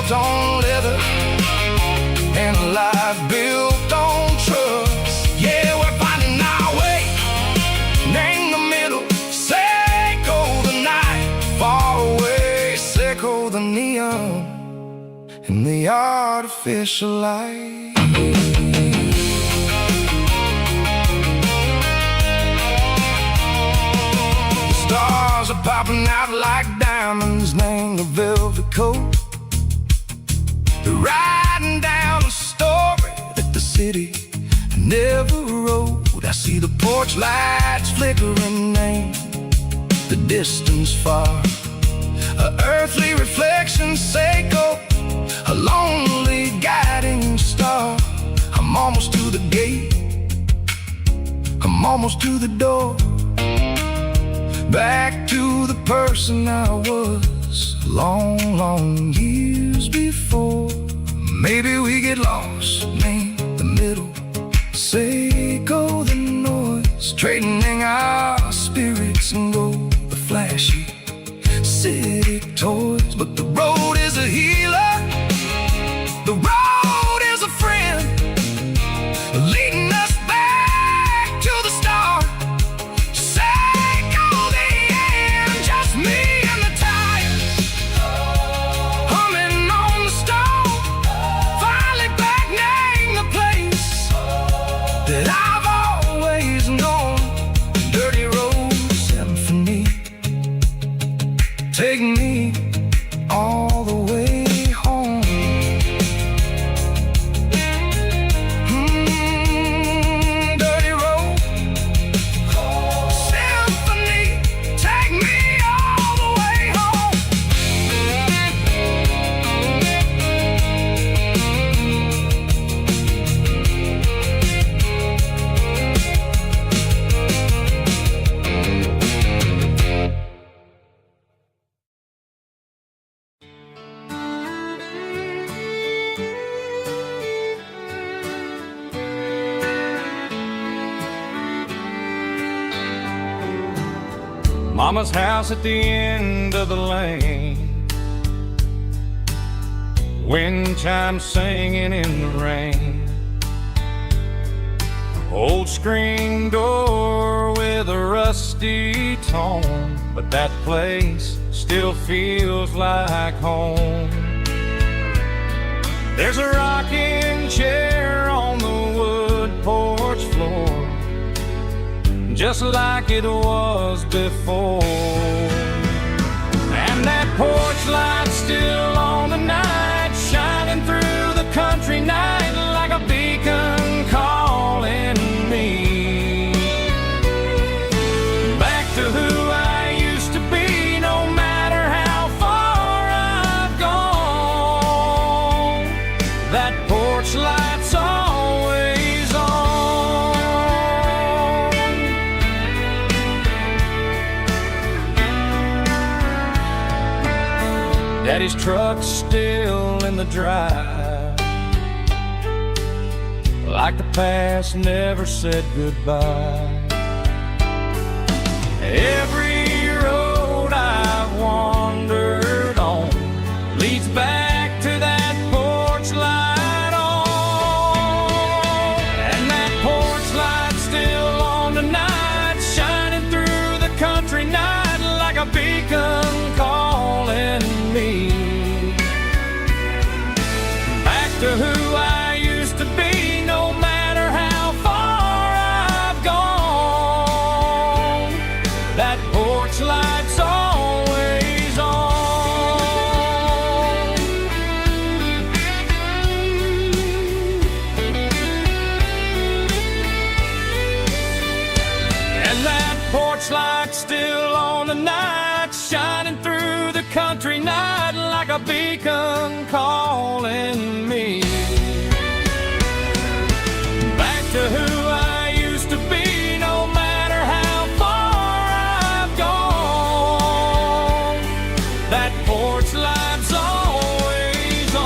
built on leather and a life built on trust. Yeah, we're finding our way. Name the middle, Seco the night. Far away, Seco the neon and the artificial light. The stars are popping out like diamonds. Name the velvet coat. They're riding down a story that the city never wrote. I see the porch lights flickering, name the distance far. A earthly reflection, Seco, a lonely guiding star. I'm almost to the gate, I'm almost to the door. Back to the person I was long, long years before. Maybe we get lost, name the middle, Seco the noise. Trading our spirits and gold, the flashy city toys. But the road is a healer, the road is a friend, leading us back to the start. Seco the end, just me and the tires, humming on the stove. Finally back, name the place that I've always known. Dirty road symphony, take me all the way home. Dirty road symphony, take me all the way home. Mama's house at the end of the lane, wind chimes singing in the rain. Old screen door with a rusty tone, but that place still feels like home. There's a rocking chair on the wood porch floor, just like it was before. And that porch light's still on tonight, shining through the country night like a beacon calling me back to who I used to be. No matter how far I've gone, that porch light's always on. Daddy's truck's still in the drive, like the past never said goodbye. Every road I've wandered on leads back to that porch light on. And that porch light's still on tonight, shining through the country night like a beacon calling me back to who I used to be. No matter how far I've gone, that porch light's always on. And that porch light's still on tonight, shining through the country night like a beacon calling me back to who I used to be. No matter how far I've gone, that porch light's always on,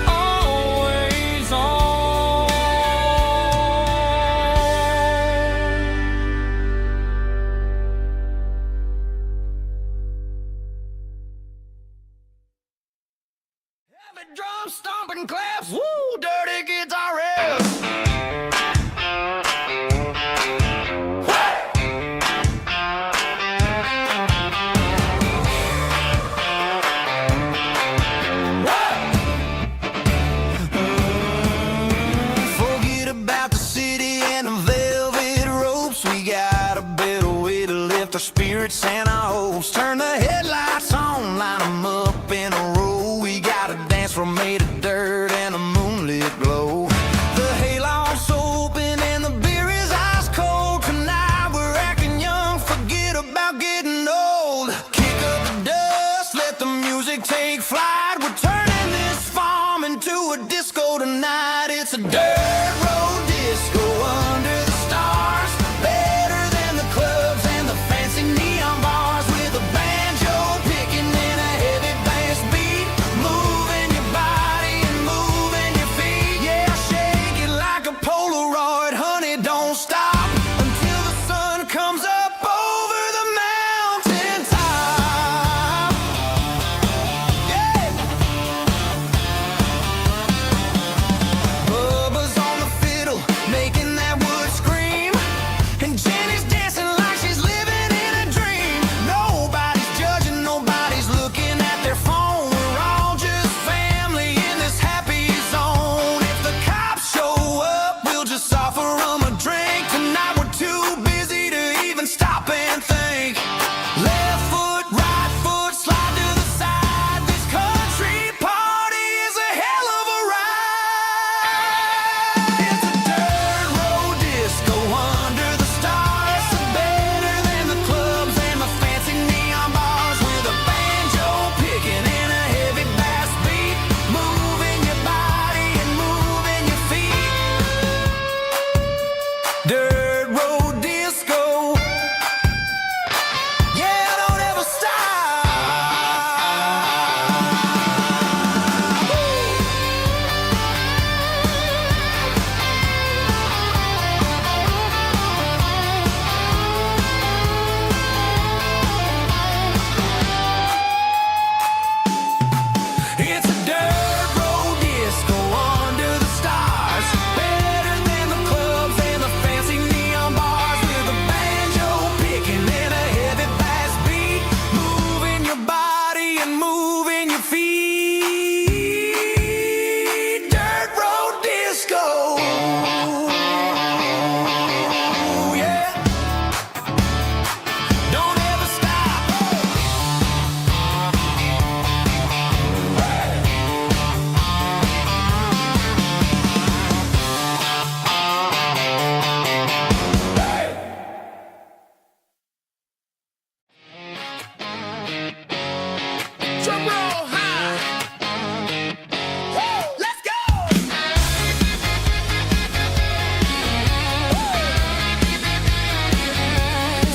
always on. Trumpet, drum, stomping claps, woo, dirty guitar riffs. Forget about the city and the velvet ropes. We got a better way to lift our spirits and our hopes. Turn the headlights on, line them up in a row. We got a dance floor made of dirt and a moonlit glow. The hayloft's open and the beer is ice cold. Tonight we're acting young, forget about getting old. Kick up the dust, let the music take flight. We're turning this farm into a disco tonight. It's a dirt road disco under the stars. Better than the clubs and the fancy neon bars. With a banjo picking and a heavy bass beat. Moving your body and moving your feet. Yeah, shake it like a Polaroid, honey, don't stop until the sun comes up over the mountain top. Yeah. Bubba's on the fiddle, making that wood scream. And Jenny's dancing like she's living in a dream. Nobody's judging, nobody's looking at their phone. We're all just family in this happy zone. If the cops show up, we'll just offer them a drink. Tonight we're too busy to even stop and think. Left foot, right foot, slide to the side. This country party is a hell of a ride. It's a dirt road disco under the stars. Better than the clubs and the fancy neon bars. With a banjo picking and a heavy bass beat. Moving your body and moving your feet. Dirt road disco. Yeah, don't ever stop. It's a dirt road disco under the stars. Better than the clubs and the fancy neon bars. With a banjo picking and a heavy bass beat. Moving your body and moving your feet. Dirt road disco. Yeah. Don't ever stop. Drum roll high. Woo, let's go.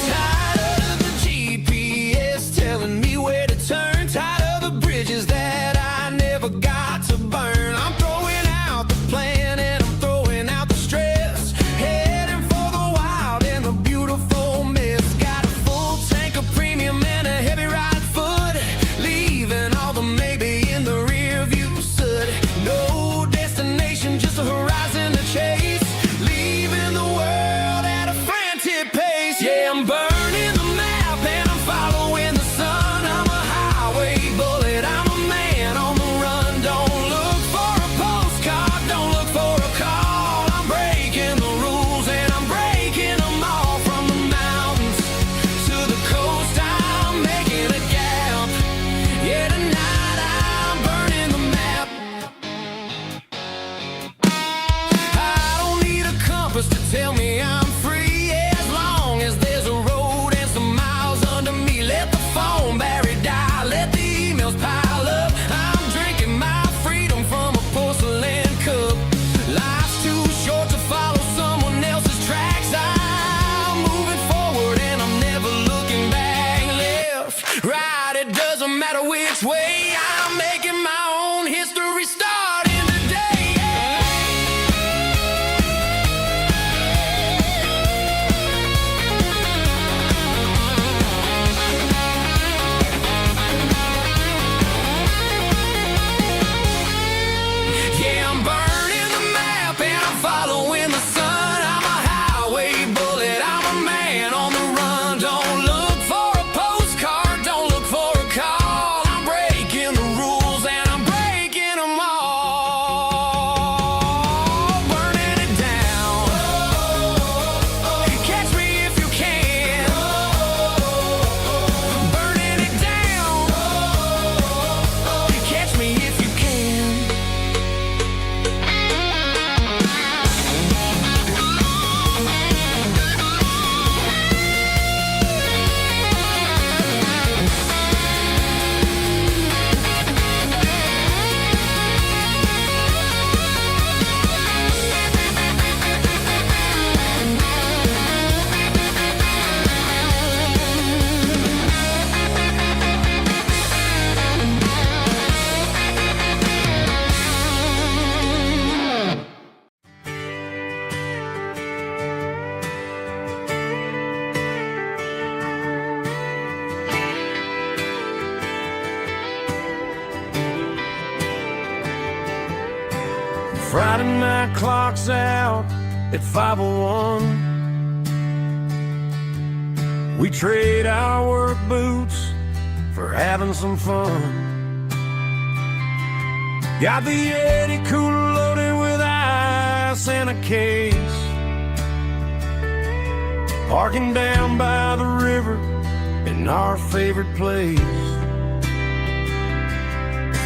Tired of the GPS telling me where to turn. Tired of the bridges that I never got to burn. I'm throwing out the plan and I'm throwing out the stress. Heading for the wild and the beautiful mist. Got a full tank of premium and a heavy right foot. Leaving all the maybe in the rear view soot. No destination, just a horizon to chase. Leaving the world at a frantic pace. Yeah, I'm burning the map and I'm following the sun. I'm a highway bullet, I'm a man on the run. Don't look for a postcard, don't look for a call. I'm breaking the rules and I'm breaking them all. From the mountains to the coast, I'm making a gap. Yeah, tonight I'm burning the map. I don't need a compass to tell me I'm free. Yeah, as long as there's a road and some miles under me. Let the phone battery die, let the emails pile up. I'm drinking my freedom from a porcelain cup. Life's too short to follow someone else's tracks. I'm moving forward and I'm never looking back. Left, right, it doesn't matter which way. I'm making my own history starting today. Friday night clock's out at 5:01. We trade our work boots for having some fun. Got the Yeti cooler loaded with ice and a case, parking down by the river in our favorite place.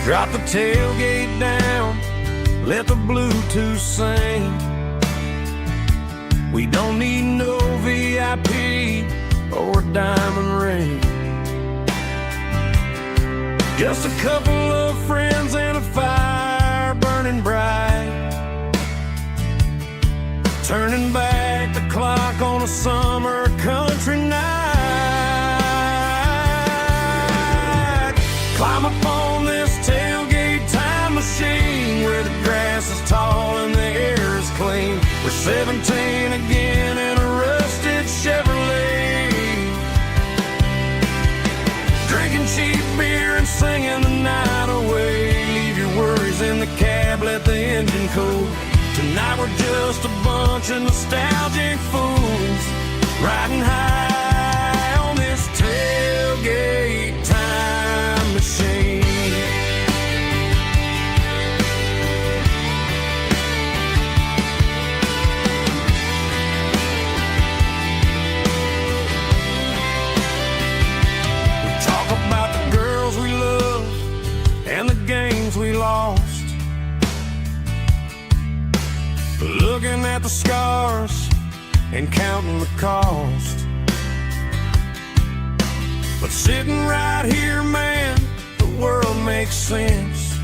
Drop the tailgate down, let the Bluetooth sing. We don't need no VIP or a diamond ring. Just a couple of friends and a fire burning bright, turning back the clock on a summer country night. Climb up on this tailgate time machine where the grass is tall and the air is clean. We're 17 again in a rusted Chevrolet, drinking cheap beer and singing the night away. Leave your worries in the cab, let the engine cool. Tonight we're just a bunch of nostalgic fools riding high on this tailgate time machine. We talk about the girls we love and the games we lost, looking at the scars and counting the cost. But sitting right here, man, the world makes sense.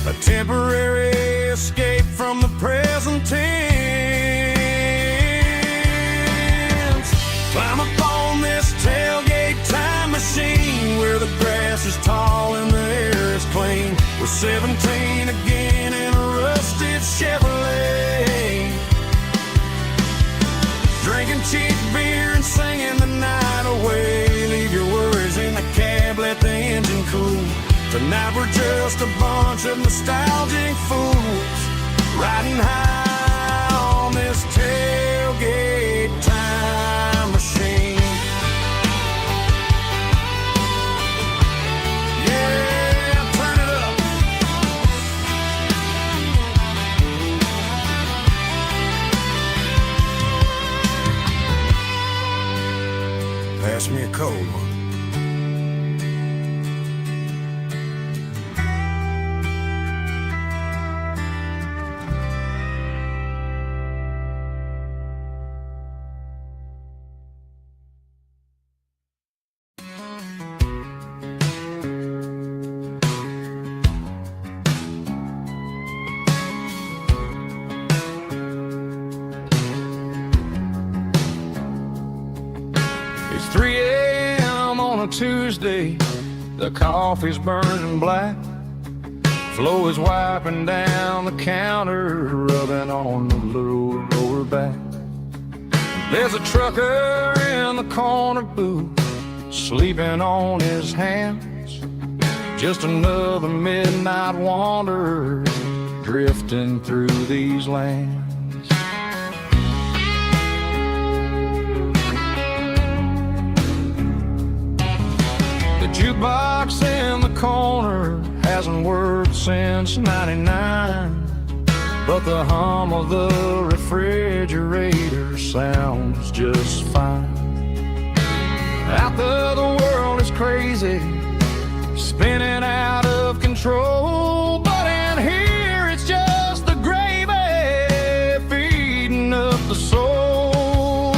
A temporary escape from the present tense. Climb up on this tailgate time machine where the grass is tall and the air is clean. We're 17 again in a rusted Chevrolet, drinking cheap beer and singing the night away. Leave your worries in the cab, let the engine cool. Tonight we're just a bunch of nostalgic fools riding high on this tailgate time machine. Yeah, turn it up. Pass me a cold one. It's 3 a.m. on a Tuesday, the coffee's burning black. Flo is wiping down the counter, rubbing on the little lower back. There's a trucker in the corner booth, sleeping on his hands. Just another midnight wanderer, drifting through these lands. The jukebox in the corner hasn't worked since '99, but the hum of the refrigerator sounds just fine. Out there the world is crazy, spinning out of control, but in here it's just the gravy feeding up the soul.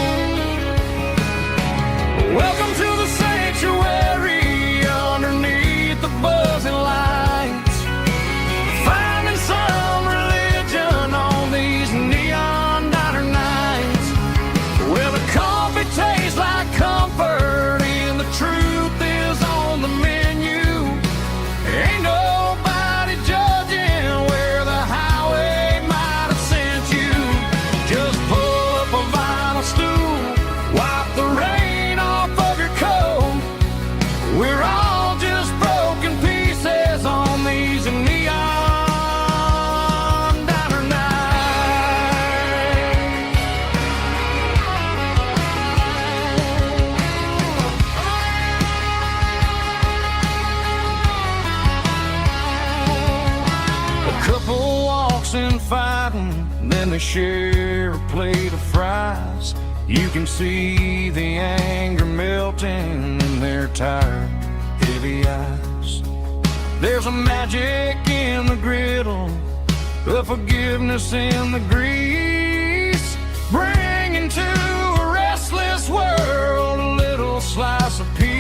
Welcome to the sanctuary underneath the buzzing lights, finding some religion on these neon diner nights, where the coffee tastes like comfort and the truth is on the menu. when they share a plate of fries. You can see the anger melting in their tired, heavy eyes. There's a magic in the griddle, a forgiveness in the grease, bringing to a restless world a little slice of peace.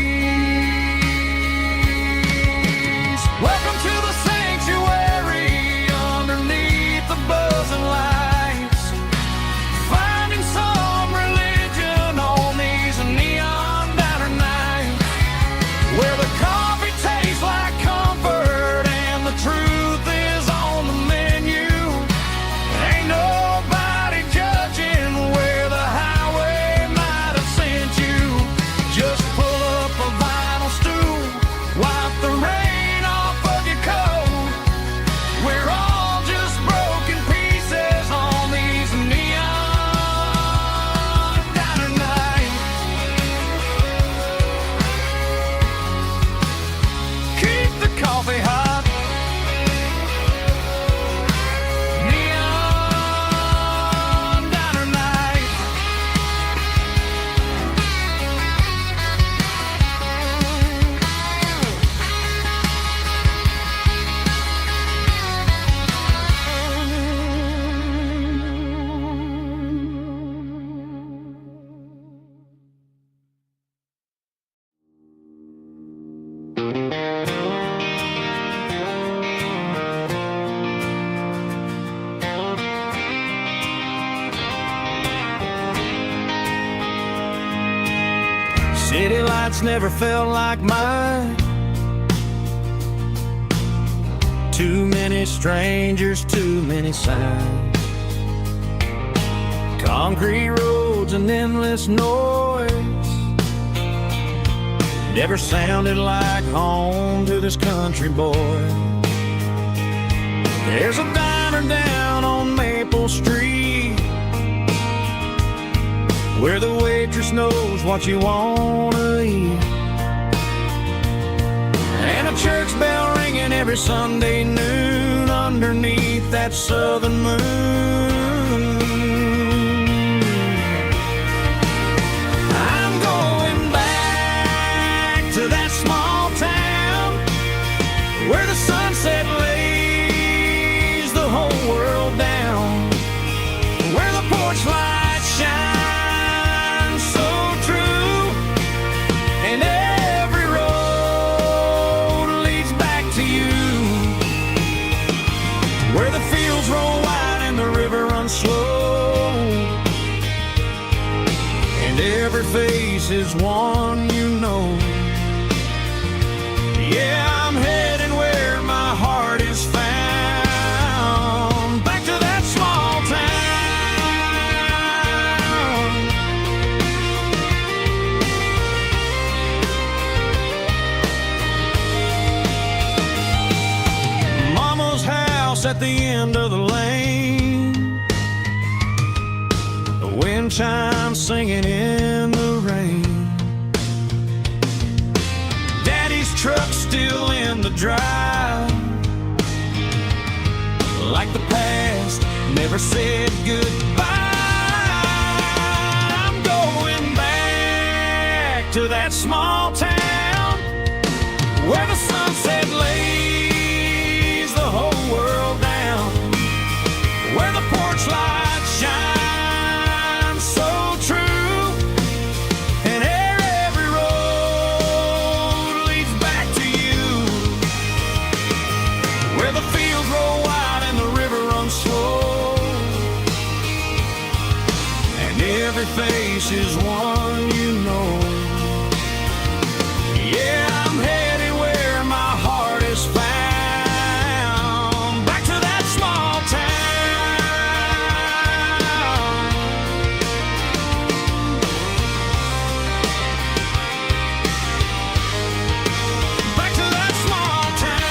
Welcome to the sanctuary underneath the buzzing lights, finding some religion on these neon diner nights, where the coffee tastes like comfort and the truth is on the menu. Ain't nobody judging where the highway might have sent you. Just pull up a vinyl stool, wipe the rain off of your coat. We're all just broken pieces on these neon diner nights. Keep the coffee hot. Neon diner night. City lights never felt like mine. Too many strangers, too many signs. Concrete roads and endless noise never sounded like home to this country boy. There's a diner down on Maple Street where the waitress knows what you wanna eat, and a church bell ringing every Sunday noon underneath that southern moon. I'm going back to that small town where the sunset lays the whole world down, where the porch lights shine so true, and every road leads back to you, where the fields roll wide and the river runs slow, and every face is one you know. Yeah, I'm heading where my heart is found, back to that small town. Mama's house at the end of the lane, the wind chimes singing in the rain. Daddy's truck still in the drive, like the past never said goodbye. I'm going back to that small town where the sunset lays the whole world down, where the porch lights shine so true, and every road leads back to you, where the fields roll wide and the river runs slow, and every face is one you know. Yeah, I'm headed where my heart is found, back to that small town. Back to that small town.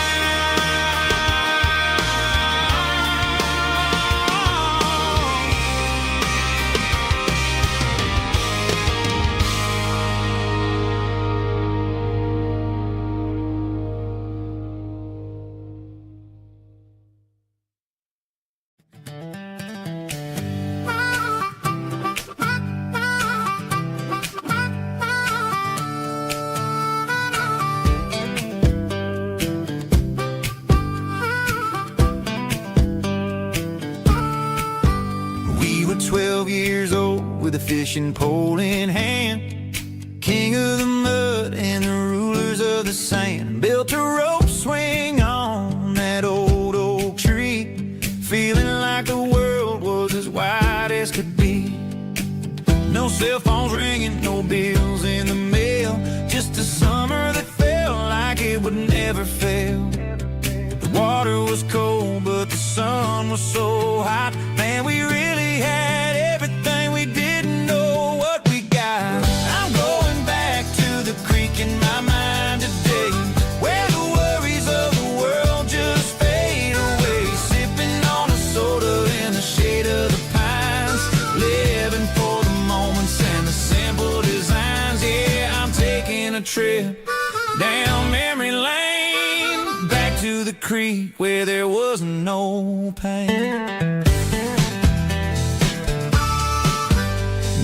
fishing pole in hand, king of the mud and the rulers of the sand. Built a rope swing on that old oak tree, feeling like the world was as wide as could be. No cell phones ringing, no bills in the mail, just a summer that felt like it would never fail. The water was cold, but the sun was so hot. Man, we really had everything, we didn't know what we got. I'm going back to the creek in my mind today, where the worries of the world just fade away. Sipping on a soda in the shade of the pines, living for the moments and the simple designs. Yeah, I'm taking a trip down memory lane, back to the creek where there was no pain.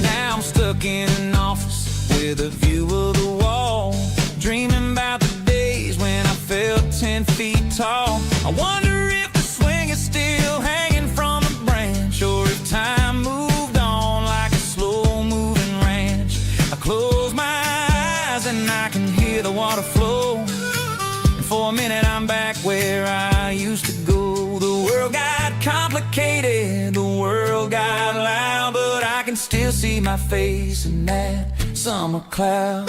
Now I'm stuck in an office with a view of the wall, dreaming about the days when I felt 10 feet tall. I wonder if the swing is still hanging from a branch, or if time moved on like a slow-moving ranch. I close my eyes and I can hear the water flow, and for a minute I'm back where I used to go. The world got complicated, the world got loud, but I can still see my face in that summer cloud.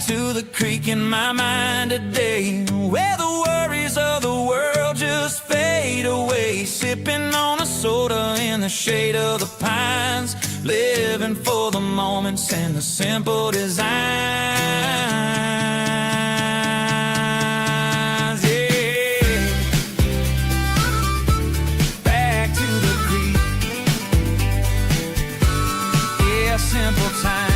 To the creek in my mind today, where the worries of the world just fade away. Sipping on a soda in the shade of the pines, living for the moments and the simple designs. Yeah, back to the creek. Yeah, simple times.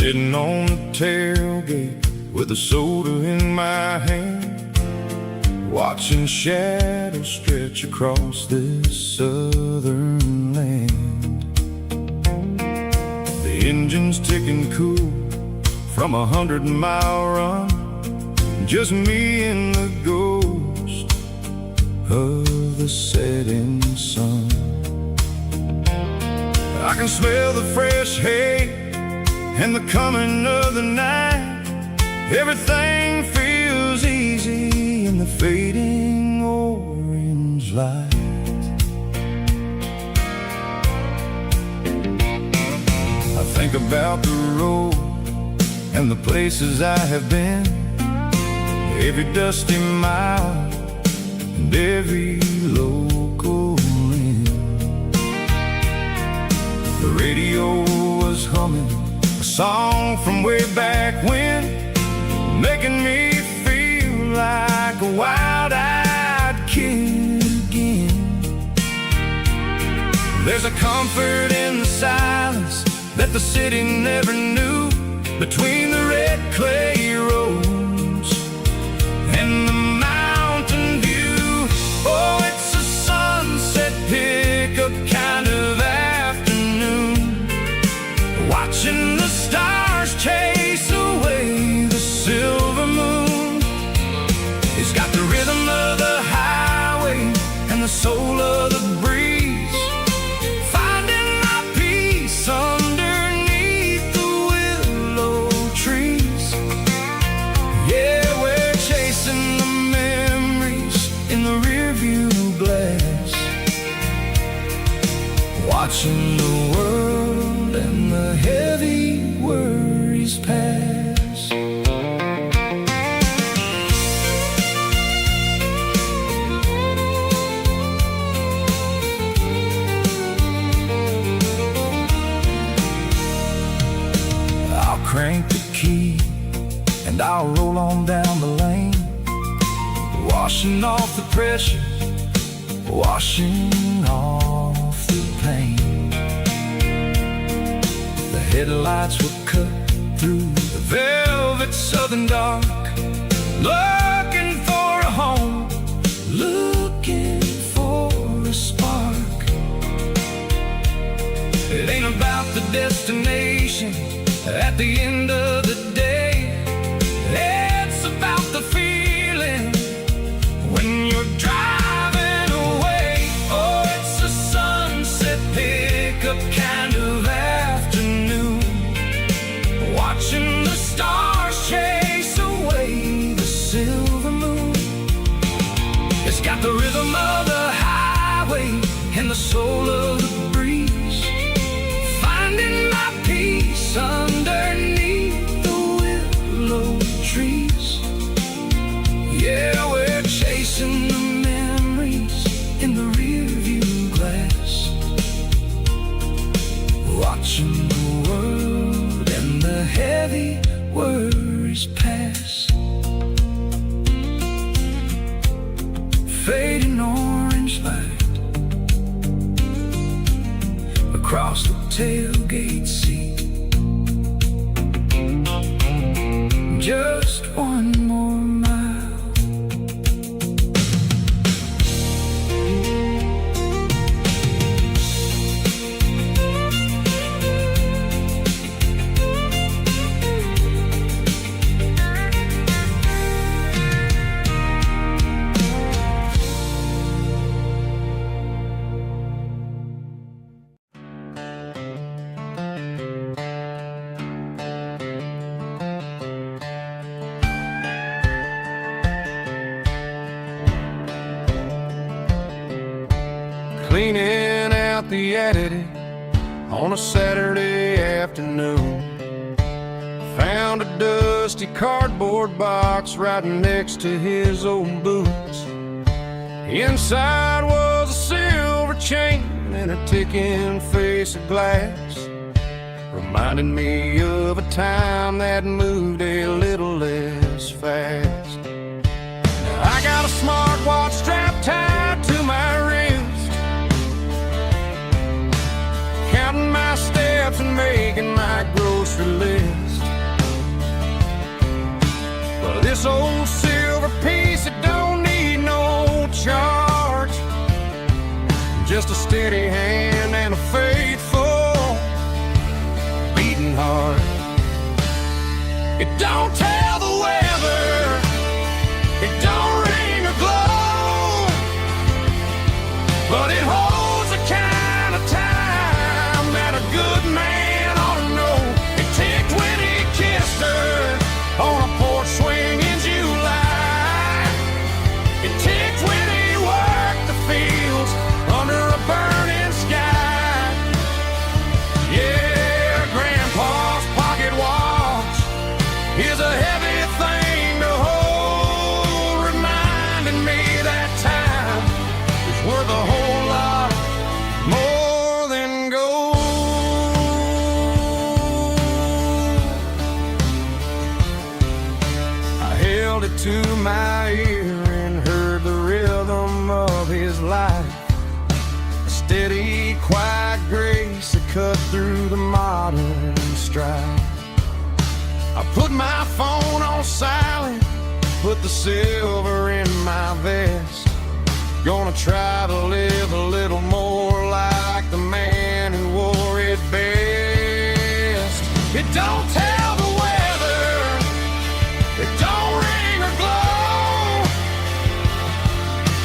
Sitting on the tailgate with a soda in my hand, watching shadows stretch across this southern land. The engine's ticking cool from 100-mile run, just me and the ghost of the setting sun. I can smell the fresh hay and the coming of the night. Everything feels easy in the fading orange light. I think about the road and the places I have been, every dusty mile and every local inn. The radio was humming a song from way back when, making me feel like a wild-eyed kid again. There's a comfort in the silence that the city never knew, between the red clay roads and the mountain view. Oh, it's a sunset pickup kind of afternoon, watching the stars chase away the silver moon. It's got the rhythm of the highway and the soul of the breeze, finding my peace underneath the willow trees. Yeah, we're chasing the memories in the rearview glass, watching the world and the heavy worries pass. crank the key and I'll roll on down the lane, washing off the pressure, washing off the pain. The headlights will cut through the velvet southern dark, looking for a home, looking for a spark. It ain't about the destination at the end of the day, it's about the feeling when you're driving away. Oh, it's a sunset pickup kind of afternoon, watching the stars chase away the silver moon. It's got the rhythm of the highway and the soul of the breeze, finding my peace underneath the willow trees. Yeah, we're chasing the memories in the rearview glass, watching the world and the heavy worries pass. Fading orange light across the tailgate seat. Just one more mile. Cleaning out the attic on a Saturday afternoon, found a dusty cardboard box right next to his old boots. Inside was a silver chain and a ticking face of glass, reminding me of a time that moved a little less fast. Now I got a smartwatch strapped tied to my wrist, counting my steps and making my grocery list. But this old silver piece, it don't need no charge, just a steady hand and a faithful beating heart. It don't tell the weather, it don't ring or glow, but it holds the kind of time that a good man ought to know. It ticked when he kissed her on a porch swing in July. It ticked when he worked the fields under a burning sky. Yeah, Grandpa's pocket watch is a heavy thing to hold, reminding me that time is worth a whole lot more than gold. I held it to my ear and heard the rhythm of his life, a steady, quiet grace that cut through the modern strife. I put my phone on silent, put the silver in my vest, gonna try to live a little more like the man who wore it best. It don't tell the weather, it don't ring or glow,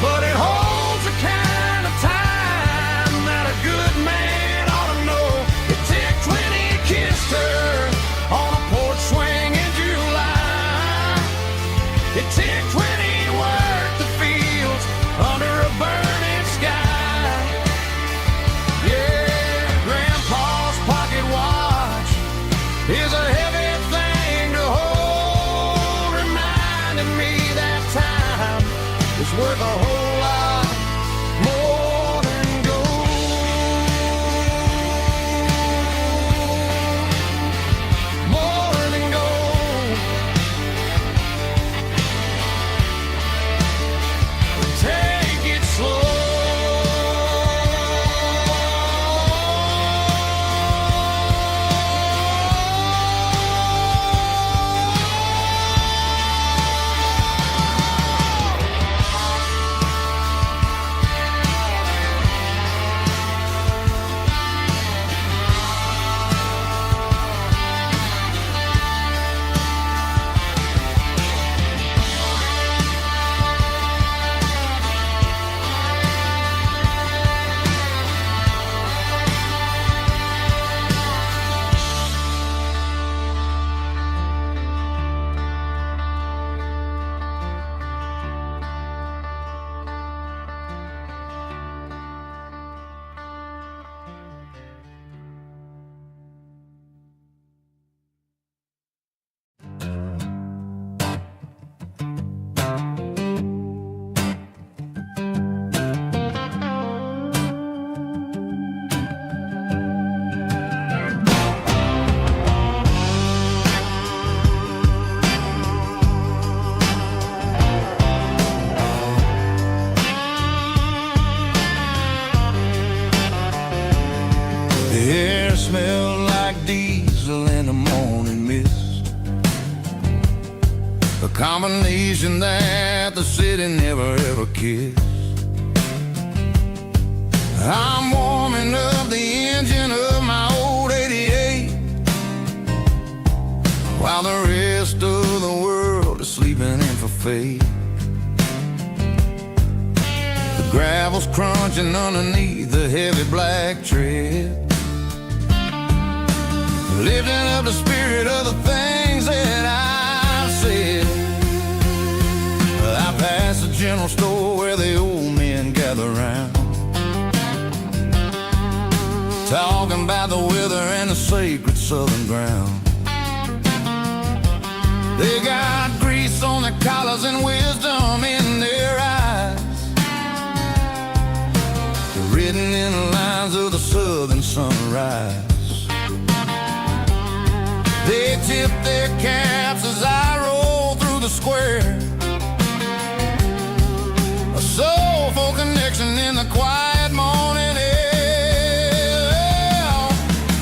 but it holds the kind of time that a good man ought to know. It ticked when he kissed her on a porch swing in July. It ticked when he worked the fields under a burning sky. combination that the city never ever kissed. I'm warming up the engine of my old 88 while the rest of the world is sleeping in for fate. The gravel's crunching underneath the heavy black tread, lifting up the spirit of the things that I've said. I pass the general store where the old men gather round, talking about the weather and the sacred southern ground. They got grease on their collars and wisdom in their eyes, written in the lines of the southern sunrise. They tip their caps as I roll through the square, a soulful connection in the quiet morning air.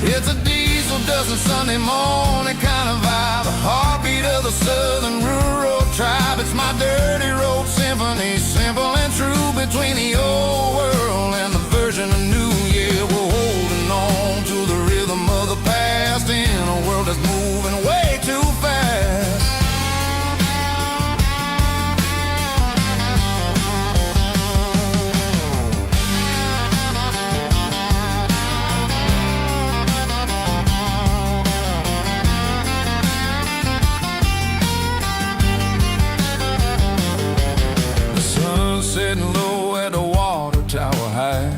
It's a diesel dozen Sunday morning kind of vibe, a heartbeat of the southern rural tribe. It's my dirty road symphony, simple and true, between the old world and the version of new. Yeah, we're holding on to the rhythm of the past in a world that's moving way too fast. The sun's setting low at the water tower high,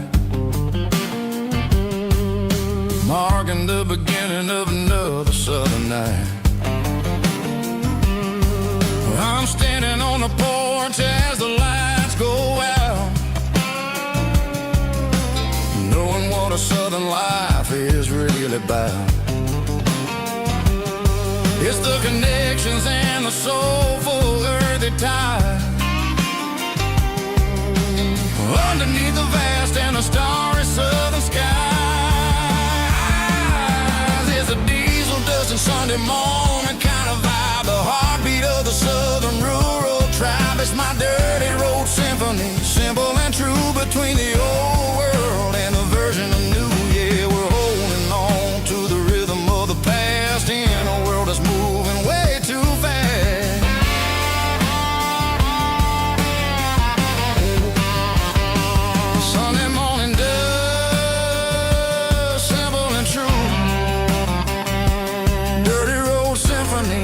marking the beginning of another southern night. I'm standing on the porch as the lights go out, knowing what a southern life is really about. It's the connections and the soulful earthy tide, underneath the vast and the starry southern skies. It's a diesel dusting Sunday morning kind of vibe, the heartbeat of the southern rural tribe. It's my dirty road symphony, simple and true, between the old world and the version of new. Yeah, we're holding on to the rhythm of the past in a world that's moving way too fast. Sunday morning dust, simple and true, dirty road symphony.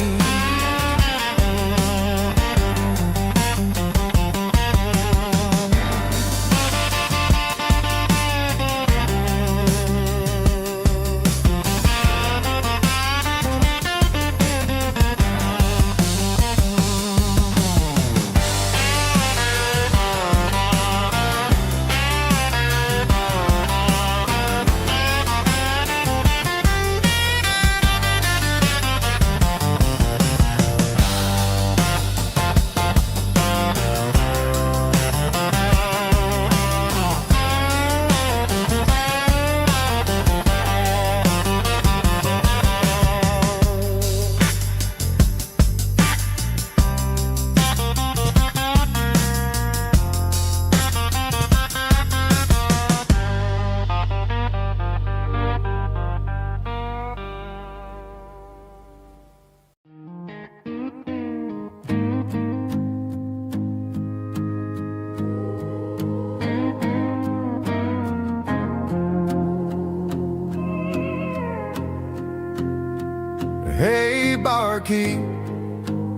Hey, barkeep,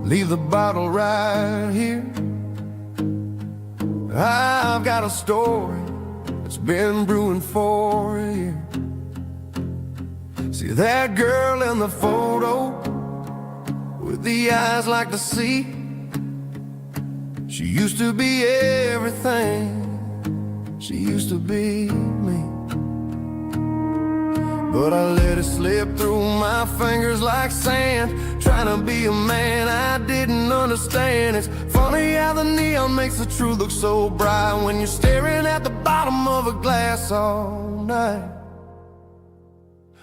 leave the bottle right here. I've got a story that's been brewing for a year. See that girl in the photo with the eyes like the sea? She used to be everything, she used to be me. But I let it slip through my fingers like sand, trying to be a man I didn't understand. It's funny how the neon makes the truth look so bright when you're staring at the bottom of a glass all night.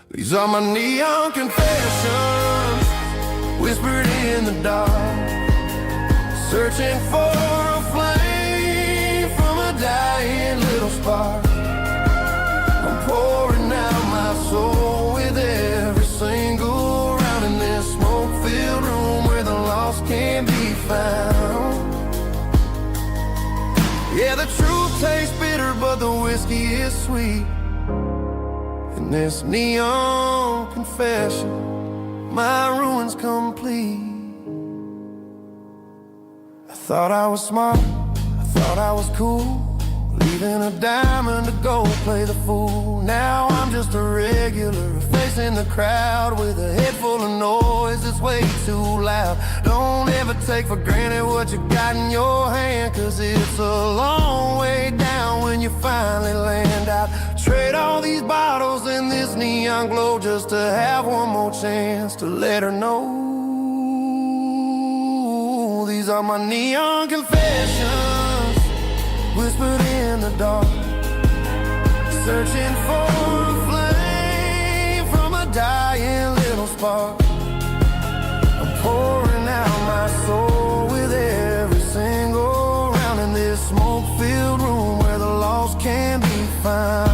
These are my neon confessions, whispered in the dark. searching for a flame from a dying little spark. I'm pouring out my soul with every single round in this smoke-filled room where the lost can be found. Yeah, the truth tastes bitter, but the whiskey is sweet. In this neon confession, my ruin's complete. I thought I was smart, I thought I was cool, leaving a diamond to go play the fool. Now I'm just a regular, facing the crowd with a head full of noise that's way too loud. Don't ever take for granted what you got in your hand, cause it's a long way down when you finally land out. Trade all these bottles and this neon glow just to have one more chance to let her know. These are my neon confessions, whispered in the dark, searching for a flame from a dying little spark. I'm pouring out my soul with every single round in this smoke-filled room where the lost can be found.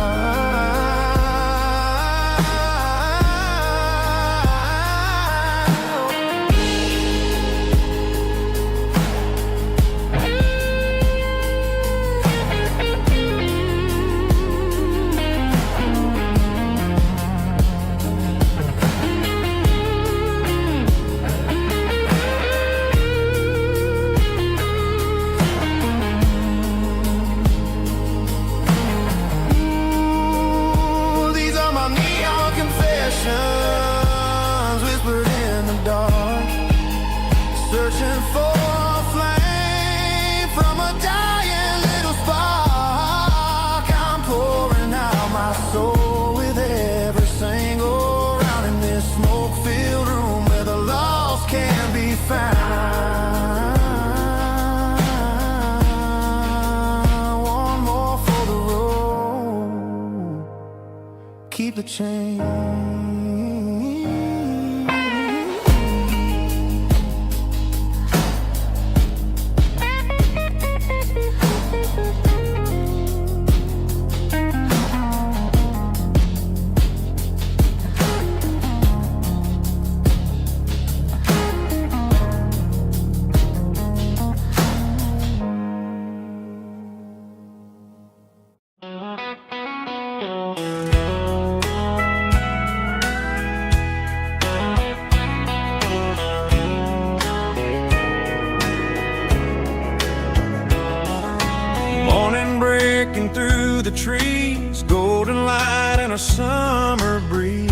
Whispered in the dark, searching for a flame from a dying little spark. I'm pouring out my soul with every single round in this smoke-filled room where the lost can be found. One more for the road, keep the change. Through the trees, golden light and a summer breeze.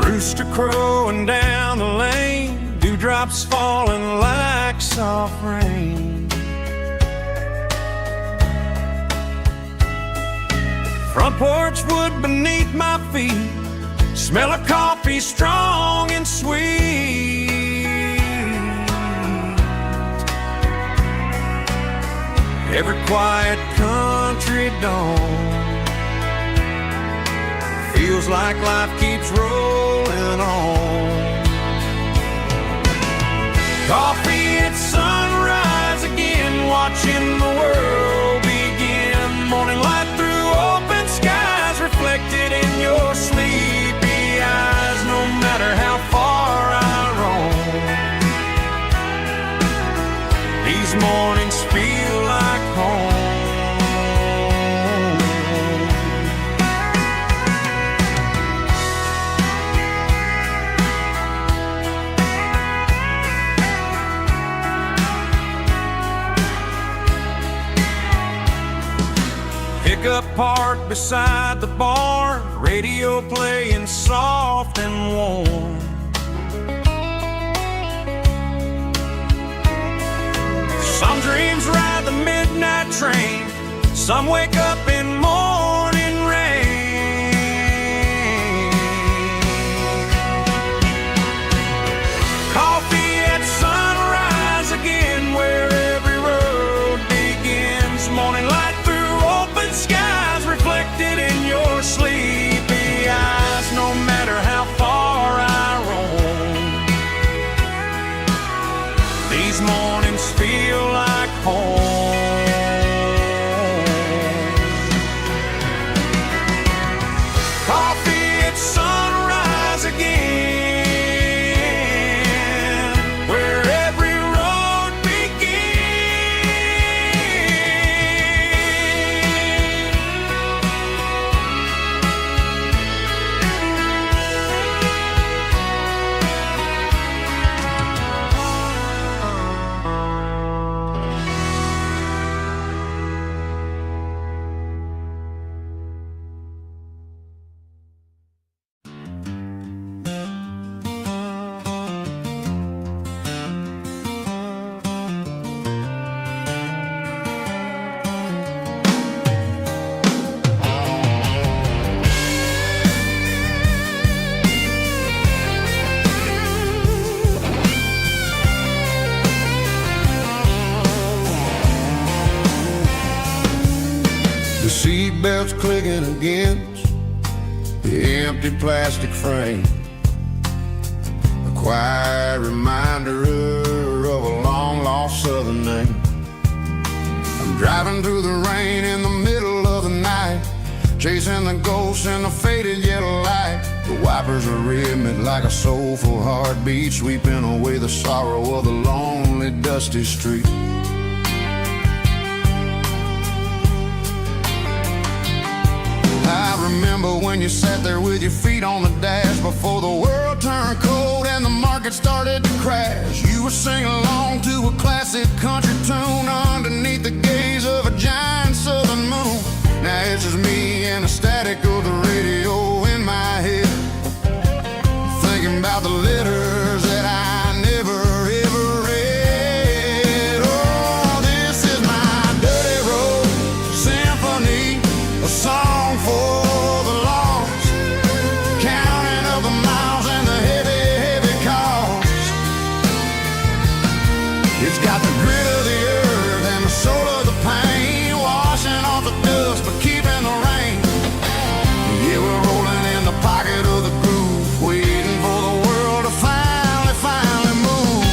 Rooster crowing down the lane, dewdrops falling like soft rain. Front porch wood beneath my feet, smell of coffee strong and sweet. Every quiet country dawn feels like life keeps rolling on. Coffee at sunrise again, watching the world begin. Morning light through open skies, reflected in your sleepy eyes. No matter how far I roam, these mornings feel like home. Pickup parked beside the barn, radio playing soft and warm. Some dreams ride the midnight train, some wake up in morning rain. Coffee at sunrise again, where every road begins. Morning light through open skies, reflected in your sleepy eyes. No matter how far I roam, clicking against the empty plastic frame. A quiet reminder of a long-lost southern name. I'm driving through the rain in the middle of the night, chasing the ghosts in the faded yellow light. The wipers are rhythmic like a soulful heartbeat, sweeping away the sorrow of the lonely, dusty street. I remember when you sat there with your feet on the dash before the world turned cold and the market started to crash. You were singing along to a classic country tune underneath the gaze of a giant southern moon. Now it's just me and the static of the radio in my head, thinking about the letters that I never ever read. Oh, this is my dirty road symphony, a song for the lost, counting up the miles and the heavy, heavy cost. It's got the grit of the earth and the soul of the pain, washing off the dust but keeping the rain. Yeah, we're rolling in the pocket of the groove, waiting for the world to finally move.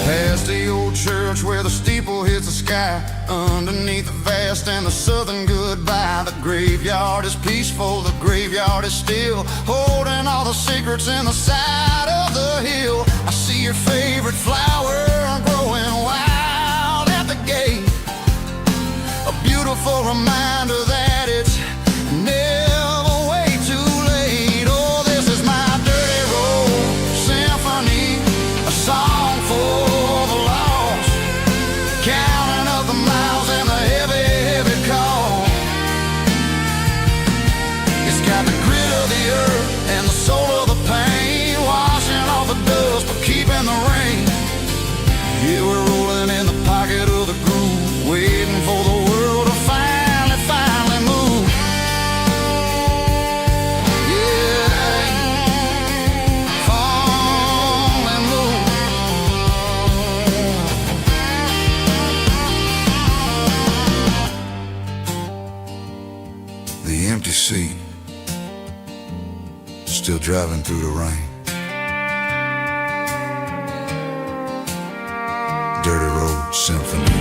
Past the old church where the steeple hits the sky, underneath the vast and the southern goodbye. The graveyard is peaceful, the graveyard is still, holding all the secrets in the side of the hill. I see your favorite flower growing wild at the gate, a beautiful reminder that it's never way too late. Oh, this is my dirty road symphony, a song for the lost, counting up the miles and the heavy, heavy call. It's got the grit of the earth and the soul of the pain, washing off the dust but keeping the rain. Yeah, we're rolling in the pocket of the groove, waiting for the world to finally move. Yeah, finally move. The empty seat, still driving through the rain. Dirty road symphony.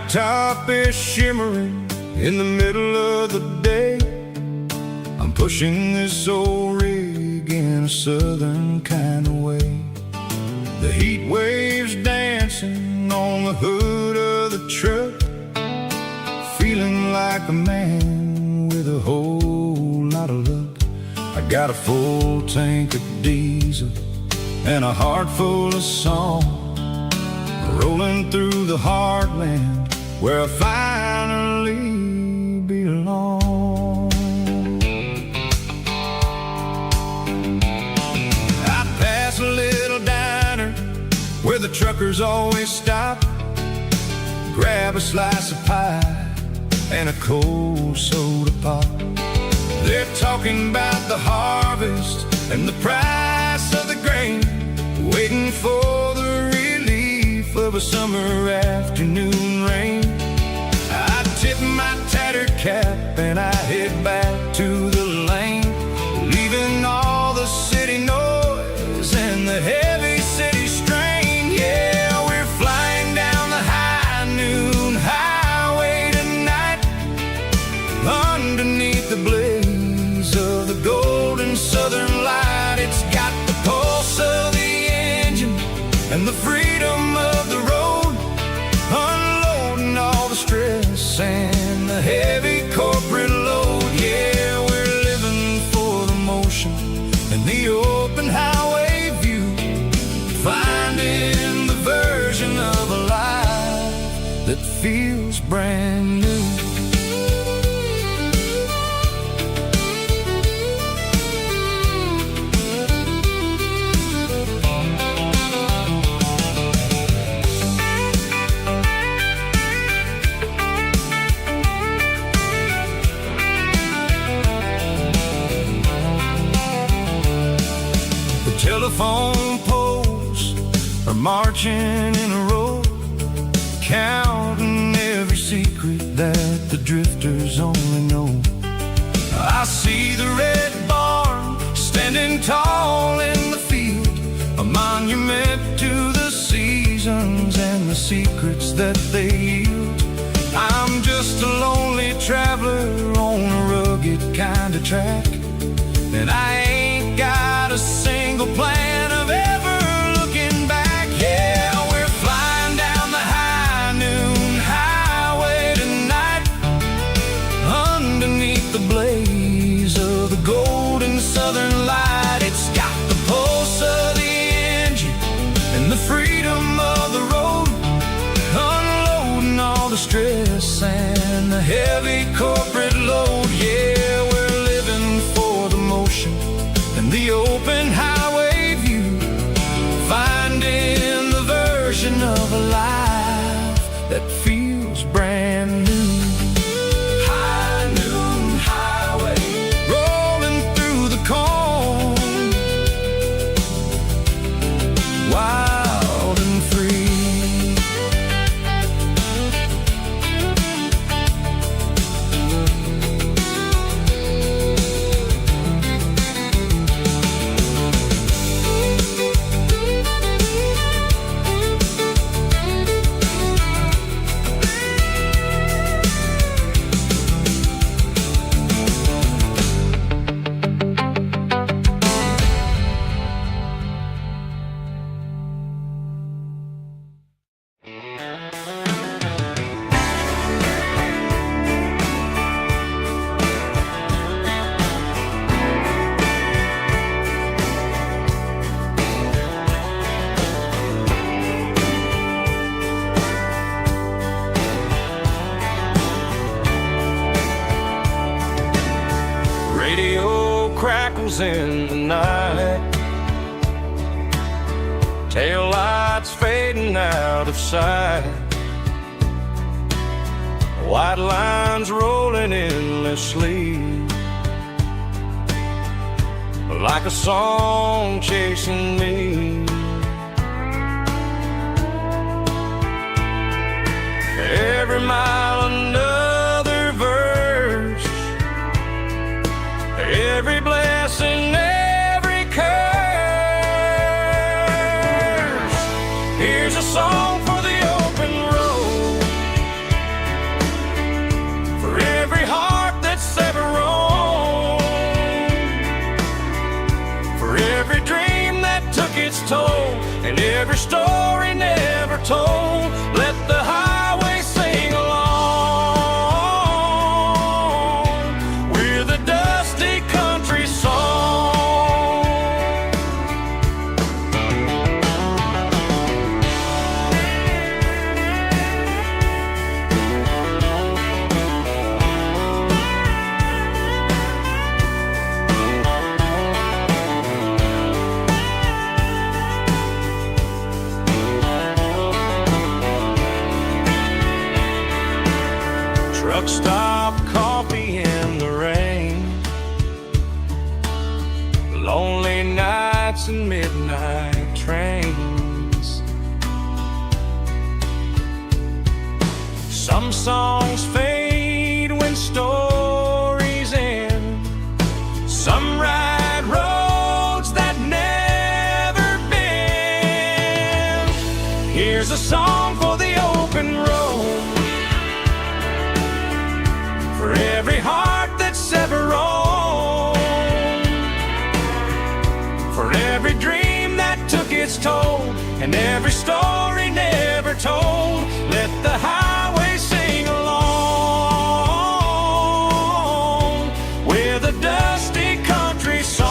Top is shimmering in the middle of the day. I'm pushing this old rig in a southern kind of way. The heat waves dancing on the hood of the truck, feeling like a man with a whole lot of luck. I got a full tank of diesel and a heart full of song, rolling through the heartland where I finally belong. I pass a little diner where the truckers always stop, grab a slice of pie and a cold soda pop. They're talking about the harvest and the price of the grain, waiting for the relief of a summer afternoon rain. I tip my tattered cap and I head back to the lane, leaving all the city noise and the heavy city strain. Yeah, we're flying down the high noon highway tonight, underneath the blaze of the golden southern light. It's got the pulse of the engine and the freedom of the road, unloading all the stress and the heavy corporate load. Yeah, we're living for the motion and the open highway view, finding the version of a life that feels brand new. Telephone poles are marching in a row, counting every secret that the drifters only know. I see the red barn standing tall in the field, a monument to the seasons and the secrets that they yield. I'm just a lonely traveler on a rugged kind of track, and I ain't got a single plan of ever looking back. Yeah, we're flying down the high noon highway tonight, underneath the blaze of the golden southern light. It's got the pulse of the engine and the freedom of the road, unloading all the stress and the heavy corporate load. Yeah, we're living for the motion and the open highway view, finding the version of a life that feels brand new. High noon highway, rolling through the corn, wild and free. Crackles in the night, tail lights fading out of sight, white lines rolling endlessly, like a song chasing me. Every mile another verse, every blessing, every curse. Here's a song for the open road, for every heart that's ever roamed, for every dream that took its toll, and every story never told. Let the highway sing along with a dusty country song. lonely nights and midnight trains. Some songs fade when stories end. Some ride roads that never bend. Here's a song for the open road, for every heart that's ever roamed, for every dream that took its toll, and every story never told. Let the highway sing along with a dusty country song.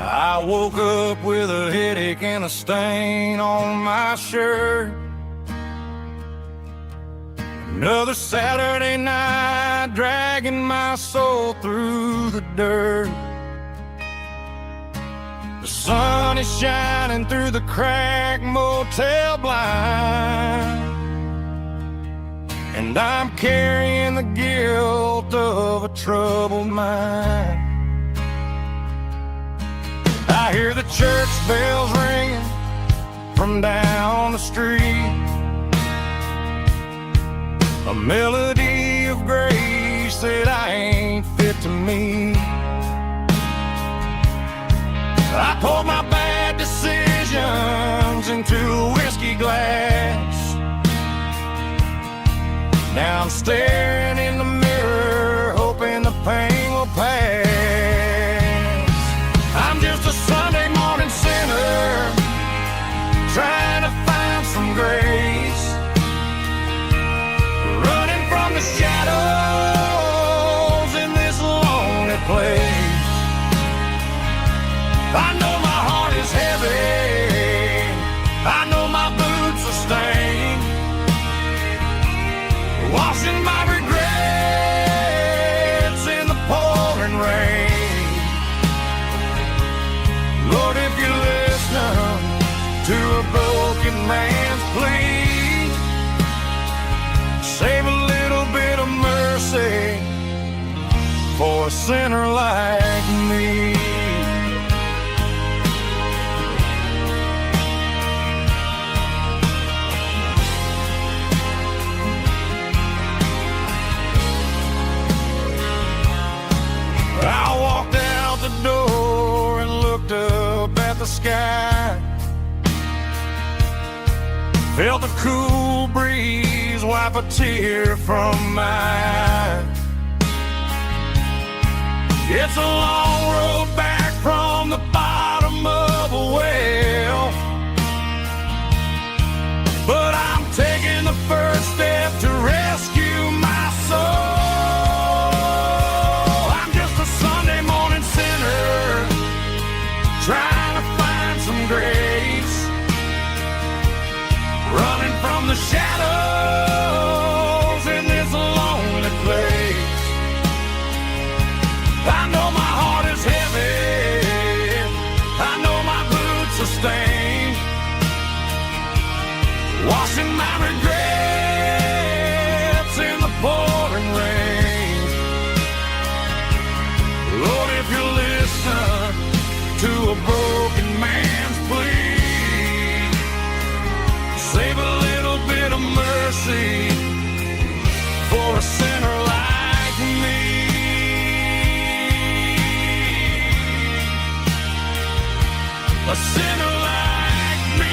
I woke up with a headache and a stain on my shirt. Another Saturday night dragging my soul through the dirt. The sun is shining through the cracked motel blind, and I'm carrying the guilt of a troubled mind. I hear the church bells ringing from down the street, a melody of grace that I ain't fit to meet. I pour my bad decisions into a whiskey glass. Now I'm staring in the mirror, hoping the pain will pass. I'm just a Sunday morning sinner, trying to find some grace, running from the shadows in this lonely place. I know my heart is heavy, I know my boots are stained, washing my regrets in the pouring rain. Lord, if you listen to a broken man's plea, save a little bit of mercy for a sinner like me. I walked out the door and looked up at the sky, felt the cool breeze wipe a tear from my eye. It's a long road back from the bottom of a well, but I'm taking the first step to rescue my soul. Trying to find some grace, running from the shadows in this lonely place. I know my heart is heavy, I know my boots are stained, washing my regrets in the pouring rain. Lord, if you listen to a broken man's plea, mercy for a sinner like me. A sinner like me.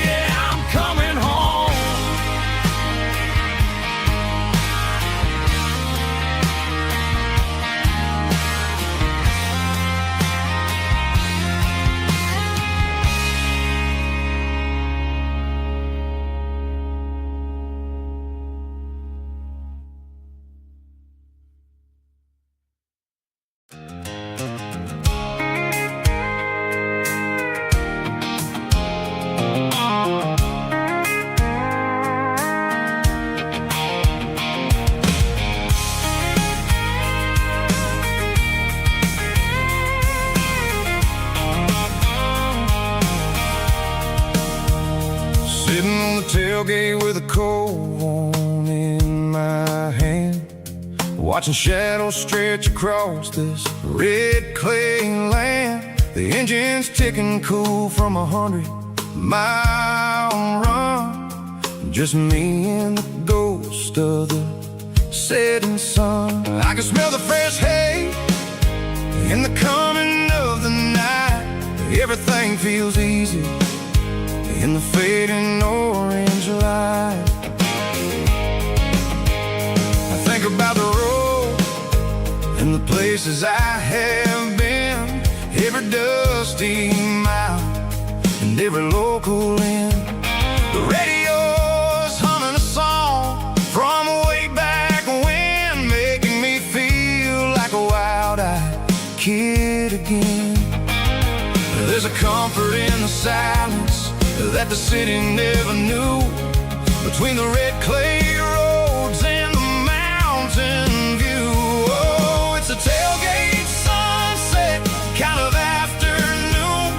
Yeah, I'm coming home. Sitting on the tailgate with a cold one in my hand, watching shadows stretch across this red clay land. The engine's ticking cool from 100-mile run. Just me and the ghost of the setting sun. I can smell the fresh hay in the coming of the night. Everything feels easy in the fading orange light. I think about the road and the places I have been, every dusty mile and every local inn. The radio's humming a song from way back when, making me feel like a wild-eyed kid again. There's a comfort in the silence that the city never knew, between the red clay roads and the mountain view. Oh, it's a tailgate sunset kind of afternoon,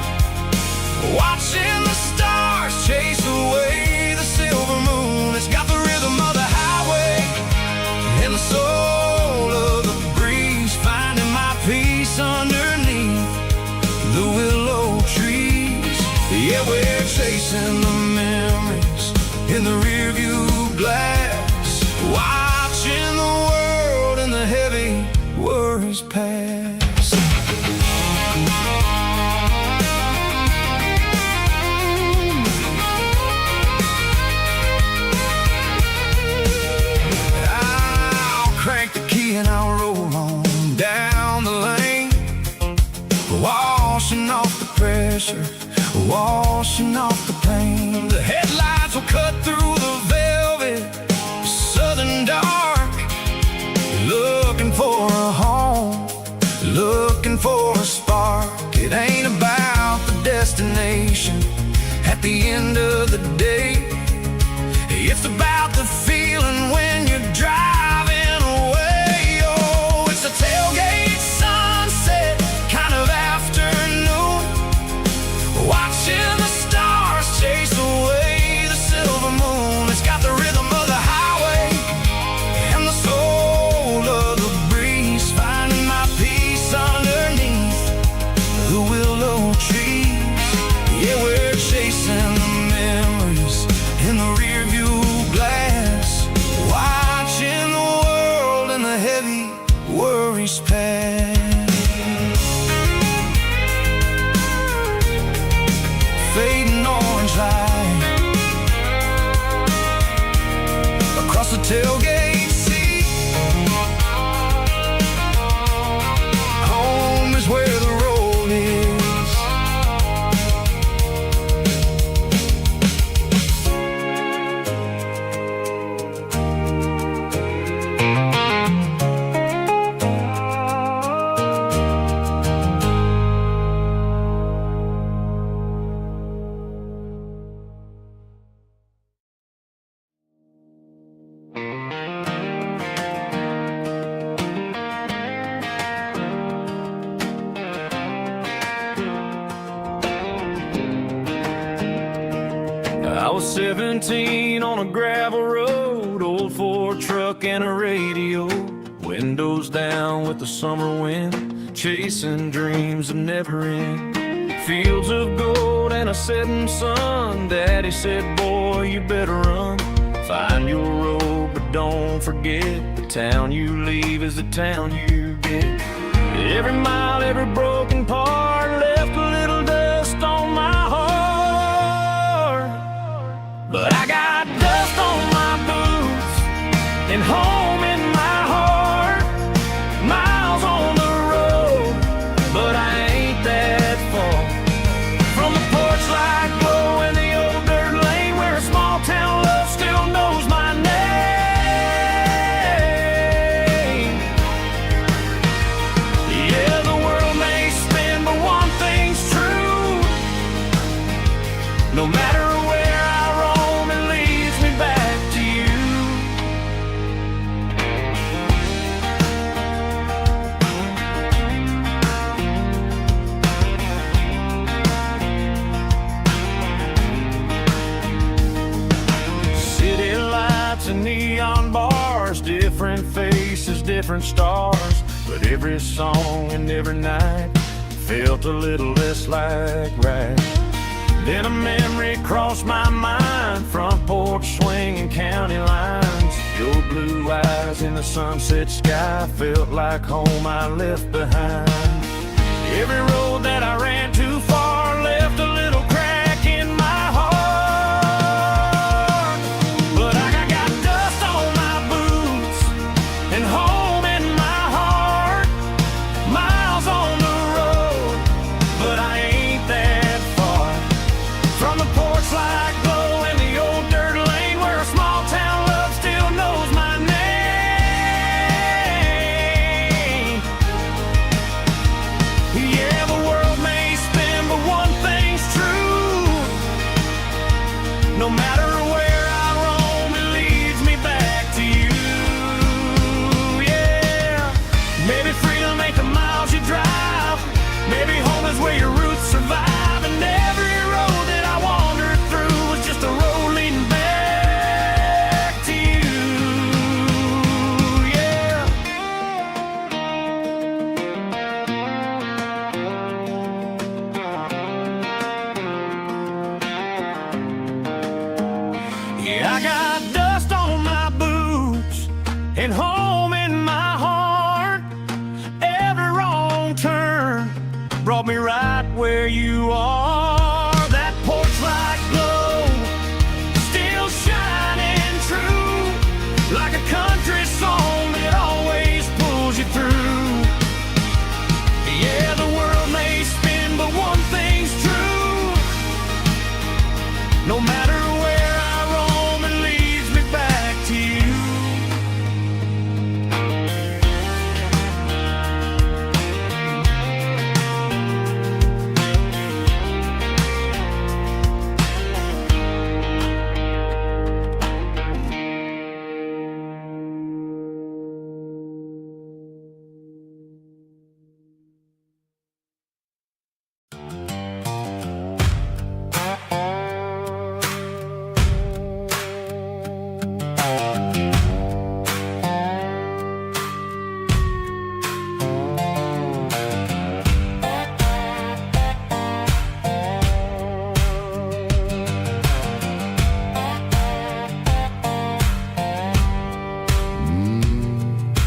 watching the stars chase away the silver moon. It's got the rhythm of the highway and the soul of the breeze, finding my peace underneath the willow trees. Yeah, we're chasing the memories in the rearview glass, watching the world and the heavy worries pass. I'll crank the key and I'll roll on down the lane, washing off the pressure, washing off the pain. The headlights will cut through the velvet southern dark, looking for a home, looking for a spark. It ain't about the destination at the end of the day, it's about the feeling when you're driving away. Oh, it's a tailgate sunset kind of afternoon, watching the stars chase away the silver moon. It's got the rhythm of the highway and the soul of the breeze, finding my peace underneath the willow trees. Yeah, we're chasing the memories in the rearview glass, watching the world and the heavy worries pass. Fading orange light across the tailgate seat. Home is where the road is. I was 17 on a gravel road, old Ford truck and a radio, windows down with the summer wind, chasing dreams that never end. Fields of gold and a setting sun. Daddy said, boy, you better run. Find your road, but don't forget, the town you leave is the town you get. Every mile, every broken part left a little dust on my heart. But I got dust on my boots and home in my heart. Miles on the road, but I ain't that far from the porch light glow and the old dirt lane where a small town love still knows my name. Yeah, the world may spin, but one thing's true. No matter where I roam, it leads me back to you. City lights and neon bars, different faces, different stars. But every song and every night felt a little less like right. Then a memory crossed my mind, front porch swinging county lines. Your blue eyes in the sunset sky felt like home I left behind. Every road that I ran too far left a little crack in my heart. But I got dust on my boots and home in my heart. Miles on the road, but I ain't that far from the porch light glow and the old dirt lane where a small town love still knows my name. Yeah, the world may spin, but one thing's true. No matter where I roam, it leads me back to you. Yeah, maybe freedom ain't the miles you drive. Maybe home is where your roots survive. And every road that I wandered through was just a road leading back to you. Yeah. Yeah, I got dust on my boots and home in my heart. Every wrong turn brought me right where you are. That porch light glow still shining true, like a country song that always pulls you through. Yeah, the world may spin, but one thing's true. No matter where I roam, it leads me back to you.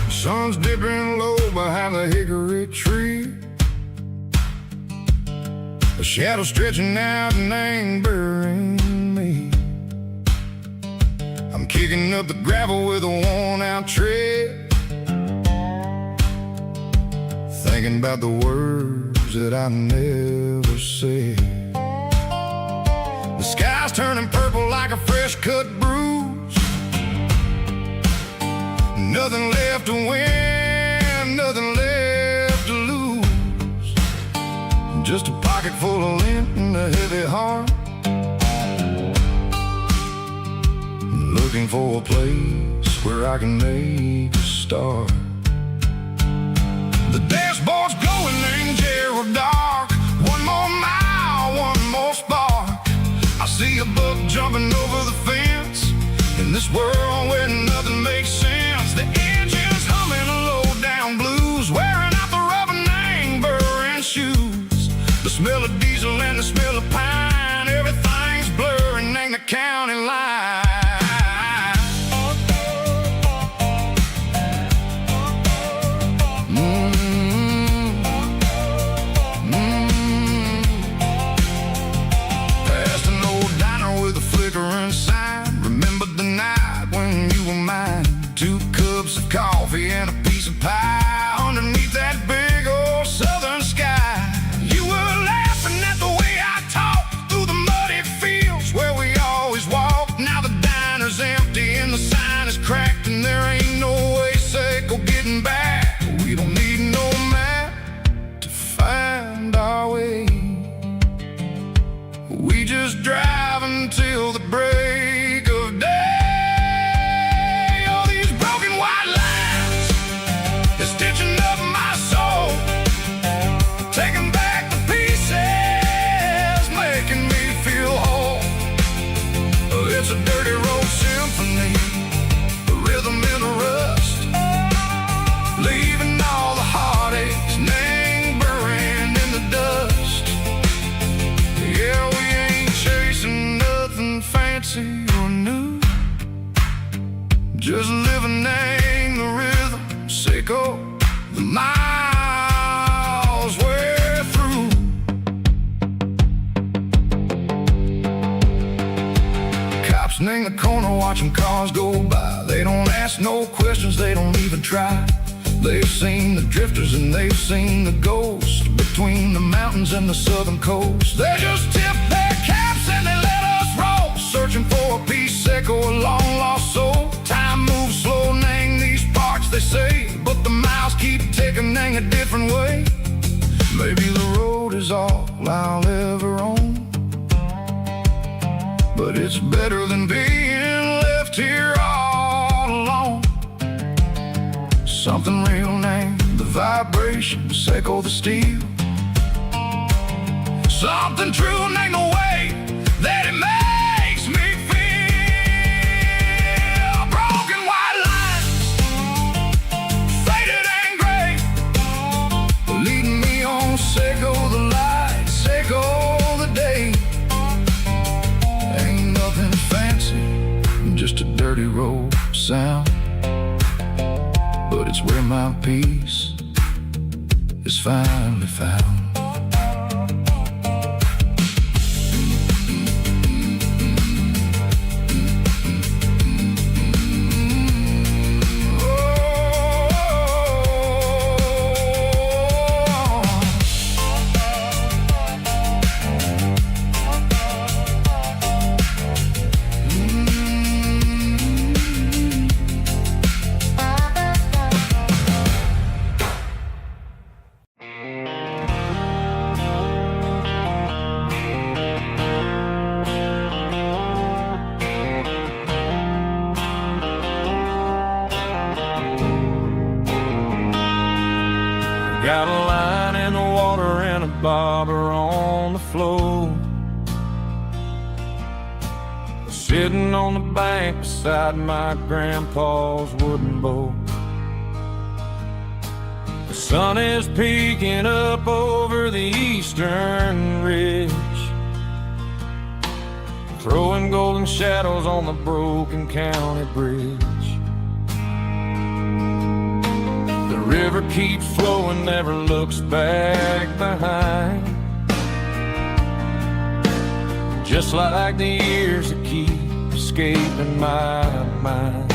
Sun's dipping low behind the hickory tree. A shadow stretching out and angering me. I'm kicking up the gravel with a worn-out tread, thinking about the words that I never said. The sky's turning purple like a fresh-cut bruise. Nothing left to win, nothing left to lose. Just a pocket full of lint and a heavy heart, looking for a place where I can make a start. The dashboard's glowing in Gerald dark. One more mile, one more spark. I see a buck jumping over the fence in this world where nothing makes sense. The engine's humming low down blues, wearing out the rubber name, burring shoes. The smell of diesel and the smell of pine. Everything's blurring in the county line. Past an old diner with a flickering sign. Remember the night when you were mine. 2 cups of coffee and a piece of pie underneath that big old southern sky. You were laughing at the way I talked through the muddy fields where we always walked. Now the diner's empty and the sign is cracked, and there ain't no way safe or getting back. We don't need no map to find our way. We just drive until the break of day. All these broken white lines is stitching up my soul, taking back the pieces, making me feel whole. It's a dirty road symphony, a rhythm in the rust, leaving all the heartaches lingering in the dust. Yeah, we ain't chasing nothing fancy or new, just living in the rhythm, sicko, the miles we're through. Cops in the corner watching cars go by. They don't ask no questions, they don't even try. They've seen the drifters and they've seen the ghosts between the mountains and the southern coast. They just tip their caps and they let us roll, searching for a piece sick or a long lost soul. Time moves slow in these parts, they say, but the miles keep ticking in a different way. Maybe the road is all I'll ever own, but it's better than being left here all alone. Something real named the vibration, echo the steel. Something true named the way that it makes me feel. Broken white lines, faded and gray, leading me on, sicko the light, sicko the day. Ain't nothing fancy, just a dirty road sound, but it's where my peace is finally found. Got a line in the water and a bobber on the floor, sitting on the bank beside my grandpa's wooden boat. The sun is peeking up over the eastern ridge, throwing golden shadows on the broken county bridge. The river keeps flowing, never looks back behind, just like the years that keep escaping my mind.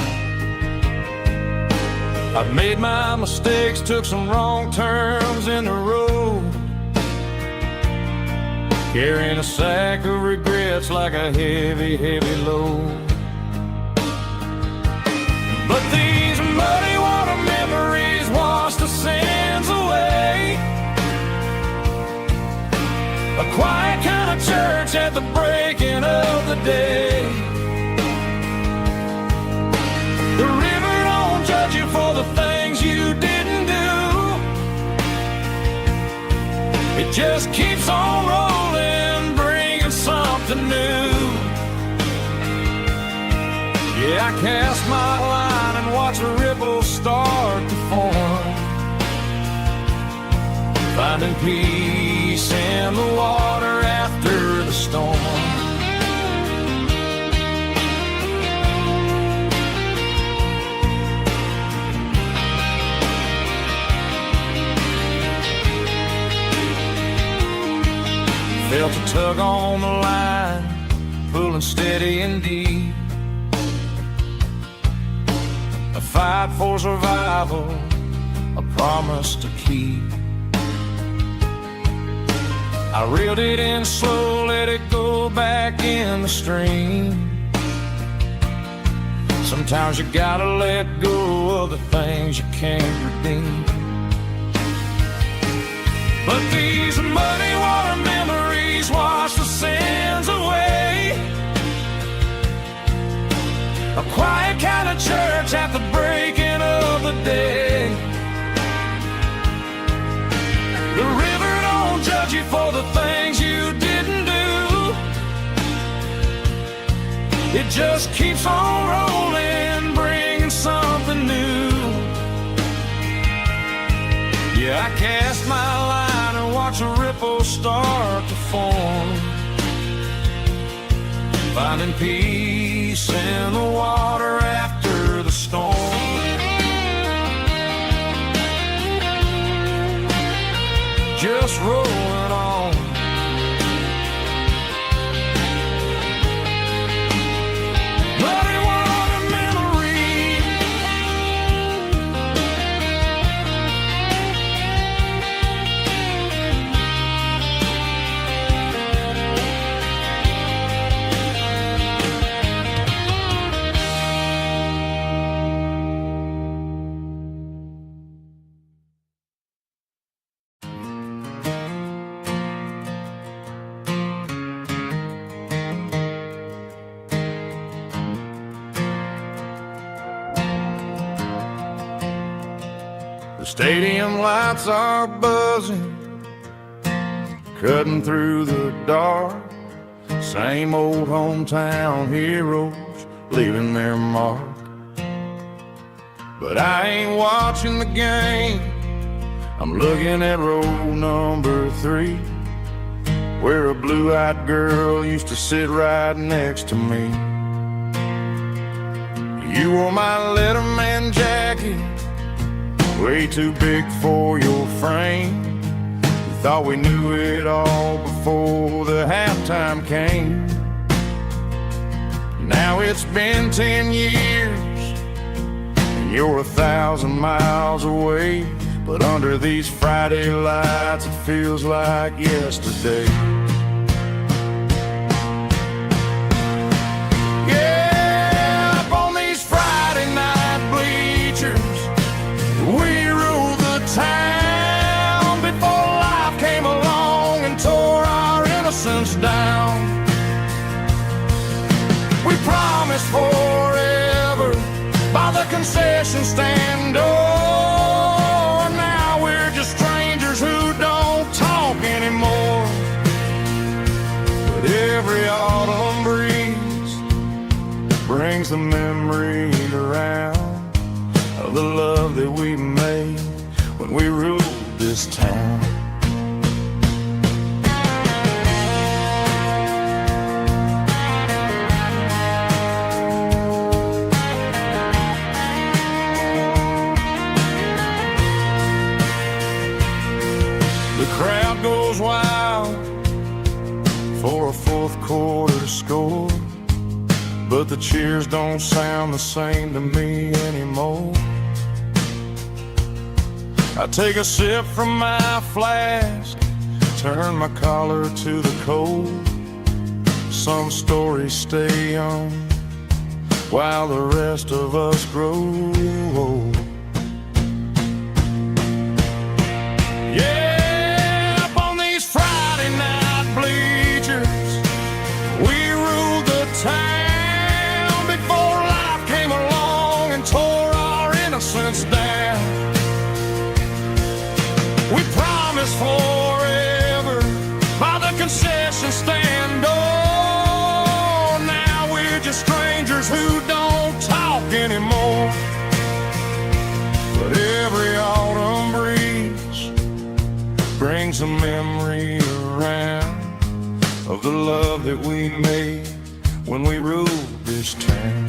I've made my mistakes, took some wrong turns in the road, carrying a sack of regrets like a heavy, heavy load. But these muddy water memories wash the sins away. A quiet kind of church at the breaking of the day. The river don't judge you for the things you didn't do. It just keeps on rolling, bringing something new. Yeah, I cast my line and watch a ripple start to form, finding peace in the water. Felt a tug on the line, pulling steady and deep. A fight for survival, a promise to keep. I reeled it in slow, let it go back in the stream. Sometimes you gotta let go of the things you can't redeem. But these muddy water memories wash the sins away. A quiet kind of church at the breaking of the day. The river don't judge you for the things you didn't do. It just keeps on rolling, bringing something new. Yeah, I cast my line and watch a ripple start to form, finding peace in the water after the storm. Just rolling on. Muddy water memory. The stadium lights are buzzing, cutting through the dark. Same old hometown heroes leaving their mark. But I ain't watching the game, I'm looking at row number 3, where a blue-eyed girl used to sit right next to me. You wore my Letterman jacket, way too big for your frame. We thought we knew it all before the halftime came. Now it's been 10 years, and you're 1,000 miles away. But under these Friday lights, it feels like yesterday. Yeah, up on these Friday night bleachers, we ruled the town before life came along and tore our innocence down. We promised forever by the concession stand door. Now we're just strangers who don't talk anymore. But every autumn breeze brings the memory around of the love that we made when we ruled this town. The crowd goes wild for a fourth quarter score, but the cheers don't sound the same to me anymore. I take a sip from my flask, turn my collar to the cold. Some stories stay young while the rest of us grow old. Yeah, up on these Friday night bleachers, we ruled the town before life came along and tore our innocence down. We promised forever by the concession stand door. Now we're just strangers who don't talk anymore. But every autumn breeze brings a memory around of the love that we made when we ruled this town.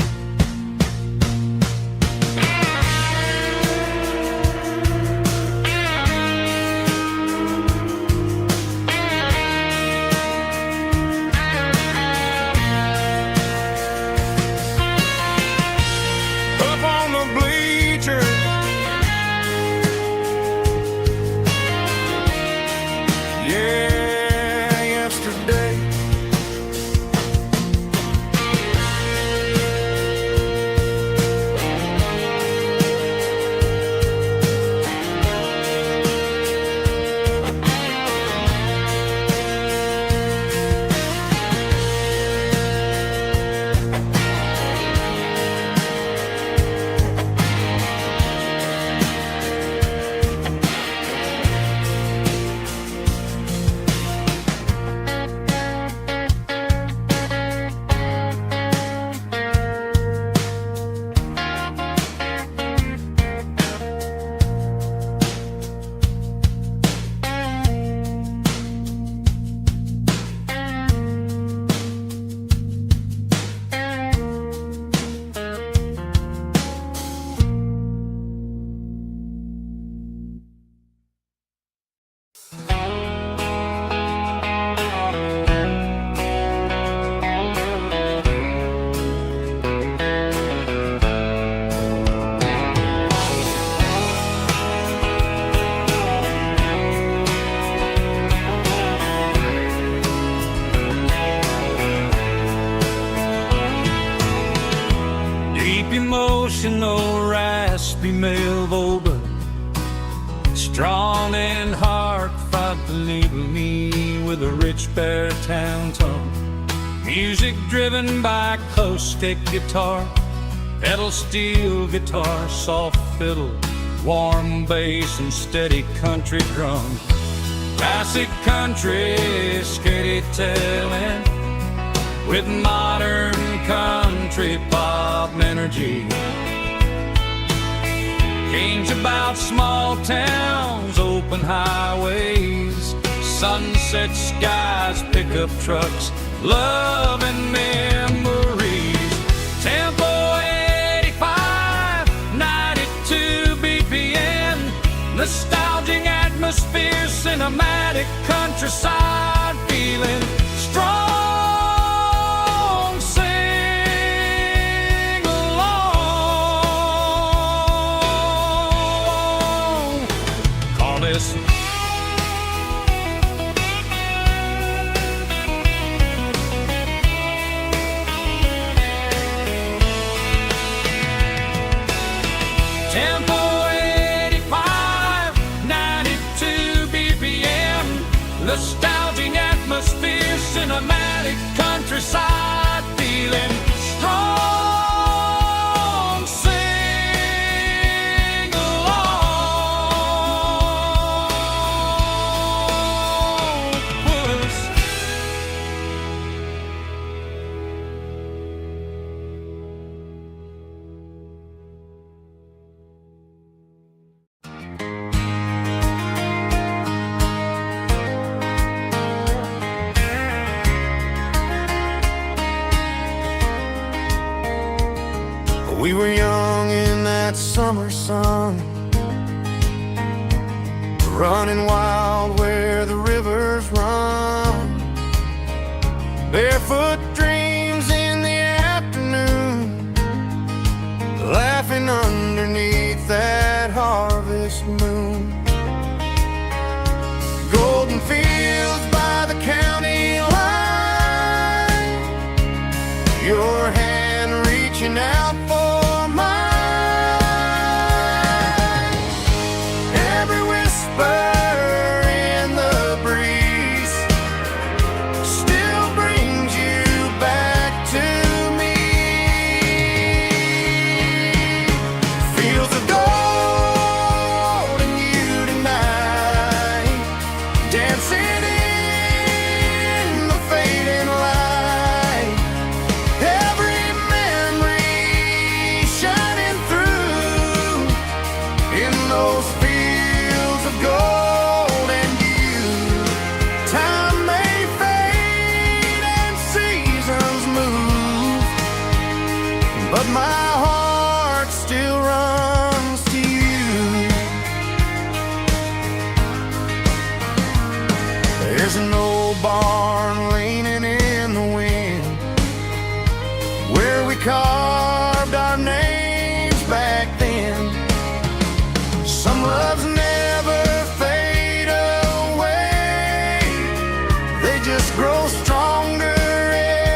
female Volga, strong in heart, fight to leave me with a rich baritone tone. Music driven by close stick guitar, pedal steel guitar, soft fiddle, warm bass and steady country drum. Classic country storytelling with modern country pop energy. Kings about small towns, open highways, sunset skies, pickup trucks, love and memories. Tempo 85, 92 BPM, nostalgic atmosphere, cinematic countryside feeling strong. Sing along. Call this Tempo 85, 92 BPM, nostalgic atmosphere, cinematic countryside feeling strong. Sing along. Puss. We were young in that summer sun, running wild where the rivers run, barefoot dreams in the afternoon, laughing underneath that harvest moon. Golden fields by the county line, your hand reaching out for mine. Every whisper in the breeze still brings you back to me. Fields of gold and you tonight, dancing in the fading light. Every memory shining through in those fields of gold and you. Time may fade and seasons move, but my heart still runs to you. There's an old barn leaning in the wind where we carved our names back then. Some loves never fade away, they just grow stronger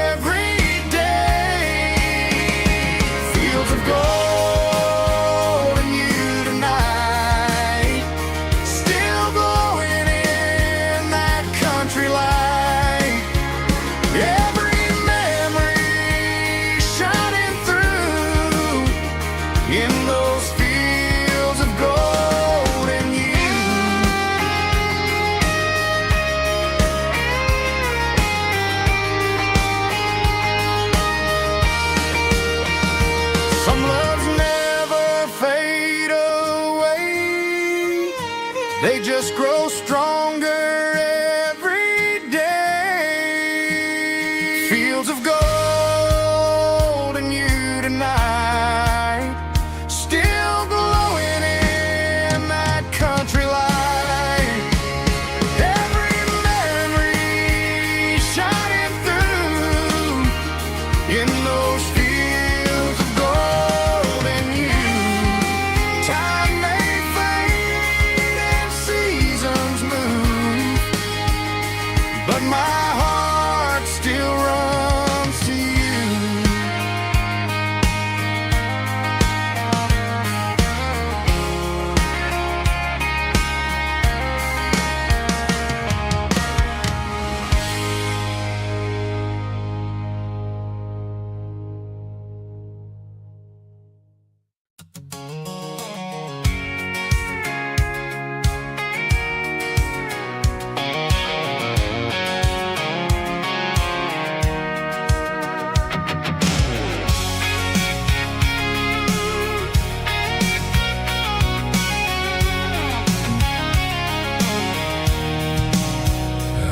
every day. Fields of gold and you tonight, still glowing in that country light.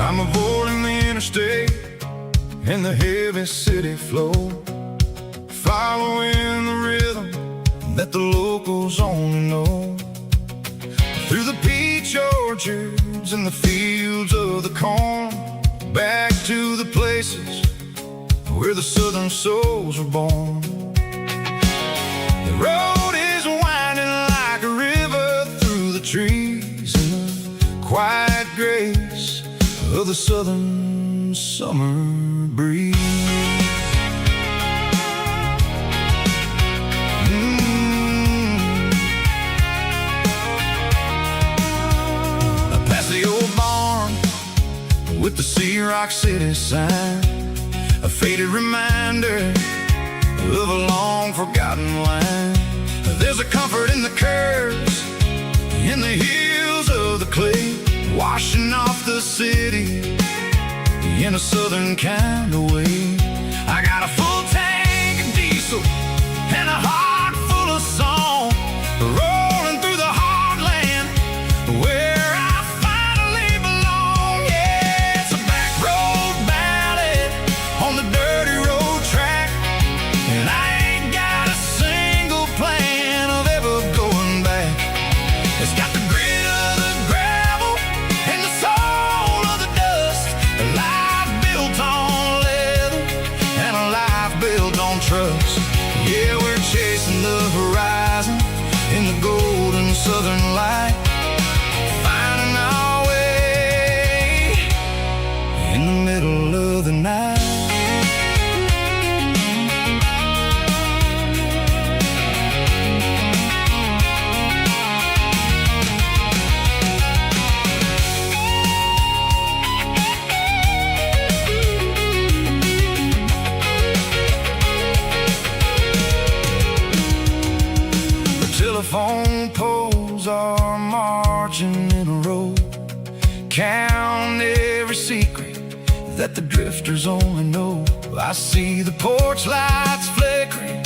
I'm avoiding the interstate and the heavy city flow, following the rhythm that the locals only know. Through the peach orchards and the fields of the corn, back to the places where the southern souls were born. The road is winding like a river through the trees in the quiet grace of the southern summer breeze. Past the old barn with the Sea Rock City sign, a faded reminder of a long forgotten line. There's a comfort in the curves, in the hills of the clay, washing off the city in a southern kind of way. I got a full tank of diesel and a heart full of song, rolling through the heartland where I finally belong. Yeah, it's a back road ballad on the dirty road track, and I ain't got a single plan of ever going back. It's got the grit of the gravel and the soul of the dust, a life built on leather and a life built on trust. Yeah, we're chasing the horizon in the golden southern light, finding our way in the middle of the night. Telephone poles are marching in a row, count every secret that the drifters only know. I see the porch lights flickering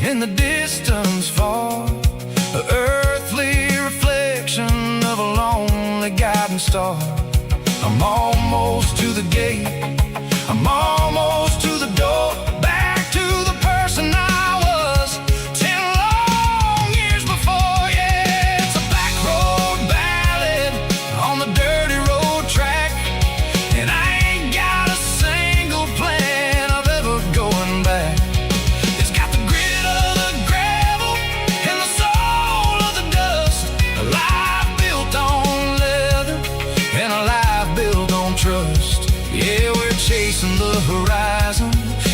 in the distance far, an earthly reflection of a lonely guiding star. I'm almost to the gate, I'm almost to the door, back to the person I was 10 long years before. Yeah, it's a back road ballad on the dirty road track, and I ain't got a single plan of ever going back. It's got the grit of the gravel and the soul of the dust, a life built on leather and a life built on trust. Yeah, we're chasing the horizon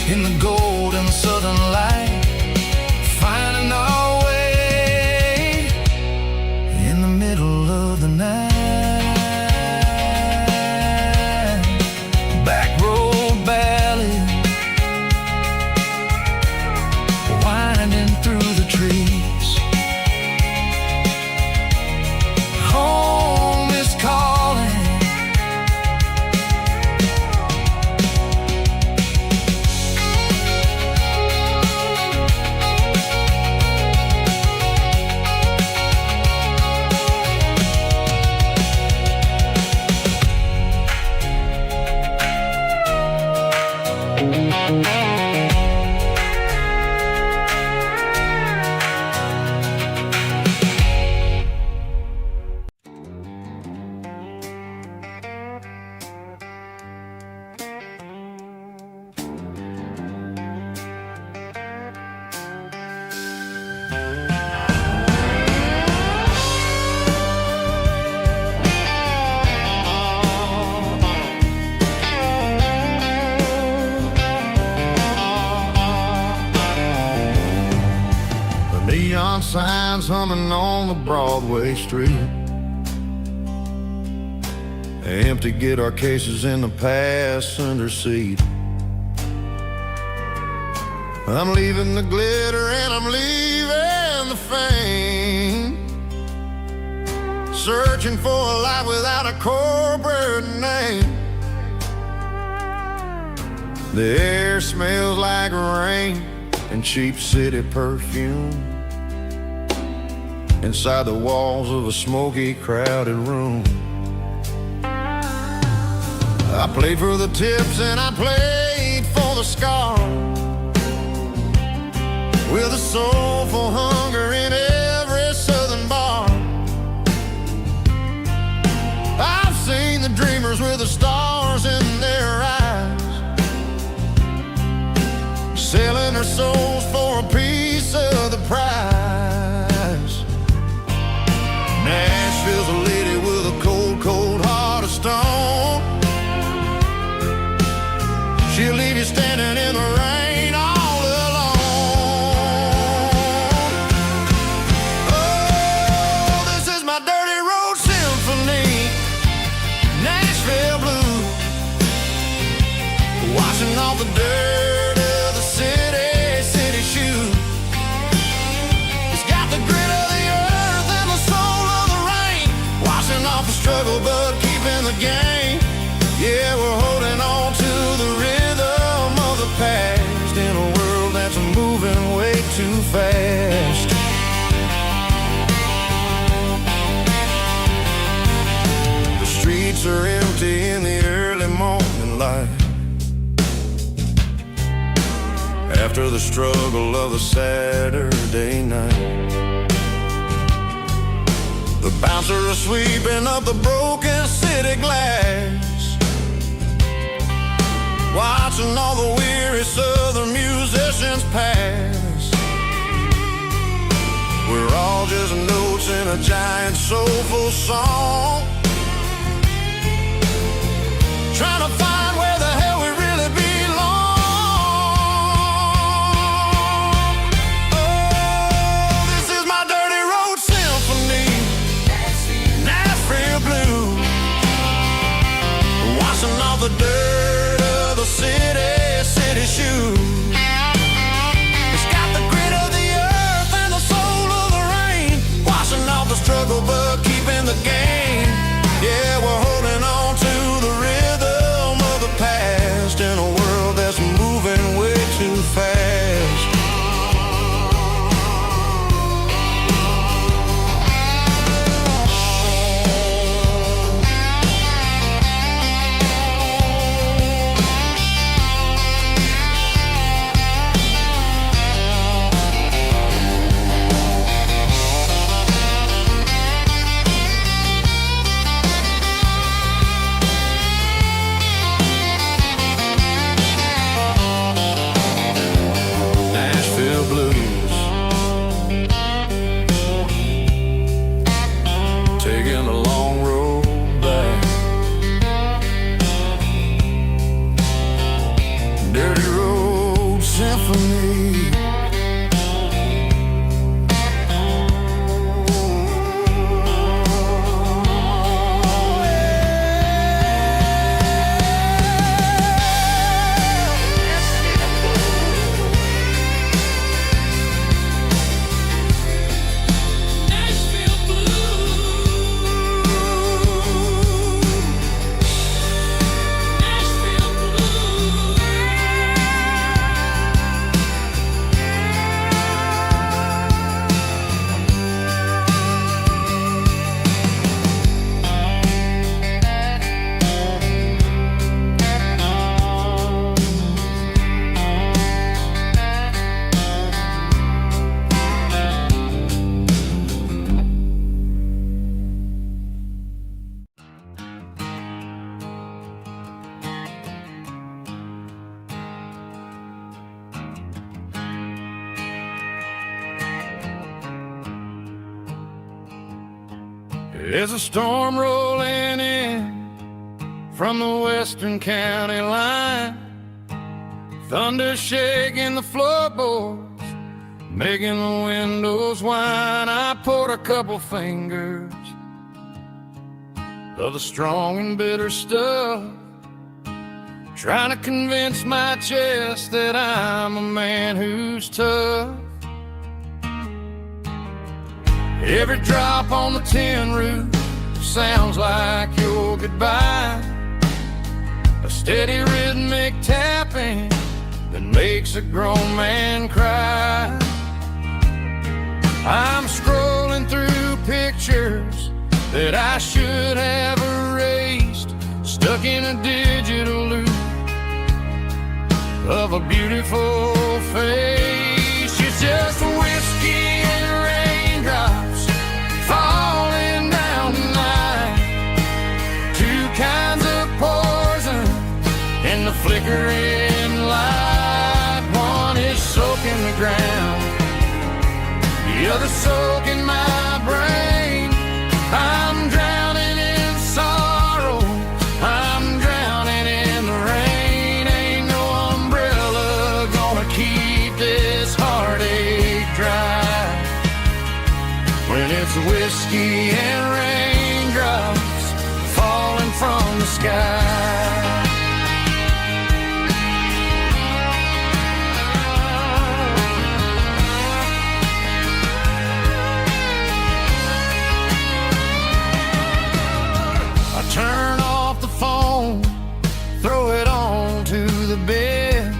in the golden southern light, finding our way in the middle of the night. Back road ballad, winding through the trees. Home is calling. Neon signs humming on the Broadway street, empty guitar cases in the passenger seat. I'm leaving the glitter and I'm leaving the fame, searching for a life without a corporate name. The air smells like rain and cheap city perfume inside the walls of a smoky, crowded room. played for the tips and I played for the scar, with a soulful hunger in every southern bar. I've seen the dreamers with the stars in their eyes, selling their souls for a piece of the prize. Nashville's a lady with a cold, cold heart of stone. She'll leave you standing in the rain all alone. Oh, this is my dirty road symphony, Nashville blues, washing off the dirt of the city shoes. It's got the grit of the earth and the soul of the rain, washing off the struggle but keeping the game. Yeah, we're holding on to the rhythm of the past in a world that's moving way too fast. The streets are empty in the early morning light, after the struggle of the Saturday night. The bouncers are sweeping up the broken city glass, watching all the weary southern musicians pass. We're all just notes in a giant soulful song, trying to find where the hell we really belong. Oh, this is my dirty road symphony, Nashville blues, washing off the dirt of the city shoes. It's got the grit of the earth and the soul of the rain, washing off the struggle but keeping the game. Yeah, we're holding on to the rhythm of the past in a world that's moving way too fast. Nashville blues, taking the long road back. Dirty road symphony. There's a storm rolling in from the western county line, thunder shaking the floorboards, making the windows whine. I poured a couple fingers of the strong and bitter stuff, trying to convince my chest that I'm a man who's tough. Every drop on the tin roof sounds like your goodbye, a steady rhythmic tapping that makes a grown man cry. I'm scrolling through pictures that I should have erased, stuck in a digital of a beautiful face. It's just whiskey and raindrops falling down tonight. Two kinds of poison in the flickering light. One is soaking the ground, the other soaking my brain. I'm drowning in sorrow, I'm drowning in the rain. Ain't no umbrella gonna keep this heartache dry when it's whiskey and raindrops falling from the sky. Turn off the phone, throw it on to the bed.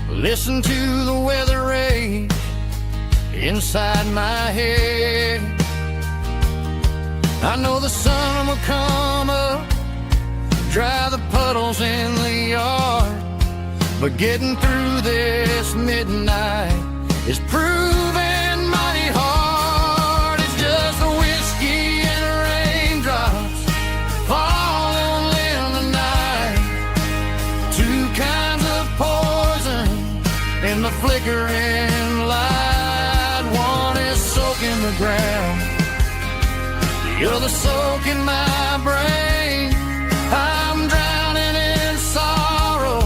Listen to the weather rage inside my head. I know the sun will come up, dry the puddles in the yard, but getting through this midnight is proving mighty hard. It's just a whiskey and raindrops falling in the night. Two kinds of poison in the flickering light. One is soaking the ground, the other soaking my brain. I'm drowning in sorrow,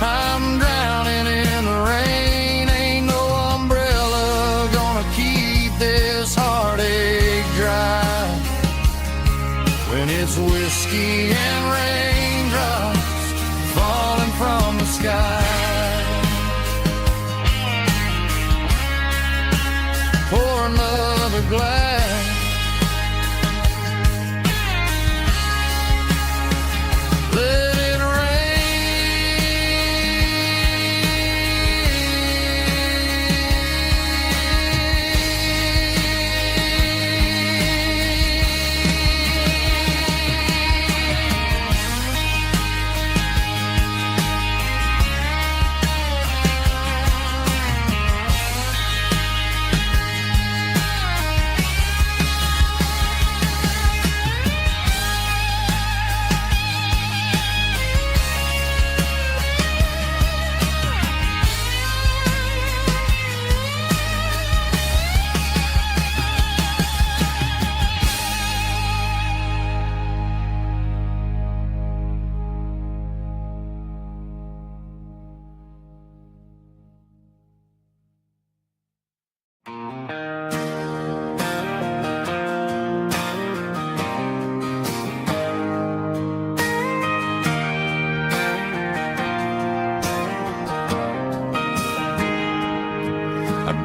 I'm drowning in the rain. Ain't no umbrella gonna keep this heartache dry when it's whiskey and raindrops falling from the sky. Pour another glass, let it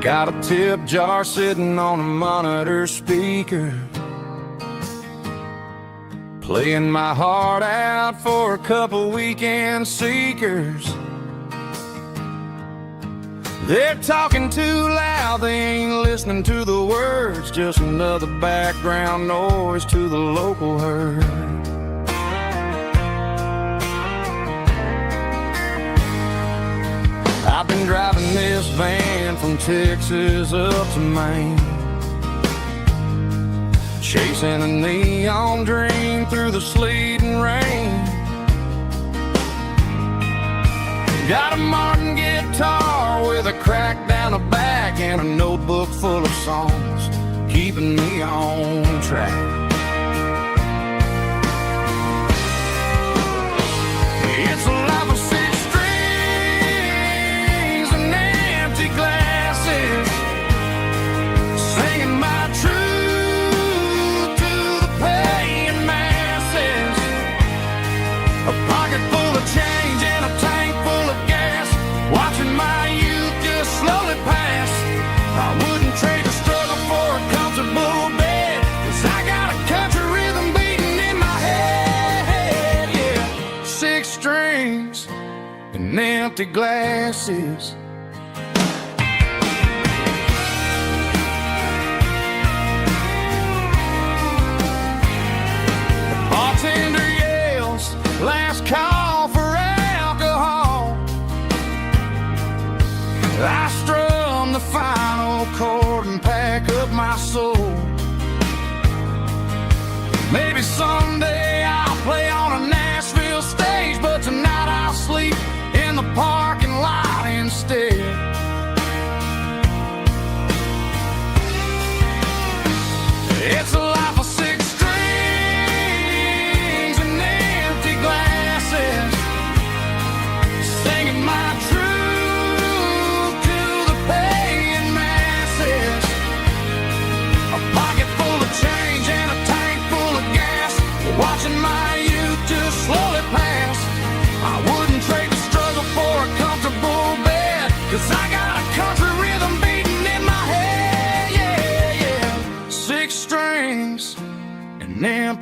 got a tip jar sitting on a monitor speaker, playing my heart out for a couple weekend seekers. They're talking too loud, they ain't listening to the words, just another background noise to the local herd. I've been driving this van from Texas up to Maine, chasing a neon dream through the sleet and rain. Got a Martin guitar with a crack down the back and a notebook full of songs, keeping me on track. It's a life of six strings and empty glasses, singing my truth to the paying masses. A pocket full of change and a tank full of gas, watching my youth just slowly pass. I wouldn't trade the struggle for a comfortable bed, 'cause I got a country rhythm beating in my head. Yeah, six strings and empty glasses. The bartender yells, last call for alcohol.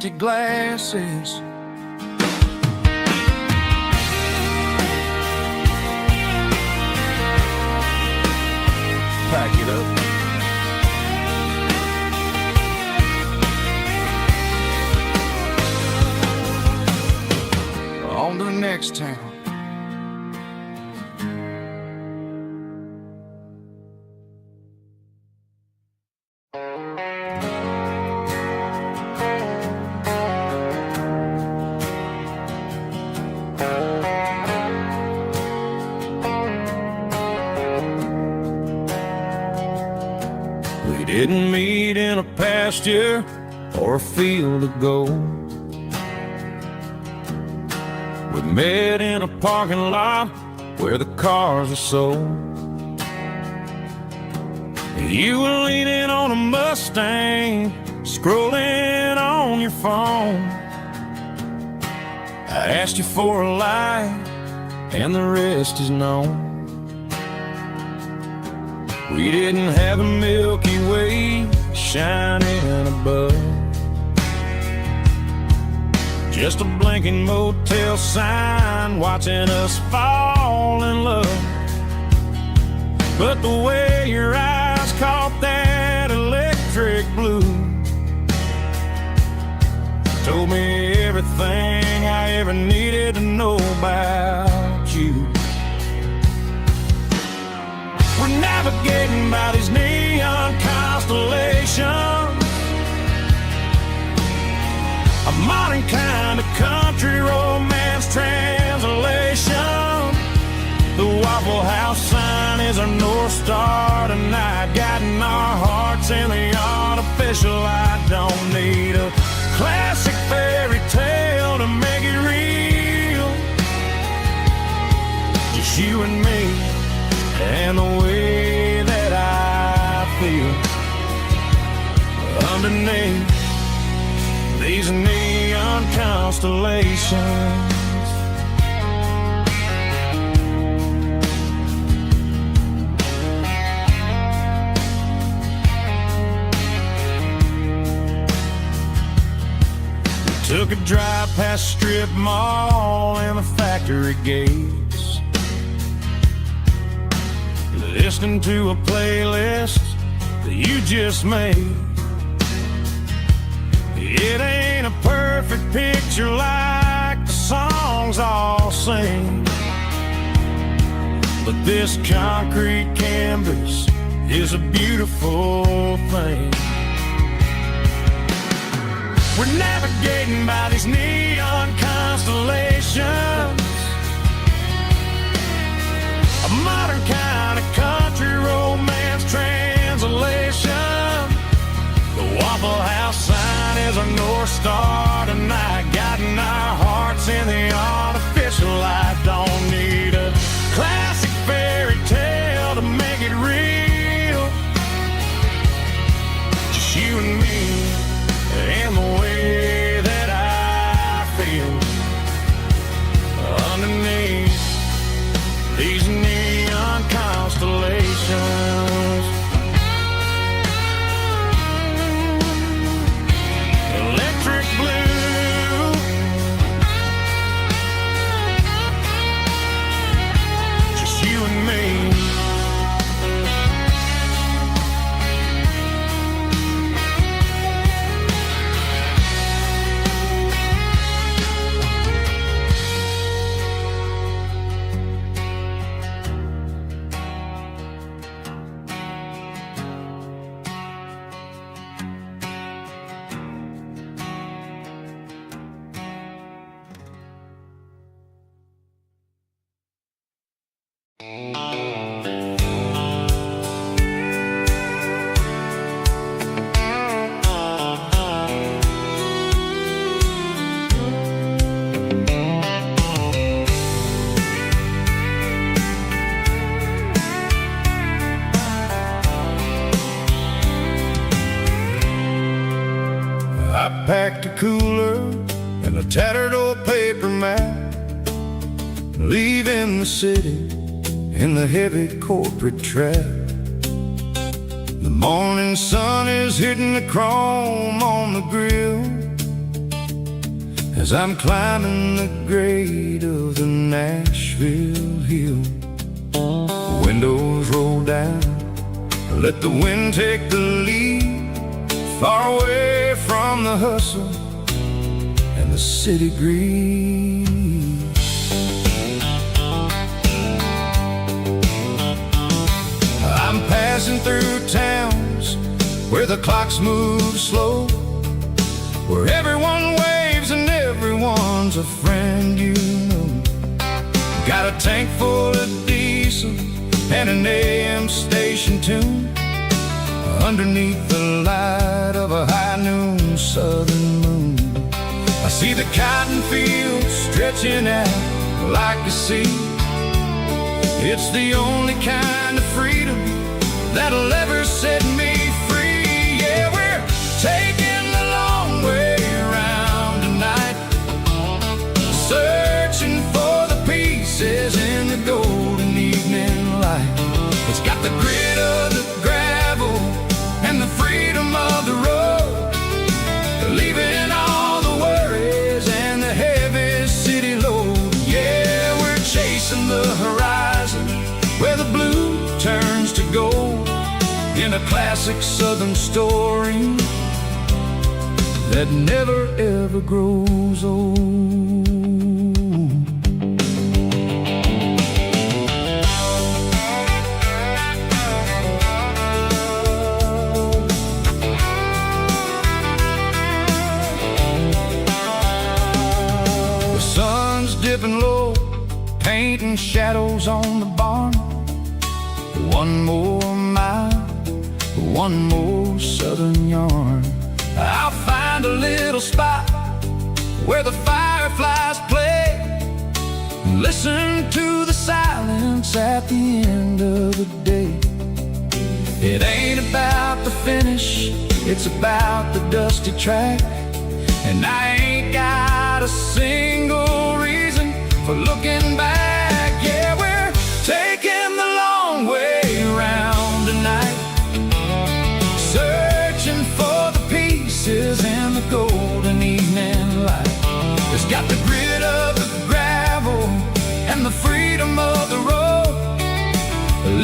empty glasses. Pack it up. On to the next town. We didn't meet in a pasture or a field of gold. We met in a parking lot where the cars are sold. You were leaning on a Mustang, scrolling on your phone. I asked you for a light, and the rest is known. We didn't have a Milky Way shining above, just a blinking motel sign watching us fall in love. But the way your eyes caught that electric blue told me everything I ever needed to know about you. We're navigating by these neon constellations, a modern kind of country romance translation. The Waffle House sign is our North Star tonight, guiding our hearts in the artificial light. Don't need a classic fairy tale to make it real, just you and me and the way that I feel underneath these neon constellations. We took a drive past strip mall and the factory gates, listening to a playlist that you just made. It ain't a perfect picture like the songs all sing, but this concrete canvas is a beautiful thing. We're navigating by these neon constellations, a modern kind of country romance translation. The Waffle House sign is our North Star tonight, guiding our hearts in the artificial light. Don't need a classic fairy tale to make it real, just you and me and the way that I feel underneath these neon constellations. Electric blue, just you and me. I packed a cooler and a tattered old paper map, leaving the city in the heavy corporate trap. The morning sun is hitting the chrome on the grill, as I'm climbing the grade of the Nashville hill. Windows roll down, let the wind take the lead, far away from the hustle and the city breeze. I'm passing through towns where the clocks move slow, where everyone waves and everyone's a friend you know. Got a tank full of diesel and an AM station tune, underneath the light of a high noon southern moon. I see the cotton fields stretching out like a sea. It's the only kind of freedom that'll ever set me free. Yeah, we're taking the long way around tonight, searching for the pieces in the golden evening light. It's got the grit of the gravel and the freedom of the road, leaving all the worries and the heavy city load. Yeah, we're chasing the horizon where the blue turns to gold, in a classic southern story that never ever grows old. The sun's dipping low, painting shadows on the barn. One more mile, one more southern yarn. I'll find a little spot where the fireflies play, listen to the silence at the end of the day. It ain't about the finish, it's about the dusty track, and I ain't got a single reason for looking back. Yeah, we're taking the long way around tonight, searching for the pieces in the golden evening light. It's got the grit of the gravel and the freedom of the road,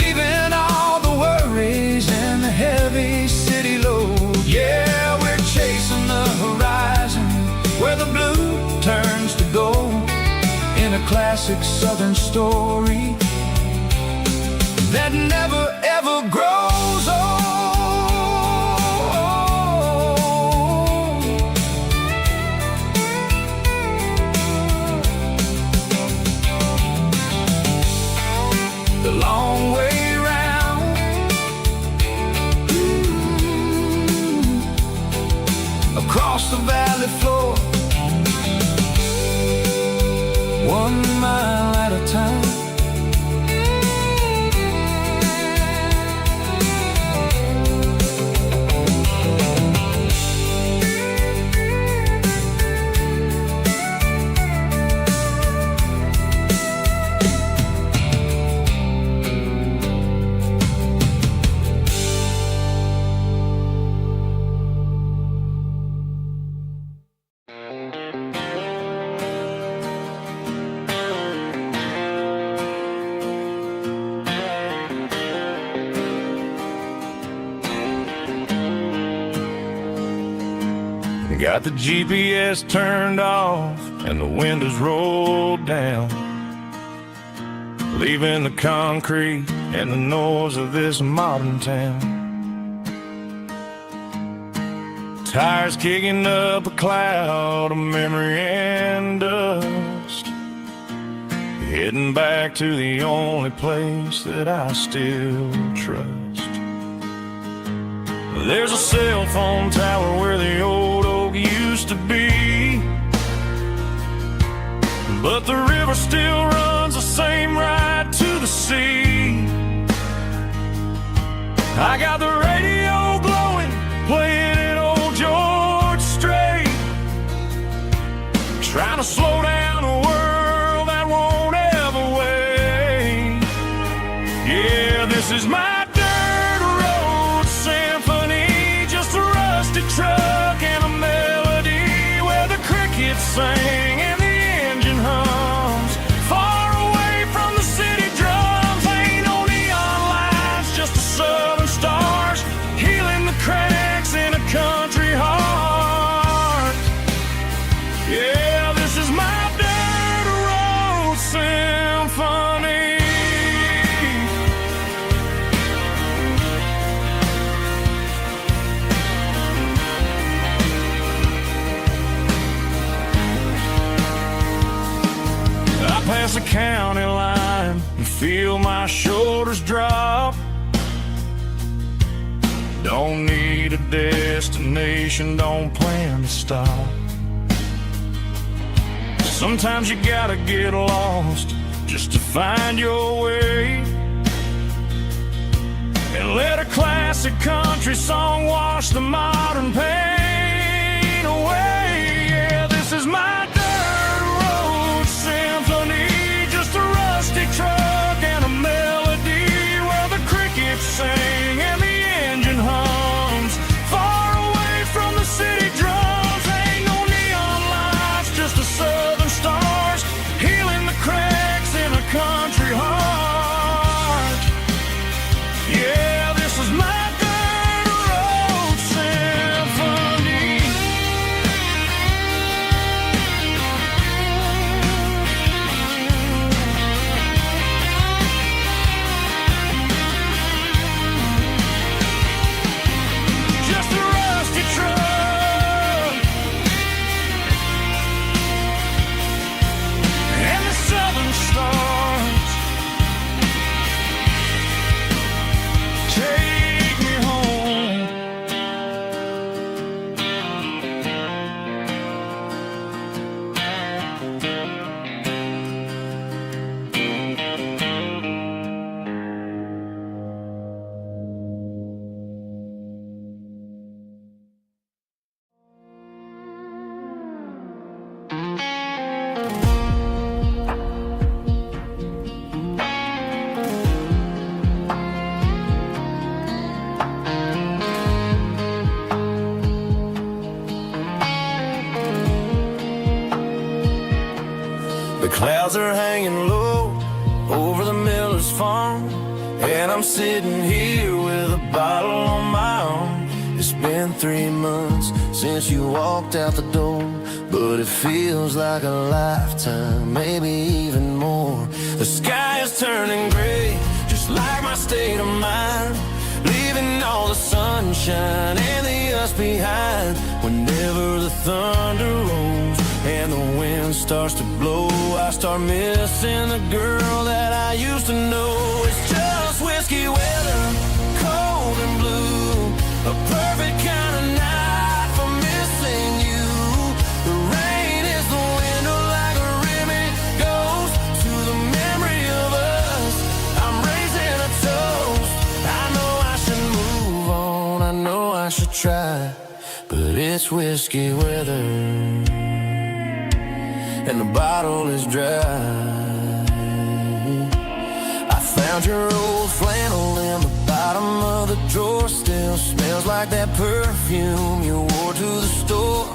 leaving all the worries and the heavy city load. Yeah, we're chasing the horizon where the blue turns to gold, in a classic southern story that never ever grows old. The long way round, across the valley floor, 1 mile at a time. Got the GPS turned off and the windows rolled down, leaving the concrete and the noise of this modern town. Tires kicking up a cloud of memory and dust, heading back to the only place that I still trust. There's a cell phone tower where the old oak used to be, but the river still runs the same right to the sea. I got the radio glowing, playing an old George Strait, trying to slow down a world that won't ever wait. Yeah, this is my truck and a melody where the crickets sing. past the county line and feel my shoulders drop. Don't need a destination, don't plan to stop. Sometimes you gotta get lost just to find your way, and let a classic country song wash the modern pain away. Yeah, this is my dirt road symphony, just a rusty truck and a melody where the crickets sing and the engine hums. Far away from the city drums, ain't no neon lights, just the southern stars healing the cracks in a country heart. Yeah, this is my dirt road symphony. Just a rusty truck and the southern stars take me home. The clouds are hanging low over the miller's farm, and I'm sitting here with a bottle on my arm. It's been 3 months since you walked out the door, but it feels like a lifetime, maybe even more. The sky is turning gray, just like my state of mind, leaving all the sunshine and the us behind. Whenever the thunder rolls and the wind starts to blow, I start missing the girl that I used to know. It's just whiskey weather, cold and blue, a perfect kind of night for missing you. The rain is the window like a ribbon goes to the memory of us. I'm raising a toast. I know I should move on, I know I should try, but it's whiskey weather and the bottle is dry. I found your old flannel in the bottom of the drawer, still smells like that perfume you wore to the store.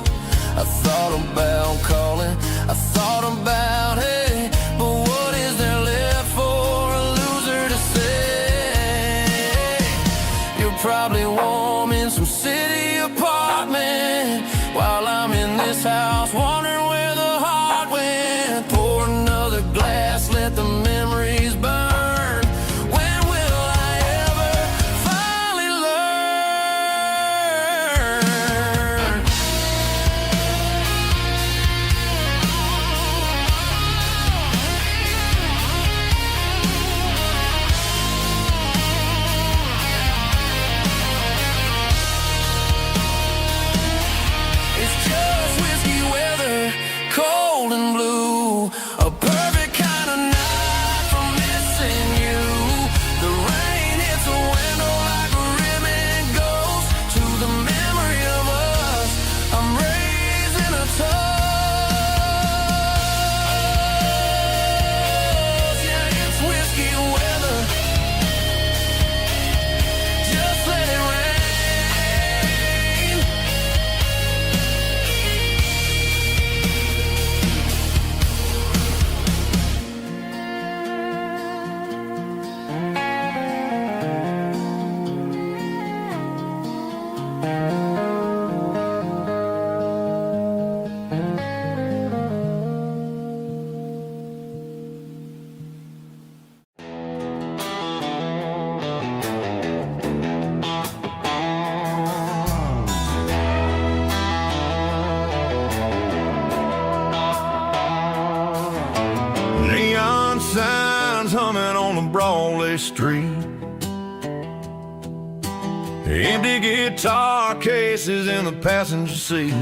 I thought about calling, I thought about, hey, but what is there left for a loser to say? You're probably warm in some city apartment while I'm in this house wondering where the heart went. Pour another glass, let the memories burn. When will I ever finally learn? is humming on the Broadway street. Empty guitar cases in the passenger seat.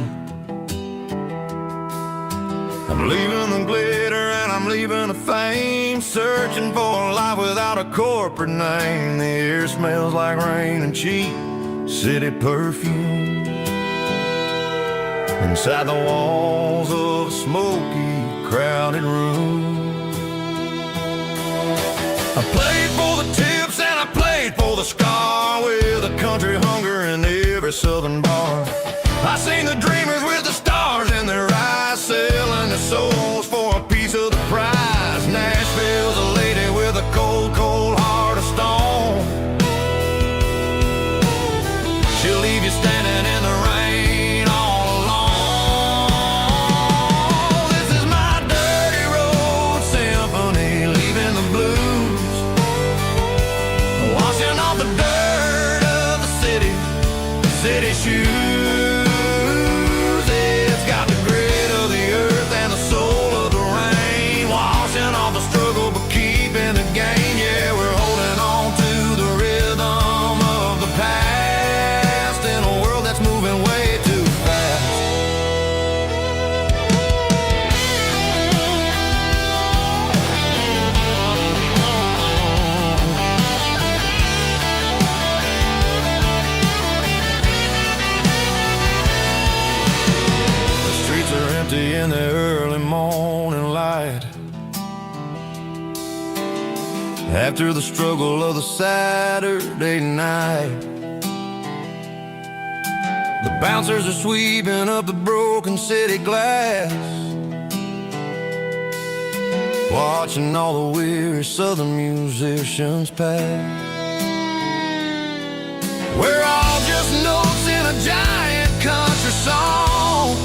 I'm leaving the glitter and I'm leaving the fame, searching for a life without a corporate name. The air smells like rain and cheap city perfume. Inside the walls of a smoky, crowded room. I played for the tips and I played for the scar, with a country hunger in every southern bar. I seen the dreamers with the stars in their eyes, selling their souls for a piece of the prize. Nashville's a lady with a cold, cold heart of stone. She'll leave you standing in the rain all alone. This is my dirty road symphony, leaving the blues, washing off the dirt of the city shoes. It's got the grit of the earth and the soul of the rain, washing off the struggle but keeping the gain. Yeah, we're holding on to the rhythm of the past in a world that's moving way too fast. The streets are empty in the early morning light, after the struggle of the Saturday night. The bouncers are sweeping up the broken city glass, watching all the weary southern musicians pass. We're all just notes in a giant country song,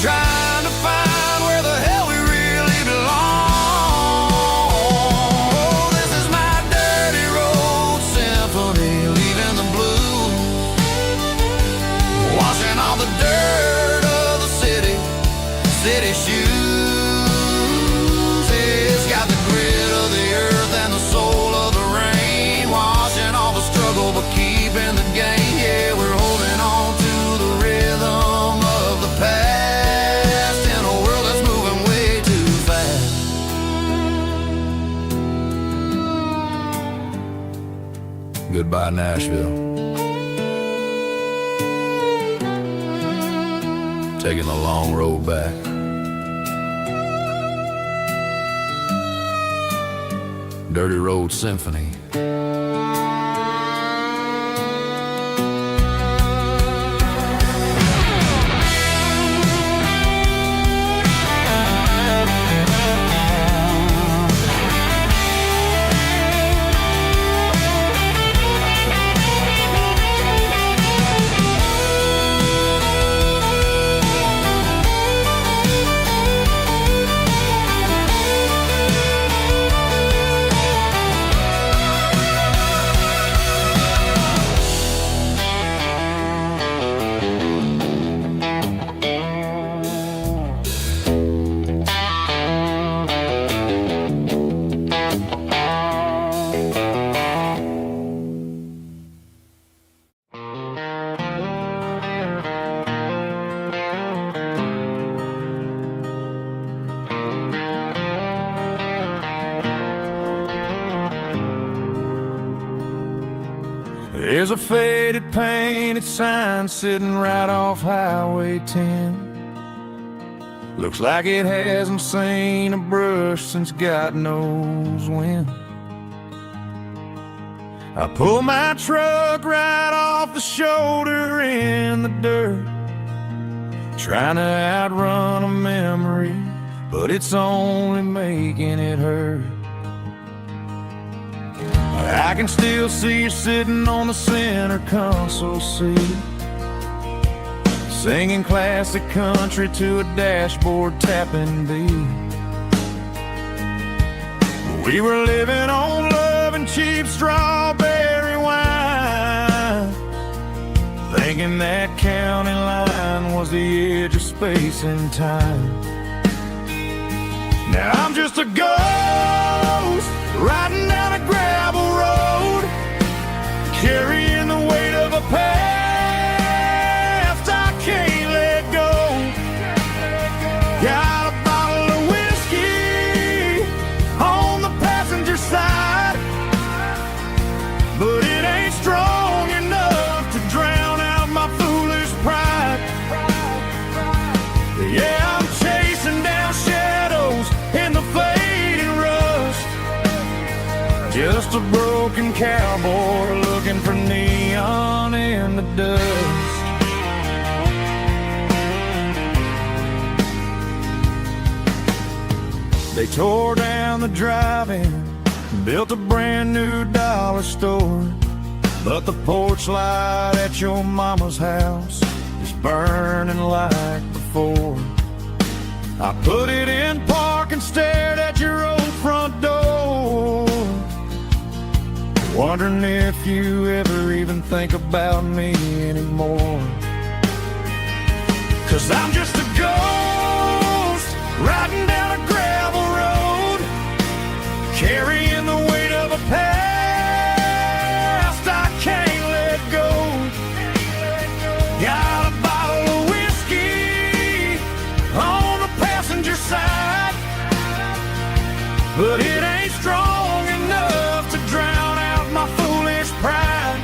trying to find where the hell we really belong. Oh, this is my dirty road symphony, leaving the blues, washing all the dirt of the city shoes. It's got the grit of the earth and the soul of the rain, washing all the struggle but keeping the gain. Yeah, we're holding on to the rhythm of the past in a world that's moving way too fast. Goodbye, Nashville. Taking the long road back. Dirty Road Symphony. There's a faded painted sign sitting right off Highway 10. Looks like it hasn't seen a brush since God knows when. I pull my truck right off the shoulder in the dirt, trying to outrun a memory, but it's only making it hurt. I can still see you sitting on the center console seat, singing classic country to a dashboard tapping beat. We were living on love and cheap strawberry wine, thinking that county line was the edge of space and time. Now I'm just a ghost riding down a gravel road, carrying the weight of a past I can't let go. Got a bottle of whiskey on the passenger side, but it ain't strong enough to drown out my foolish pride. Yeah, I'm chasing down shadows in the fading rust, just a broken cowboy looking for neon in the dust. They tore down the drive-in, built a brand new dollar store, but the porch light at your mama's house is burning like before. I put it in park and stared at your old front door, wondering if you ever even think about me anymore. 'Cause I'm just a ghost riding down a gravel road, carrying the weight of a past I can't let go. Got a bottle of whiskey on the passenger side, but it ain't strong enough to drown out my foolish pride.